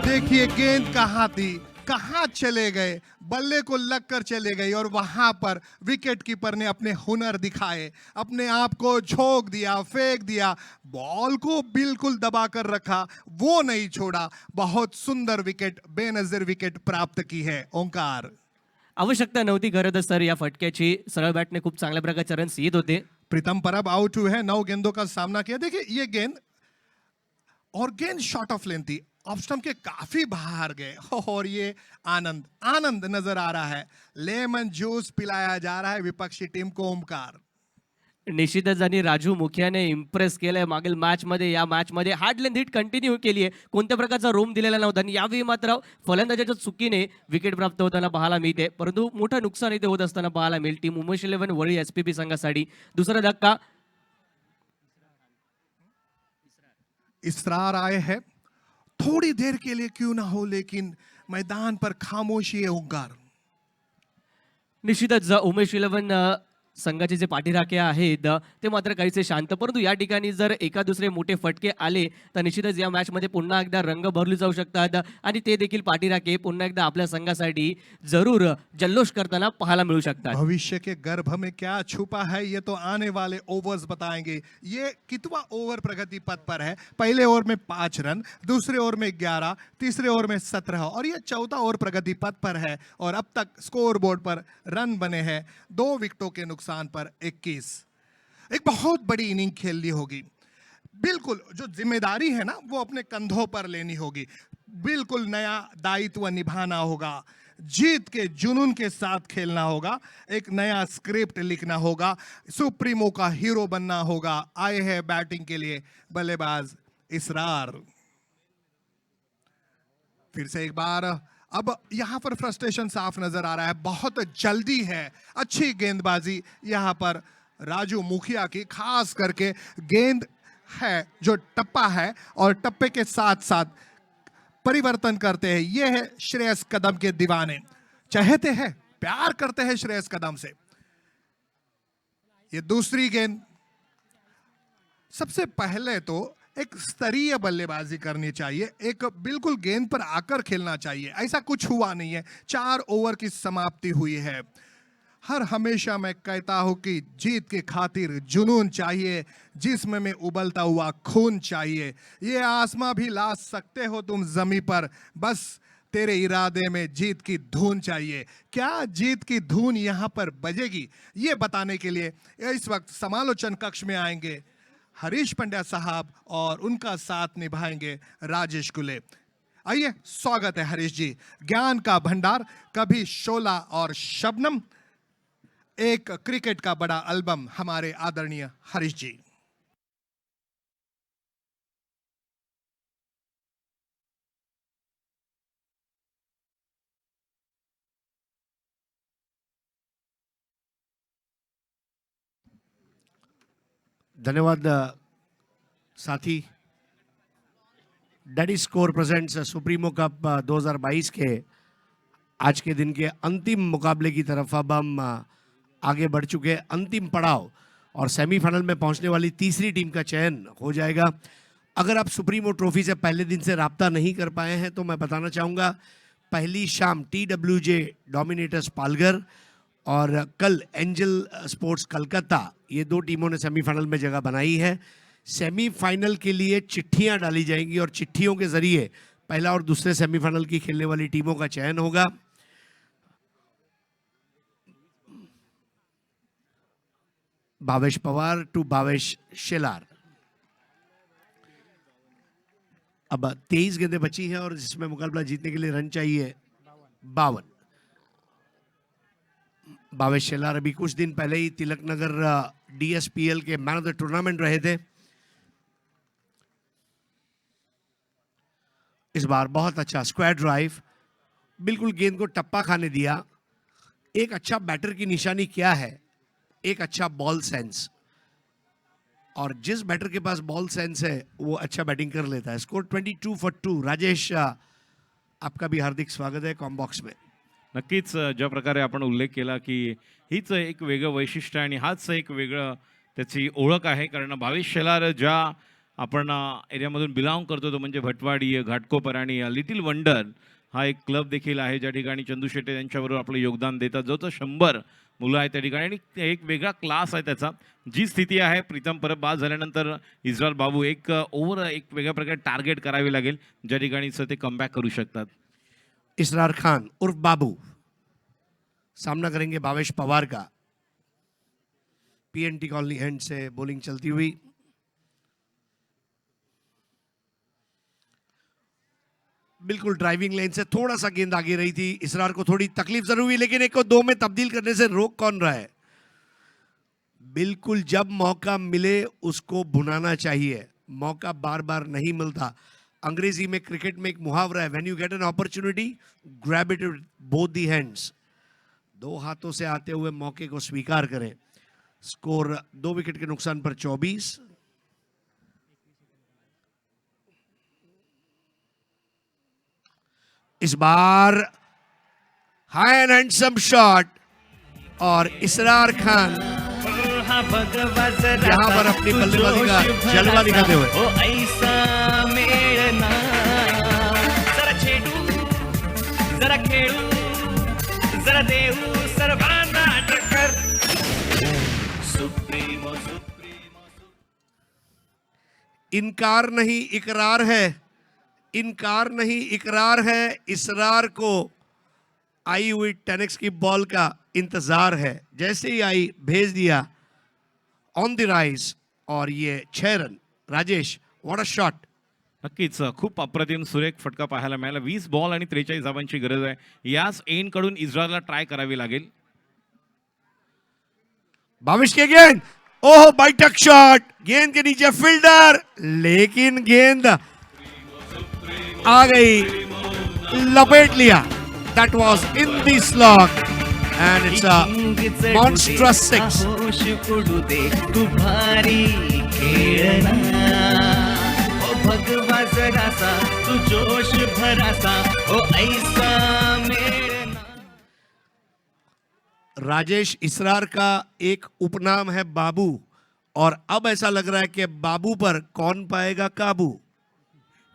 Speaker 6: देखिए गेंद कहां थी, कहाँ चले गए, बल्ले को लगकर चले गए और वहां पर विकेट कीपर ने अपने हुनर दिखाए, अपने आप को झोंक दिया, फेंक दिया, बॉल को बिल्कुल दबा कर रखा, वो नहीं छोड़ा। बहुत सुंदर विकेट, बेनजीर विकेट प्राप्त की है ओंकार।
Speaker 7: आवश्यकता नव्हती खरं तर सर या फटक्याची, सरळ बॅटने खूप चांगल्या प्रकारचे रन्स येत होते.
Speaker 6: प्रीतम परब आउट हुए हैं, 9 गेंदों का सामना किया। देखिए ये गेंद और गेंद शॉर्ट ऑफ लेंथ थी, ऑफ स्टंप के काफी बाहर गए और ये आनंद आनंद नजर आ रहा है। लेमन जूस पिलाया जा रहा है विपक्षी टीम को ओमकार।
Speaker 7: निश्चितच आणि राजू मुखियाने इम्प्रेस केलंय मागील मॅचमध्ये. या मॅचमध्ये हार्ड लेंथ हिट कंटिन्यू केली आहे, कोणत्या प्रकारचा रोम दिलेला नव्हता आणि यावेळी मात्र फलंदाजाच्या चुकीने विकेट प्राप्त होताना पाहायला मिळते, परंतु मोठं नुकसान इथे होत असताना पाहायला मिळेल टीम उमेश 11 वळी एसपीबी संघासाठी. दुसरा धक्का
Speaker 6: इसरार आए हैं, थोड़ी देर के लिए क्यों ना हो, लेकिन मैदान पर खामोशी है ओंकार।
Speaker 7: निश्चितच उमेश 11 संघाचे जे पाठीराखे आहेत ते मात्र काहीसे शांत, परंतु या ठिकाणी जर एका दुसरे मोठे फटके आले तर निश्चितच या मॅचमध्ये पुन्हा एकदा रंग भरले जाऊ शकतात आणि ते देखील पाठीराखे पुन्हा एकदा आपल्या संघासाठी जरूर जल्लोष करताना पाहायला मिळू शकतात.
Speaker 6: भविष्य के गर्भ में क्या छुपा है ये तो आने वाले ओवर्स बताएंगे। ये कितवा ओवर प्रगति पथ पर है? पहले ओवर में 5 रन, दूसरे ओवर में 11, तीसरे ओवर में 17 और ये चौथा ओवर प्रगति पथ पर है और अब तक स्कोर बोर्ड पर रन बने हैं 2 विकेटों के नुकसान पर 21। एक बहुत बड़ी इनिंग खेलनी होगी, बिल्कुल जो जिम्मेदारी है ना वो अपने कंधों पर लेनी होगी, बिल्कुल नया दायित्व निभाना होगा, जीत के जुनून के साथ खेलना होगा, एक नया स्क्रिप्ट लिखना होगा, सुप्रीमो का हीरो बनना होगा। आए हैं बैटिंग के लिए बल्लेबाज इसरार। फिर से एक बार, अब यहां पर फ्रस्ट्रेशन साफ नजर आ रहा है, बहुत जल्दी है, अच्छी गेंदबाजी यहां पर राजू मुखिया की, खास करके गेंद है जो टप्पा है और टप्पे के साथ साथ परिवर्तन करते हैं। ये है श्रेयस कदम के दीवाने, चाहते हैं, प्यार करते हैं श्रेयस कदम से। ये दूसरी गेंद, सबसे पहले तो एक स्तरीय बल्लेबाजी करनी चाहिए, एक बिल्कुल गेंद पर आकर खेलना चाहिए, ऐसा कुछ हुआ नहीं है। 4 ओवर की समाप्ति हुई है। हर हमेशा मैं कहता हूं कि जीत के खातिर जुनून चाहिए, जिस्म में उबलता हुआ खून चाहिए। ये आसमां भी ला सकते हो तुम जमी पर, बस तेरे इरादे में जीत की धून चाहिए। क्या जीत की धून यहां पर बजेगी, ये बताने के लिए इस वक्त समालोचन कक्ष में आएंगे हरीश पंड्या साहब और उनका साथ निभाएंगे राजेश कुले। आइए, स्वागत है हरीश जी। ज्ञान का भंडार, कभी शोला और शबनम, एक क्रिकेट का बड़ा एल्बम, हमारे आदरणीय हरीश जी।
Speaker 5: धन्यवाद साथी। Daddy score presents supremo cup 2022 के आज के दिन के अंतिम मुकाबले की तरफ अब हम आगे बढ़ चुके हैं। अंतिम पड़ाव और सेमीफाइनल में पहुंचने वाली तीसरी टीम का चयन हो जाएगा। अगर आप सुप्रीमो ट्रॉफी से पहले दिन से राब्ता नहीं कर पाए हैं तो मैं बताना चाहूँगा, पहली शाम TWJ डोमिनेटर्स पालघर और कल एंजल स्पोर्ट्स कलकत्ता, ये 2 टीमों ने सेमीफाइनल में जगह बनाई है। सेमीफाइनल के लिए चिट्ठियां डाली जाएंगी और चिट्ठियों के जरिए पहला और दूसरे सेमीफाइनल की खेलने वाली टीमों का चयन होगा। भावेश पवार टू भावेश शेलार। अब 23 गेंदें बची हैं और जिसमें मुकाबला जीतने के लिए रन चाहिए 52। भावेश शेलार अभी कुछ दिन पहले ही Tilak Nagar DSPL K man of the tournament रहे थे। इस बार बहुत अच्छा स्क्वायर ड्राइव, बिल्कुल गेंद को टप्पा खाने दिया। एक अच्छा बैटर की निशानी क्या है? एक अच्छा बॉल सेंस, और जिस बैटर के पास बॉल सेंस है वो अच्छा बैटिंग कर लेता है। Score 22 for 2। राजेश, आपका भी हार्दिक स्वागत है कॉम्बॉक्स में।
Speaker 8: नक्कीच ज्या प्रकारे आपण उल्लेख केला की हीच एक वेगळं वैशिष्ट्य आणि हाच एक वेगळं त्याची ओळख आहे, कारण भावेश शेलार ज्या आपण एरियामधून बिलॉंग करतो तो म्हणजे भटवाडी, घाटकोपर आणि लिटिल वंडर हा एक क्लब देखील आहे ज्या ठिकाणी चंदू शेट्टे यांच्याबरोबर आपलं योगदान देतात. जो 100 मुलं आहेत त्या ठिकाणी आणि एक वेगळा क्लास आहे त्याचा. जी स्थिती आहे प्रीतम परत बाद झाल्यानंतर इस्रायल बाबू एक ओव्हर एक वेगळ्या प्रकारे टार्गेट करावी लागेल ज्या ठिकाणी ते कमबॅक करू शकतात.
Speaker 5: इसरार खान उर्फ बाबू सामना करेंगे भावेश पवार का. पीएनटी कॉलोनी एंड से बॉलिंग चलती हुई. बिल्कुल ड्राइविंग लेन से थोड़ा सा गेंद आगे रही थी. इसरार को थोड़ी तकलीफ जरूर हुई, लेकिन एक को 2 में तब्दील करने से रोक कौन रहा है. बिल्कुल जब मौका मिले उसको भुनाना चाहिए. मौका बार बार नहीं मिलता. अंग्रेजी में क्रिकेट में एक मुहावरा है, when you get an opportunity grab it विद बोथ दी हैंड्स. 2 हाथों से आते हुए मौके को स्वीकार करें. स्कोर 2 विकेट के नुकसान पर 24. इस बार हाई एंड हैंडसम शॉट और इसरार खान यहाँ पर अपनी बल्लेबाजी का जलवा दिखाते हुए.
Speaker 3: ओ ऐसा मेळना जरा छेडू जरा खेळू जरा देऊ सर्वांना टक्कर. सुप्रीमो
Speaker 5: इनकार नहीं इकरार है. इनकार नहीं इकरार है. इसरार को आई हुई 10x की बॉल का इंतजार है. जैसे ही आई भेज दिया ऑन द राइज और ये 6 run. Rajesh, what a shot.
Speaker 8: नक्कीच खूप अप्रतिम सुरेख फटका पाहायला मिळाला. 20 बॉल आणि 43 धावांची गरज आहे. याच एंड कडून इस्रायलला ट्राय करावी लागेल.
Speaker 5: भावेश के गेंद, ओह बैठक शॉट. गेंद के नीचे फील्डर, लेकिन गेंद आ गई, लपेट लिया. That was in the slot end it's a monstrous 6.
Speaker 3: होश उडू दे तू भारी खेळना. ओ भगवा जरासा तू जोश भरासा ओ ऐसा मेळना.
Speaker 5: राजेश, इसरार का एक उपनाम है बाबू, और अब ऐसा लग रहा है कि बाबू पर कौन पाएगा काबू.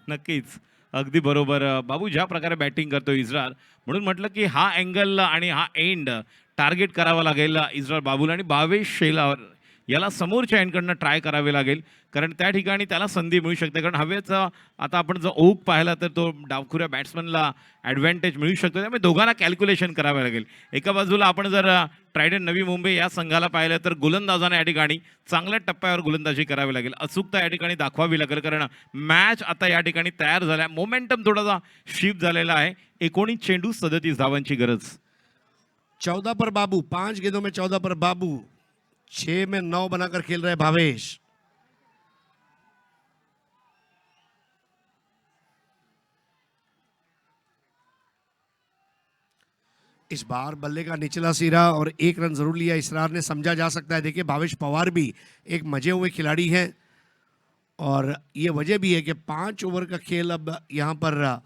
Speaker 8: नक्कीच अगदी बरोबर. बाबू ज्या प्रकारे बॅटिंग करतो इस्रायल, म्हणून म्हटलं की हा अँगल आणि हा एंड टार्गेट करावा लागेल इस्रायल बाबूला. आणि भावेश शेलार याला समोरच्या एंडकडनं ट्राय करावे लागेल, कारण त्या ठिकाणी त्याला संधी मिळू शकते. कारण हवेचा आता आपण जर ओघ पाहिला तर तो डावखुऱ्या बॅट्समनला ॲडव्हान्टेज मिळू शकतो. त्यामुळे दोघांना कॅल्क्युलेशन करावे लागेल. एका बाजूला आपण जर ट्रायडंट नवी मुंबई या संघाला पाहिलं तर गोलंदाजांना या ठिकाणी चांगल्या टप्प्यावर गोलंदाजी करावी लागेल. अचूकता या ठिकाणी दाखवावी लागेल, कारण मॅच आता या ठिकाणी तयार झाला. मोमेंटम थोडासा शिफ्ट झालेला आहे. 19 चेंडू 37 धावांची गरज.
Speaker 5: 14 पर बाबू, 5 गेंदों में 14 पर बाबू. 6 में 9 बनाकर खेल रहे भावेश. इस बार बल्ले का निचला सिरा और 1 रन जरूर लिया इसरार ने. समझा जा सकता है. देखिए भावेश पवार भी एक मजे हुए खिलाड़ी हैं, और ये वजह भी है कि 5 ओवर का खेल अब यहाँ पर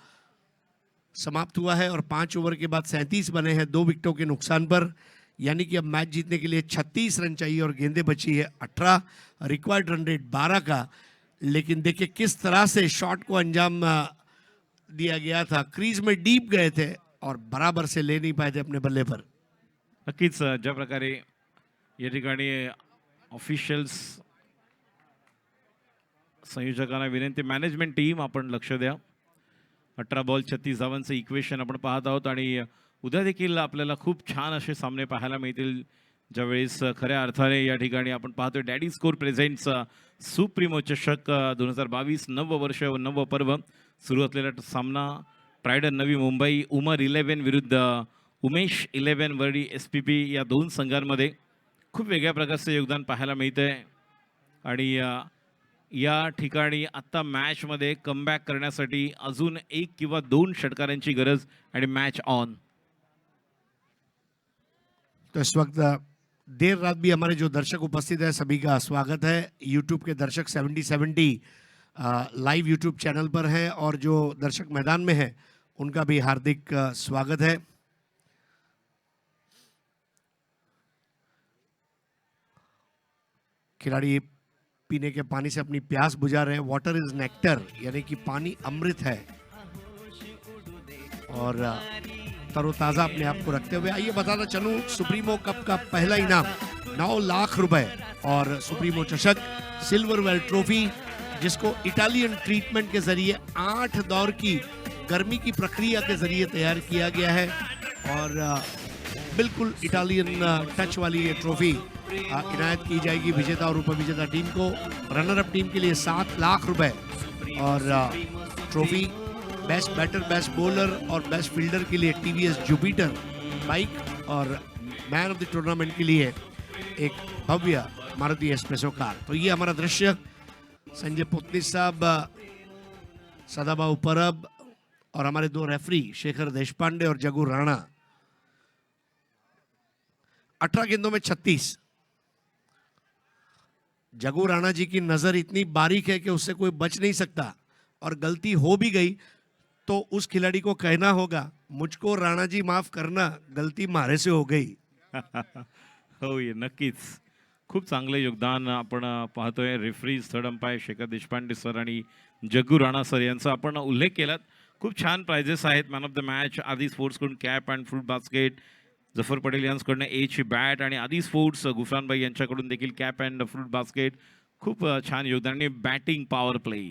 Speaker 5: समाप्त हुआ है, और 5 ओवर के बाद 37 बने हैं 2 विकेटों के नुकसान पर. यानी कि अब मैच जीतने के लिए 36 रन चाहिए और गेंदें बची है 18. रिक्वायर्ड रन रेट 12 का. लेकिन देखिए किस तरह से शॉट को अंजाम दिया गया था. क्रीज में डीप गए थे और बराबर से ले नहीं पाए थे अपने बल्ले पर.
Speaker 8: नक्कीच ज्या प्रकारे या ठिकाणी ऑफिशियल्स संयोजकांना विनंती, मॅनेजमेंट टीम आपण लक्ष द्या. 18 बॉल 36 धावांचं इक्वेशन आपण पाहत आहोत. आणि उद्या देखील आपल्याला खूप छान असे सामने पाहायला मिळतील, ज्यावेळेस खऱ्या अर्थाने या ठिकाणी आपण पाहतोय डॅडी स्कोर प्रेझेंट्स सुप्रीमो चषक 2022 नववर्ष व नवपर्व. सुरू असलेला सामना ट्रायडन नवी मुंबई उमर 11 विरुद्ध उमेश 11 वर्डी SPP या 2 संघांमध्ये खूप वेगळ्या प्रकारचे योगदान पाहायला मिळतंय. आणि या ठिकाणी आत्ता मॅचमध्ये कमबॅक करण्यासाठी अजून 1 किंवा 2 षटकारांची गरज आणि मॅच ऑन.
Speaker 5: तो इस वक्त देर रात भी हमारे जो दर्शक उपस्थित है सभी का स्वागत है. यूट्यूब के दर्शक 70 लाइव यूट्यूब चैनल पर हैं, और जो दर्शक मैदान में हैं उनका भी हार्दिक स्वागत है. खिलाड़ी पीने के पानी से अपनी प्यास बुझा रहे हैं. वाटर इज नेक्टर, यानी कि पानी अमृत है. और तरोताज़ा अपने आप को रखते हुए आइए बताना चलूँ सुप्रीमो कप का पहला इनाम 9 लाख रुपए और सुप्रीमो चषक सिल्वरवेयर ट्रॉफी, जिसको इटालियन ट्रीटमेंट के जरिए 8 दौर की गर्मी की प्रक्रिया के जरिए तैयार किया गया है और बिल्कुल इटालियन टच वाली ये ट्रॉफी इनायत की जाएगी विजेता और उपविजेता टीम को। रनर अप टीम के लिए 7 लाख रुपए और trophy best batter, best bowler और बेस्ट फील्डर के लिए टीवीएस जुपिटर बाइक और मैन ऑफ द टूर्नामेंट के लिए एक भव्य मारुति एस्प्रेसो कार। तो ये हमारा दृश्य संजय पोतनीस साहब, सदाबाऊ परब और हमारे 2 रेफरी शेखर देशपांडे और जगू राणा। 18 गेंदों में 36। जगू राणा जी की नजर इतनी बारीक है कि उससे कोई बच नहीं सकता और गलती हो भी गई तो उस खिलाड़ी को कहना होगा मुझको राणा जी माफ करना, गलती मारे से हो गई।
Speaker 8: हो ये नक्कीच खूप चांगलं योगदान आपण पाहतोय। Referees third umpire Shekhar Deshpande sir आणि जग्गू राणा सर यांचा आपण उल्लेख केलात। खूप छान प्राइजेस आहेत। Man of the match Aadi स्पोर्ट्सकडून cap and fruit basket, Zafar Patel यांच्याकडून एची बॅट आणि आदी स्पोर्ट्स गुफरानभाई यांच्याकडून देखील कॅप अँड फ्रूट बास्केट। खूप छान योगदान आणि बॅटिंग पॉवर प्ले।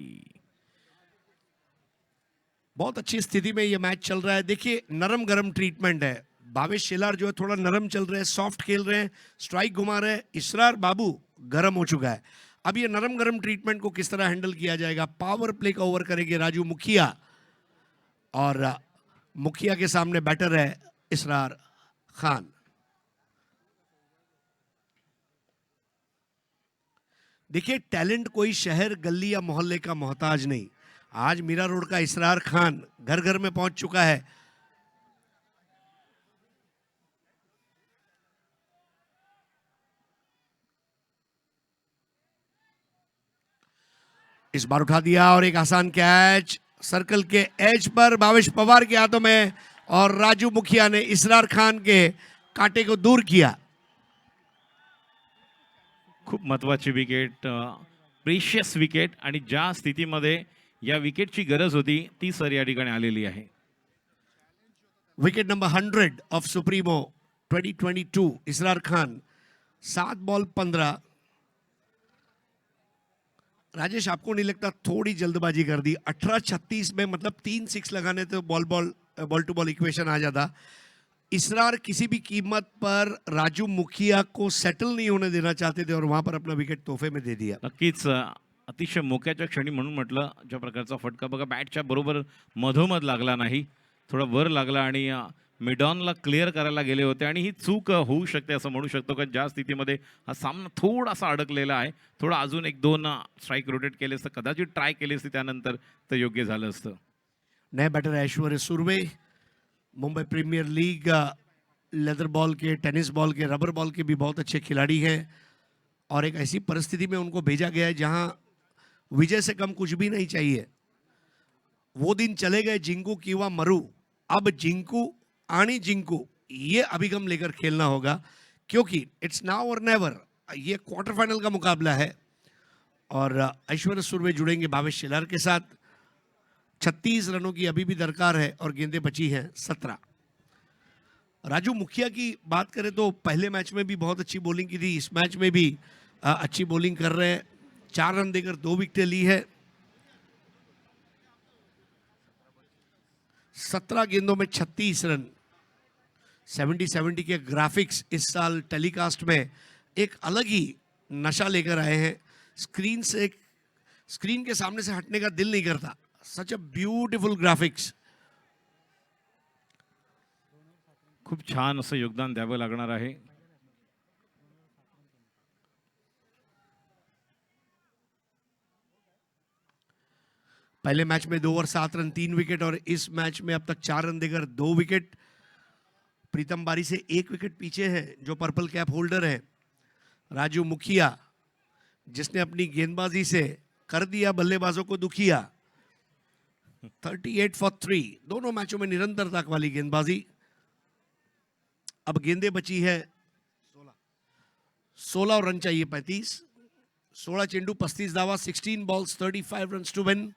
Speaker 5: बहुत अच्छी स्थिति में ये मैच चल रहा है। देखिए नरम गरम ट्रीटमेंट है। भावेश शेलार जो है थोड़ा नरम चल रहे हैं, सॉफ्ट खेल रहे हैं, स्ट्राइक घुमा रहे हैं। इसरार बाबू गरम हो चुका है। अब ये नरम गरम ट्रीटमेंट को किस तरह हैंडल किया जाएगा। पावर प्ले का ओवर करेंगे राजू मुखिया और मुखिया के सामने बैटर है इसरार खान। देखिए टैलेंट कोई शहर गली या मोहल्ले का मोहताज नहीं। आज मीरा रोड का इसरार खान घर घर में पहुंच चुका है। इस बार उठा दिया और एक आसान कैच सर्कल के एज पर भावेश पवार के हाथों में और राजू मुखिया ने इसरार खान के कांटे को दूर किया।
Speaker 8: खूप महत्त्वाची विकेट, प्रेशियस विकेट आणि ज्या स्थितीमध्ये या विकेटची गरज होती ती सर या ठिकाणी आलेली आहे।
Speaker 5: Wicket number 100 of supremo 2022 Israr Khan 7 ball 15। Rajesh आपको नहीं लगता थोड़ी जल्दबाजी कर दी? 18-36 में मतलब 3 6 लगाने तो बॉल टू बॉल इक्वेशन आ जाता। इसरार किसी भी कीमत पर राजू मुखिया को सेटल नहीं होने देना चाहते थे और वहां पर अपना विकेट तोहफे में दे दिया।
Speaker 8: नक्कीच अतिशय मोक्याच्या क्षणी म्हणून म्हटलं ज्या प्रकारचा फटका बघा बॅटच्या बरोबर मधोमध लागला नाही, थोडा वर लागला आणि मिडॉनला क्लिअर करायला गेले होते आणि ही चूक होऊ शकते असं म्हणू शकतो कारण ज्या स्थितीमध्ये हा सामना थोडासा अडकलेला आहे। थोडा अजून 1-2 स्ट्राईक रोटेट केले असतं, कदाचित ट्राय केले असते त्यानंतर तर योग्य झालं असतं।
Speaker 5: नए batter Aishwarya Surve, Mumbai premier league leather ball के, टेनिस बॉल के, रबर बॉल के भी बहुत अच्छे खिलाड़ी हैं और एक ऐसी परिस्थिति में उनको भेजा गया है जहां विजय से कम कुछ भी नहीं चाहिए। वो दिन चले गए जिंकू किंवा मरू। अब जिंकू आनी जिंकू ये अभिगम लेकर खेलना होगा क्योंकि इट्स नाउ और नेवर। ये क्वार्टर फाइनल का मुकाबला है और ऐश्वर्य सुरवे जुड़ेंगे भावेश शेलार के साथ। 36 रनों की अभी भी दरकार है और गेंदें बची हैं 17। राजू मुखिया की बात करें तो पहले मैच में भी बहुत अच्छी बॉलिंग की थी, इस मैच में भी अच्छी बॉलिंग कर रहे हैं। 4 रन देकर 2 विकेटें ली है। 17 गेंदों में 36 रन। 70-70 के ग्राफिक्स इस साल टेलीकास्ट में एक अलग ही नशा लेकर आए हैं। स्क्रीन के सामने से हटने का दिल नहीं करता। सच अ ब्यूटीफुल ग्राफिक्स।
Speaker 8: खूप छान असं योगदान द्यावं लागणार आहे।
Speaker 5: पहले मैच में 2 ओवर 7 रन 3 विकेट और इस मैच में अब तक 4 रन देकर 2 विकेट। प्रीतम बारी से 1 विकेट पीछे है जो पर्पल कैप होल्डर है राजू मुखिया, जिसने अपनी गेंदबाजी से कर दिया बल्लेबाजों को दुखिया। 38 फॉर 3, दोनों मैचों में निरंतरता वाली गेंदबाजी। अब गेंदें बची है 16 और रन चाहिए 35। 16 चेंडू 35 दावा, 16 बॉल्स 35 रन टू विन।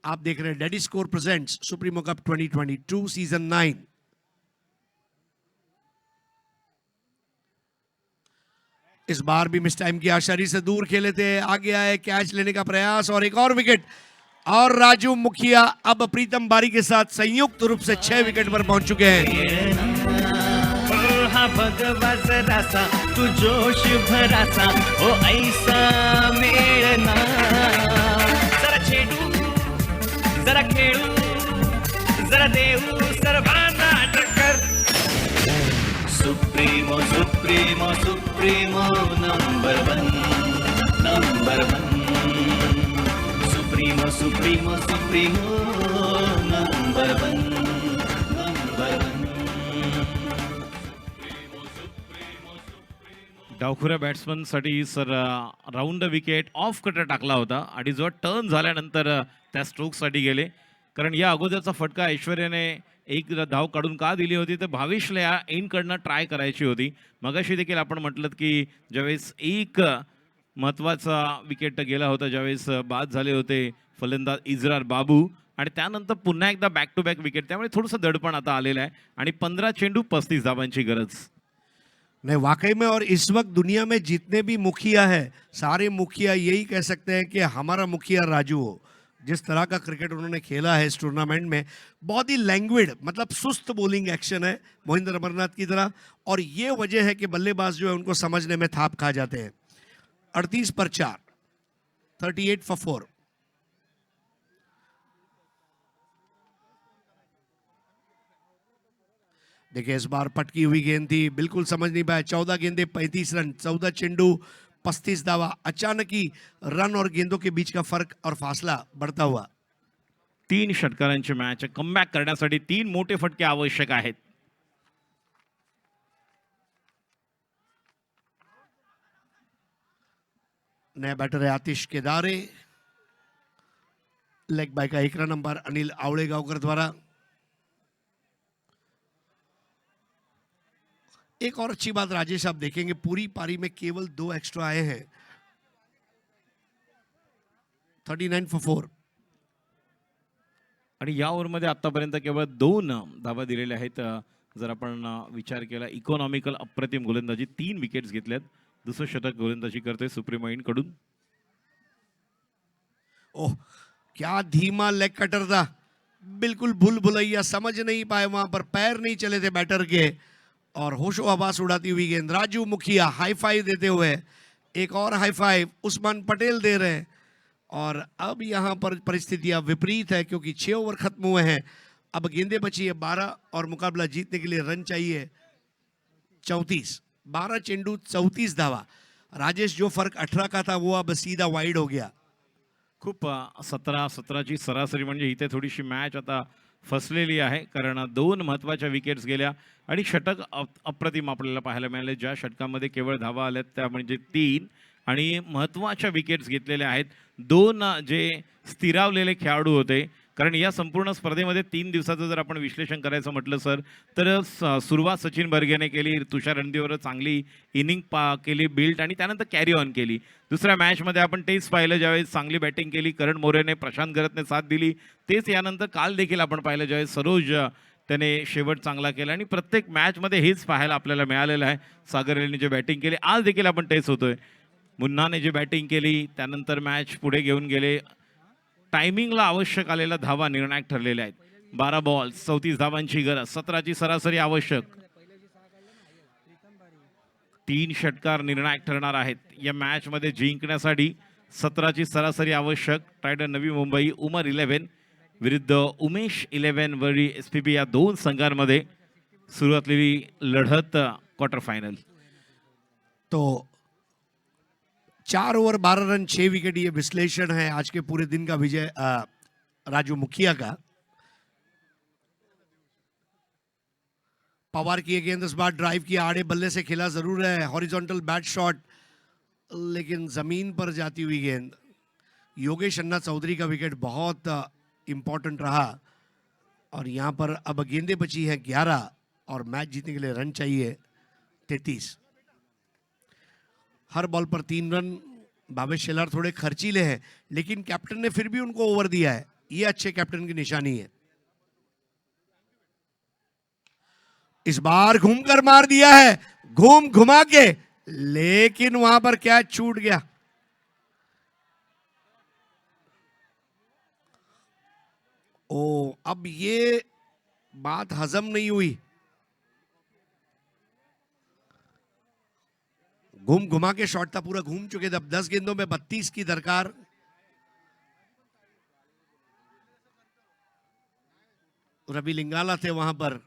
Speaker 5: आप देख रहे हैं daddy score presents supremo cup 2022 season 9। इस बार भी मिस टाइम की आशारी से दूर खेले थे, आगे आए, कैच लेने का प्रयास और एक और विकेट। और राजू मुखिया अब प्रीतम बारी के साथ संयुक्त रूप से 6 विकेट पर पहुंच चुके हैं।
Speaker 3: हा भगवा जरासा तू जोश भरासा हो ऐसा मेळना जरा छेडू जरा खेळू जरा देऊ सर्वांना टक्कर supremo supremo supremo number 1 number 1 supremo supremo supremo number 1 number 1
Speaker 8: डावखुऱ्या बॅट्समनसाठी सर राऊंड विकेट ऑफ कटर टाकला होता आणि जो टर्न झाल्यानंतर त्या स्ट्रोकसाठी गेले, कारण या अगोदरचा फटका ऐश्वर्याने एक धाव काढून का दिली होती तर भावेशला या एंडकडनं ट्राय करायची होती. मगाशी देखील आपण म्हटलं की ज्यावेळेस एक महत्त्वाचा विकेट गेला होता, ज्यावेळेस बाद झाले होते फलंदाज इजरार बाबू आणि त्यानंतर पुन्हा एकदा बॅक टू बॅक विकेट, त्यामुळे थोडंसं दडपण आता आलेलं आहे आणि 15 चेंडू 35 धावांची गरज.
Speaker 5: नहीं वाकई में, और इस वक्त दुनिया में जितने भी मुखिया है सारे मुखिया यही कह सकते हैं कि हमारा मुखिया राजू हो। जिस तरह का क्रिकेट उन्होंने खेला है इस टूर्नामेंट में, बहुत ही लैंग्वेड मतलब सुस्त बॉलिंग एक्शन है मोहिंदर अमरनाथ की तरह, और ये वजह है कि बल्लेबाज जो है उनको समझने में थाप खा जाते हैं। 38 पर 4, 38 for 4। देखिए इस बार पटकी हुई गेंद थी, बिल्कुल समझ नहीं पाया। 14 गेंदे 35 रन, 14 चेंडू 35 धावा। अचानक ही रन और गेंदों के बीच का फर्क और फासला बढ़ता हुआ।
Speaker 8: 3 षटकारांची मॅच कमबॅक करण्यासाठी 3 मोठे फटके आवश्यक आहेत.
Speaker 5: नया बैटर है आतिश केदारे, लेग बाय का 11 नंबर अनिल आवळेगावकर द्वारा। एक और अच्छी बात राजेश, आप देखेंगे पूरी पारी में केवल 2 एक्स्ट्रा आए हैं। 39 for 4।
Speaker 8: आणि या ओव्हरमध्ये आतापर्यंत केवळ 2 धावा दिलेल्या आहेत. जर आपण विचार केला इकॉनॉमिकल अप्रतिम गोलंदाजी, 3 विकेट्स घेतल्यात. दुसरं षटक गोलंदाजी करते सुप्रीमो कडून.
Speaker 5: ओह क्या धीमा लेग कटर था, बिल्कुल भूल भुलैया, समझ नहीं पाए, वहां पर पैर नहीं चले थे बैटर के, और होशो हवास उड़ाती हुई गेंद। राजू मुखिया हाई फाइव देते हुए, एक और हाई फाइव उस्मान पटेल दे रहे हैं। और अब यहां पर परिस्थितियां विपरीत है क्योंकि 6 ओवर खत्म हुए हैं, अब गेंदें बची है 12 और मुकाबला जीतने के लिए रन चाहिए 34। 12 चेंडू 34 धावा। राजेश जो फर्क 18 का था वो अब सीधा वाइड हो गया।
Speaker 8: खूप 17-17ची सरासरी, म्हणजे इथे थोडीशी मॅच आता फसलेली आहे, कारण 2 महत्त्वाच्या विकेट्स गेल्या आणि षटक अप्रतिम आपल्याला पाहायला मिळाले. ज्या षटकामध्ये केवळ धावा आल्यात त्या म्हणजे 3 आणि महत्त्वाच्या विकेट्स घेतलेल्या आहेत. 2 जे स्थिरावलेले खेळाडू होते, कारण या संपूर्ण स्पर्धेमध्ये 3 दिवसाचं जर आपण विश्लेषण करायचं म्हटलं सर, तर सुरुवात सचिन बर्गेने केली, तुषार रणदीवर चांगली इनिंग केली बिल्ड आणि त्यानंतर कॅरी ऑन केली. दुसऱ्या मॅचमध्ये आपण तेच पाहिलं, ज्यावेळेस चांगली बॅटिंग केली करण मोरेने, प्रशांत गरतने साथ दिली. तेच यानंतर काल देखील आपण पाहिलं, ज्यावेळेस सरोज त्याने शेवट चांगला केला आणि प्रत्येक मॅचमध्ये हेच पाहायला आपल्याला मिळालेलं आहे. सागर अलीने जे बॅटिंग केली, आज देखील आपण तेच होतोय. मुन्नाने जे बॅटिंग केली, त्यानंतर मॅच पुढे घेऊन गेले. टायमिंगला आवश्यक आलेल्या धावा निर्णायक ठरलेल्या आहेत. 12 बॉल 34 धावांची गरज, 17ची सरासरी आवश्यक. 3 षटकार निर्णायक ठरणार आहेत या मॅचमध्ये जिंकण्यासाठी. 17ची सरासरी आवश्यक. टायडन नवी मुंबई उमर 11 विरुद्ध उमेश 11 वरी SPB या 2 संघांमध्ये सुरुवातलेली लढत क्वार्टर फायनल.
Speaker 5: तो 4 ओवर 12 रन 6 विकेट, ये विश्लेषण है आज के पूरे दिन का विजय राजू मुखिया का। पवार की ये गेंद इस बार ड्राइव किया, आड़े बल्ले से खेला जरूर है, हॉरिजॉन्टल बैट शॉट, लेकिन जमीन पर जाती हुई गेंद। योगेश अन्ना चौधरी का विकेट बहुत इंपॉर्टेंट रहा, और यहाँ पर अब गेंदें बची है 11 और मैच जीतने के लिए रन चाहिए 33। हर बॉल पर 3 रन। भावेश शेलार थोड़े खर्चीले हैं, लेकिन कैप्टन ने फिर भी उनको ओवर दिया है। ये अच्छे कैप्टन की निशानी है। इस बार घूमकर मार दिया है, घूम घुमा के, लेकिन वहां पर कैच छूट गया। ओ, अब ये बात हजम नहीं हुई। घूम घुमा के शॉट था, पूरा घूम चुके थे। अब 10 गेंदों में 32 की दरकार। रवि लिंगाला थे वहां पर।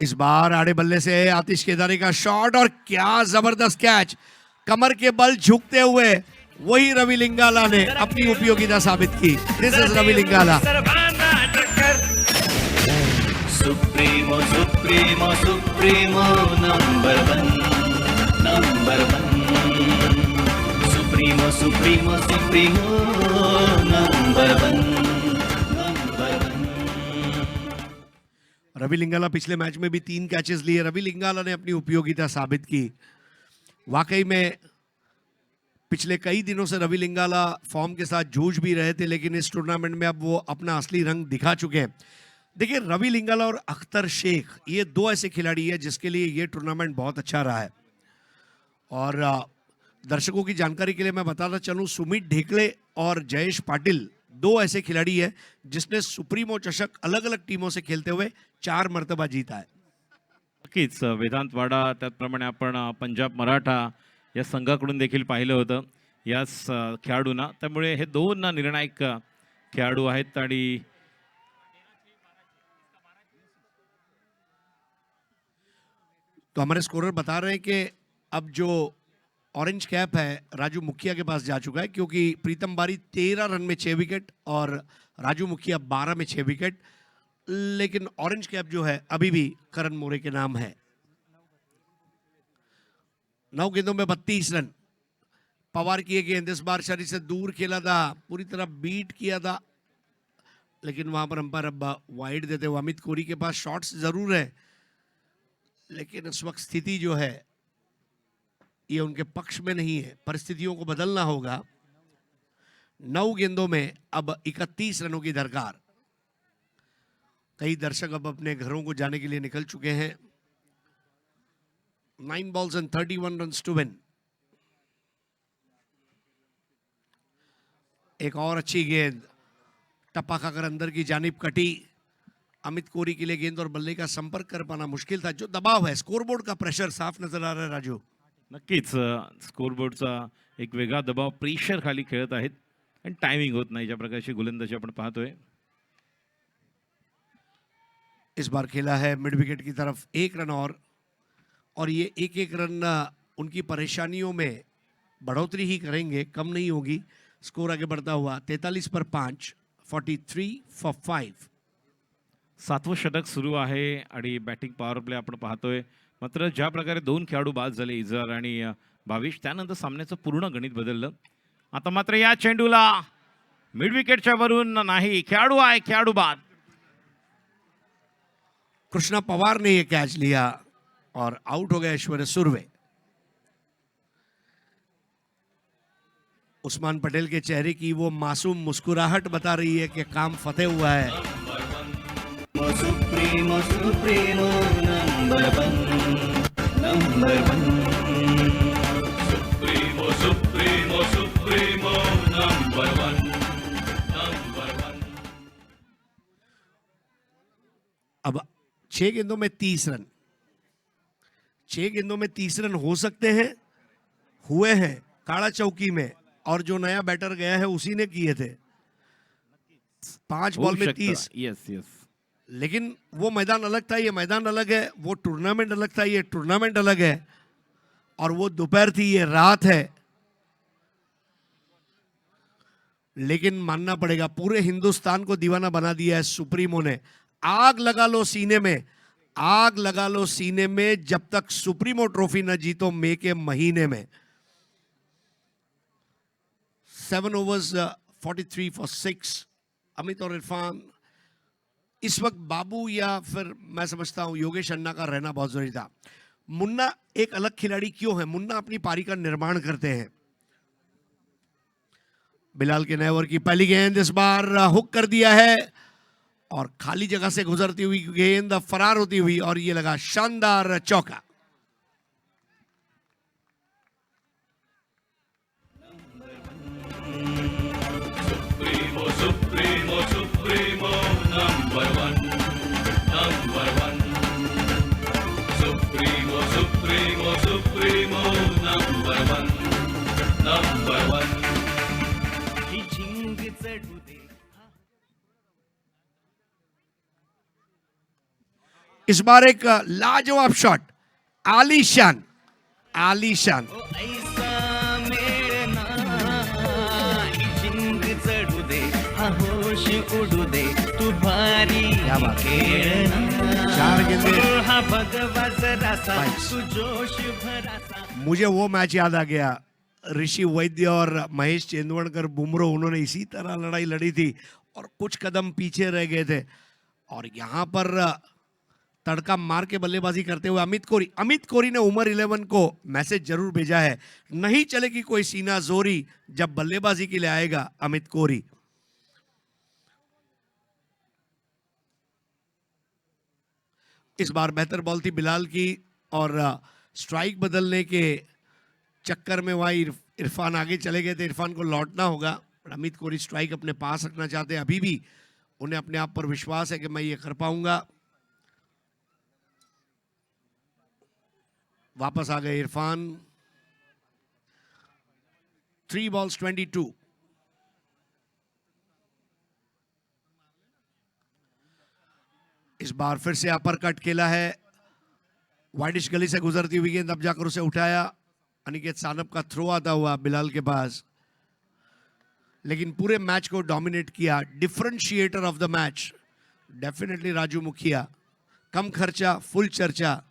Speaker 5: इस बार आड़े बल्ले से आतिश केदारी का शॉट और क्या जबरदस्त कैच। कमर के बल झुकते हुए वही रवि लिंगाला ने अपनी उपयोगिता साबित की। This is Ravi Lingala.
Speaker 3: Supremo supremo supremo number one, number one. Supremo supremo supremo number one, number one.
Speaker 5: Ravi Lingala पिछले मैच में भी 3 कैचेस लिए। रवि लिंगाला ने अपनी उपयोगिता साबित की। वाकई में पिछले कई दिनों से रवि लिंगाला फॉर्म के साथ जूझ भी रहे थे, लेकिन इस टूर्नामेंट में अब वो अपना असली रंग दिखा चुके हैं। देखिए, रवि लिंगाला और अख्तर शेख, ये 2 ऐसे खिलाड़ी हैं जिसके लिए ये टूर्नामेंट बहुत अच्छा रहा है। और दर्शकों की जानकारी के लिए मैं बताना चलूं, सुमित ढेकले और जयेश पाटिल 2 ऐसे खिलाड़ी हैं जिसने सुप्रीमो चषक अलग अलग टीमों से खेलते हुए 4 मर्तबा जीता है।
Speaker 8: नक्कीच वेदांत वाडा, त्याचप्रमाणे आपण पंजाब मराठा या संघाकडून देखील पाहिलं होतं याच खेळाडूंना। त्यामुळे हे 2 निर्णायक खेळाडू आहेत। आणि
Speaker 5: तो हमारे स्कोरर बता रहे हैं कि अब जो ऑरेंज कैप है राजू मुखिया के पास जा चुका है, क्योंकि प्रीतम बारी 13 रन में 6 विकेट और राजू मुखिया 12 में 6 विकेट। लेकिन ऑरेंज कैप जो है अभी भी करण मोरे के नाम है। 9 गेंदों में 32 रन। पवार की एक गेंद इस बार शरीर से दूर खेला था, पूरी तरह बीट किया था, लेकिन वहां पर अंपायर अब वाइड देते हुए अमित कोरी के पास शॉट्स जरूर है, लेकिन इस वक्त स्थिति जो है ये उनके पक्ष में नहीं है। परिस्थितियों को बदलना होगा। 9 गेंदों में अब 31 रनों की दरकार। कई दर्शक अब अपने घरों को जाने के लिए निकल चुके हैं। 9 balls and 31 runs to win। एक और अच्छी गेंद टप्पा खाकर अंदर की जानिब कटी। अमित कोरी के लिए गेंद और बल्ले का संपर्क कर पाना मुश्किल था। जो दबाव है, स्कोरबोर्ड का प्रेशर साफ नजर आ रहा है राजू।
Speaker 8: नक्कीच स्कोरबोर्डचा एक वेगळा दबाव, प्रेशर खाली खेळत आहेत आणि टायमिंग होत नाही, ज्या प्रकारची गोलंदाजी आपण पाहतोय।
Speaker 5: इस बार खेला है मिड विकेट की तरफ 1 रन और ये 1-1 रन उनकी परेशानियों में बढ़ोतरी ही करेंगे, कम नहीं होगी। स्कोर आगे बढ़ता हुआ 43 पर 5, 43 for 5।
Speaker 8: 7वं षटक सुरू आहे आणि बॅटिंग पॉवर प्ले आपण पाहतोय। मात्र ज्या प्रकारे 2 खेळाडू बाद झाले, इजर आणि भाविश, त्यानंतर सामन्याचं पूर्ण गणित बदललं। आता मात्र या चेंडूला मिड विकेटच्या वरून नाही, खेळाडू आहे, खेळाडू बाद।
Speaker 5: कृष्णा पवार ने ये कैच लिया और आउट हो गया ऐश्वर्य सुरवे। उस्मान पटेल के चेहरे की वो मासूम मुस्कुराहट बता रही है कि काम फतेह हुआ है।
Speaker 3: Supremo supremo number one, number one. Supremo supremo supremo number one, number one.
Speaker 5: अब 6 गेंदों में 30 रन। 6 गेंदों में 30 रन हो सकते हैं, हुए हैं काड़ा चौकी में, और जो नया बैटर गया है उसी ने किए थे। 5 बॉल में 30।
Speaker 8: Yes yes.
Speaker 5: लेकिन वो मैदान अलग था, ये मैदान अलग है। वो टूर्नामेंट अलग था, ये टूर्नामेंट अलग है। और वो दोपहर थी, ये रात है। लेकिन मानना पड़ेगा, पूरे हिंदुस्तान को दीवाना बना दिया है सुप्रीमो ने। आग लगा लो सीने में, आग लगा लो सीने में, जब तक सुप्रीमो ट्रॉफी न जीतो मई के महीने में। 7 overs 43 for 6। अमित और इरफान, इस वक्त बाबू या फिर मैं समझता हूं योगेश अन्ना का रहना बहुत जरूरी था। मुन्ना एक अलग खिलाड़ी क्यों है? मुन्ना अपनी पारी का निर्माण करते हैं। बिलाल के नए ओवर की पहली गेंद इस बार हुक कर दिया है और खाली जगह से गुजरती हुई गेंद फरार होती हुई और ये लगा शानदार चौका।
Speaker 3: ही झिंग चढू दे
Speaker 5: इस बार एक लाजवाब शॉट, आलीशान आलीशान।
Speaker 3: ओ ऐसा मेळ ना ही झिंग चढू दे हा होश उडू दे तू भारी खेळ ना
Speaker 5: चार गेंदे।
Speaker 3: हा भगवा जरासा तू जोश भरासा।
Speaker 5: मुझे वो मैच याद आ गया, ऋषि वैद्य और महेश चेंदवणकर बुमरो, उन्होंने इसी तरह लड़ाई लड़ी थी और कुछ कदम पीछे रह गए थे और यहाँ पर तड़का मार के बल्लेबाजी करते हुए अमित कोरी ने उमर 11 को मैसेज जरूर भेजा है, नहीं चलेगी कोई सीना जोरी जब बल्लेबाजी के लिए आएगा अमित कोरी। इस बार बेहतर बॉल थी बिलाल की और स्ट्राइक बदलने के चक्कर में वहां इरफान आगे चले गए थे, इरफान को लौटना होगा। अमित कोरी स्ट्राइक अपने पास रखना चाहते हैं, अभी भी उन्हें अपने आप पर विश्वास है कि मैं ये कर पाऊंगा। वापस आ गए इरफान। 3 balls 22। इस बार फिर से अपर कट खेला है, वाइडिश गली से गुजरती हुई गेंद अब जाकर उसे उठाया। अनिकेत सानप का थ्रो आता हुआ बिलाल के पास, लेकिन पूरे मैच को डोमिनेट किया। Differentiator of the match definitely Raju Mukhiya. कम खर्चा फुल चर्चा,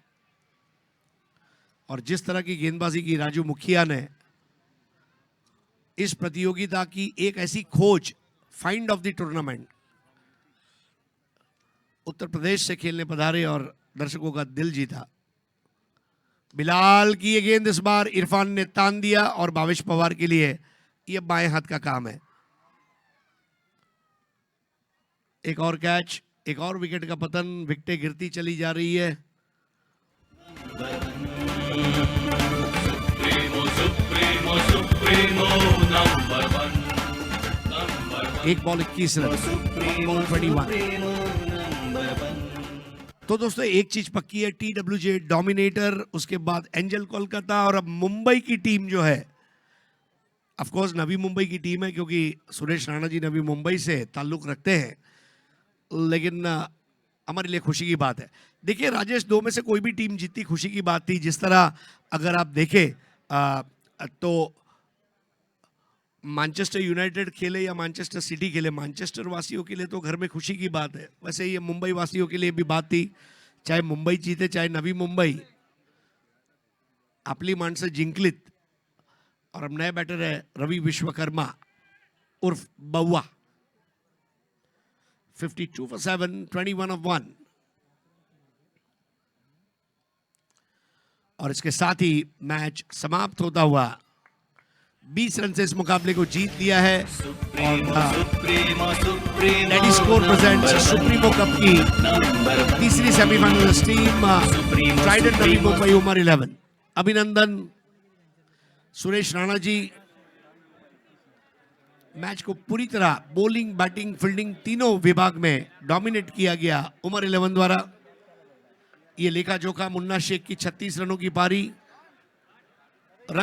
Speaker 5: और जिस तरह की गेंदबाजी की राजू मुखिया ने, इस प्रतियोगिता की एक ऐसी खोज, find of the tournament, Uttar Pradesh से खेलने पधारे और दर्शकों का दिल जीता। बिलाल की ये गेंद इस बार इरफान ने तान दिया और भावेश पवार के लिए ये बाएं हाथ का काम है। एक और कैच, एक और विकेट का पतन, विकेटें गिरती चली जा रही है। एक बॉल 21 रन, 21। तो दोस्तों एक चीज पक्की है, TWJ डोमिनेटर, उसके बाद एंजल कोलकाता और अब मुंबई की टीम जो है, ऑफ कोर्स नवी मुंबई की टीम है क्योंकि सुरेश राणा जी नवी मुंबई से ताल्लुक रखते हैं, लेकिन हमारे लिए खुशी की बात है। देखिए राजेश, दो में से कोई भी टीम जीती खुशी की बात थी। जिस तरह अगर आप देखें तो मैनचेस्टर यूनाइटेड खेले या मैनचेस्टर सिटी खेले, मैनचेस्टर वासियों के लिए तो घर में खुशी की बात है, वैसे ये मुंबई वासियों के लिए भी बात थी। चाहे मुंबई जीते चाहे नवी मुंबई, आपली माणसं जिंकलीत। और अब नया बैटर है रवि विश्वकर्मा उर्फ बउआ। 52 for 7, 21 of 1। और इसके साथ ही मैच समाप्त होता हुआ 20 रन से इस मुकाबले को जीत लिया है और lady score presents supremo cup की तीसरी semifinal team Trident Navi Mumbai उमर 11। अभिनंदन सुरेश राणा जी। मैच को पूरी तरह बॉलिंग, बैटिंग, फील्डिंग तीनों विभाग में डोमिनेट किया गया उमर 11 द्वारा। ये लेखा जोखा मुन्ना शेख की 36 रनों की पारी,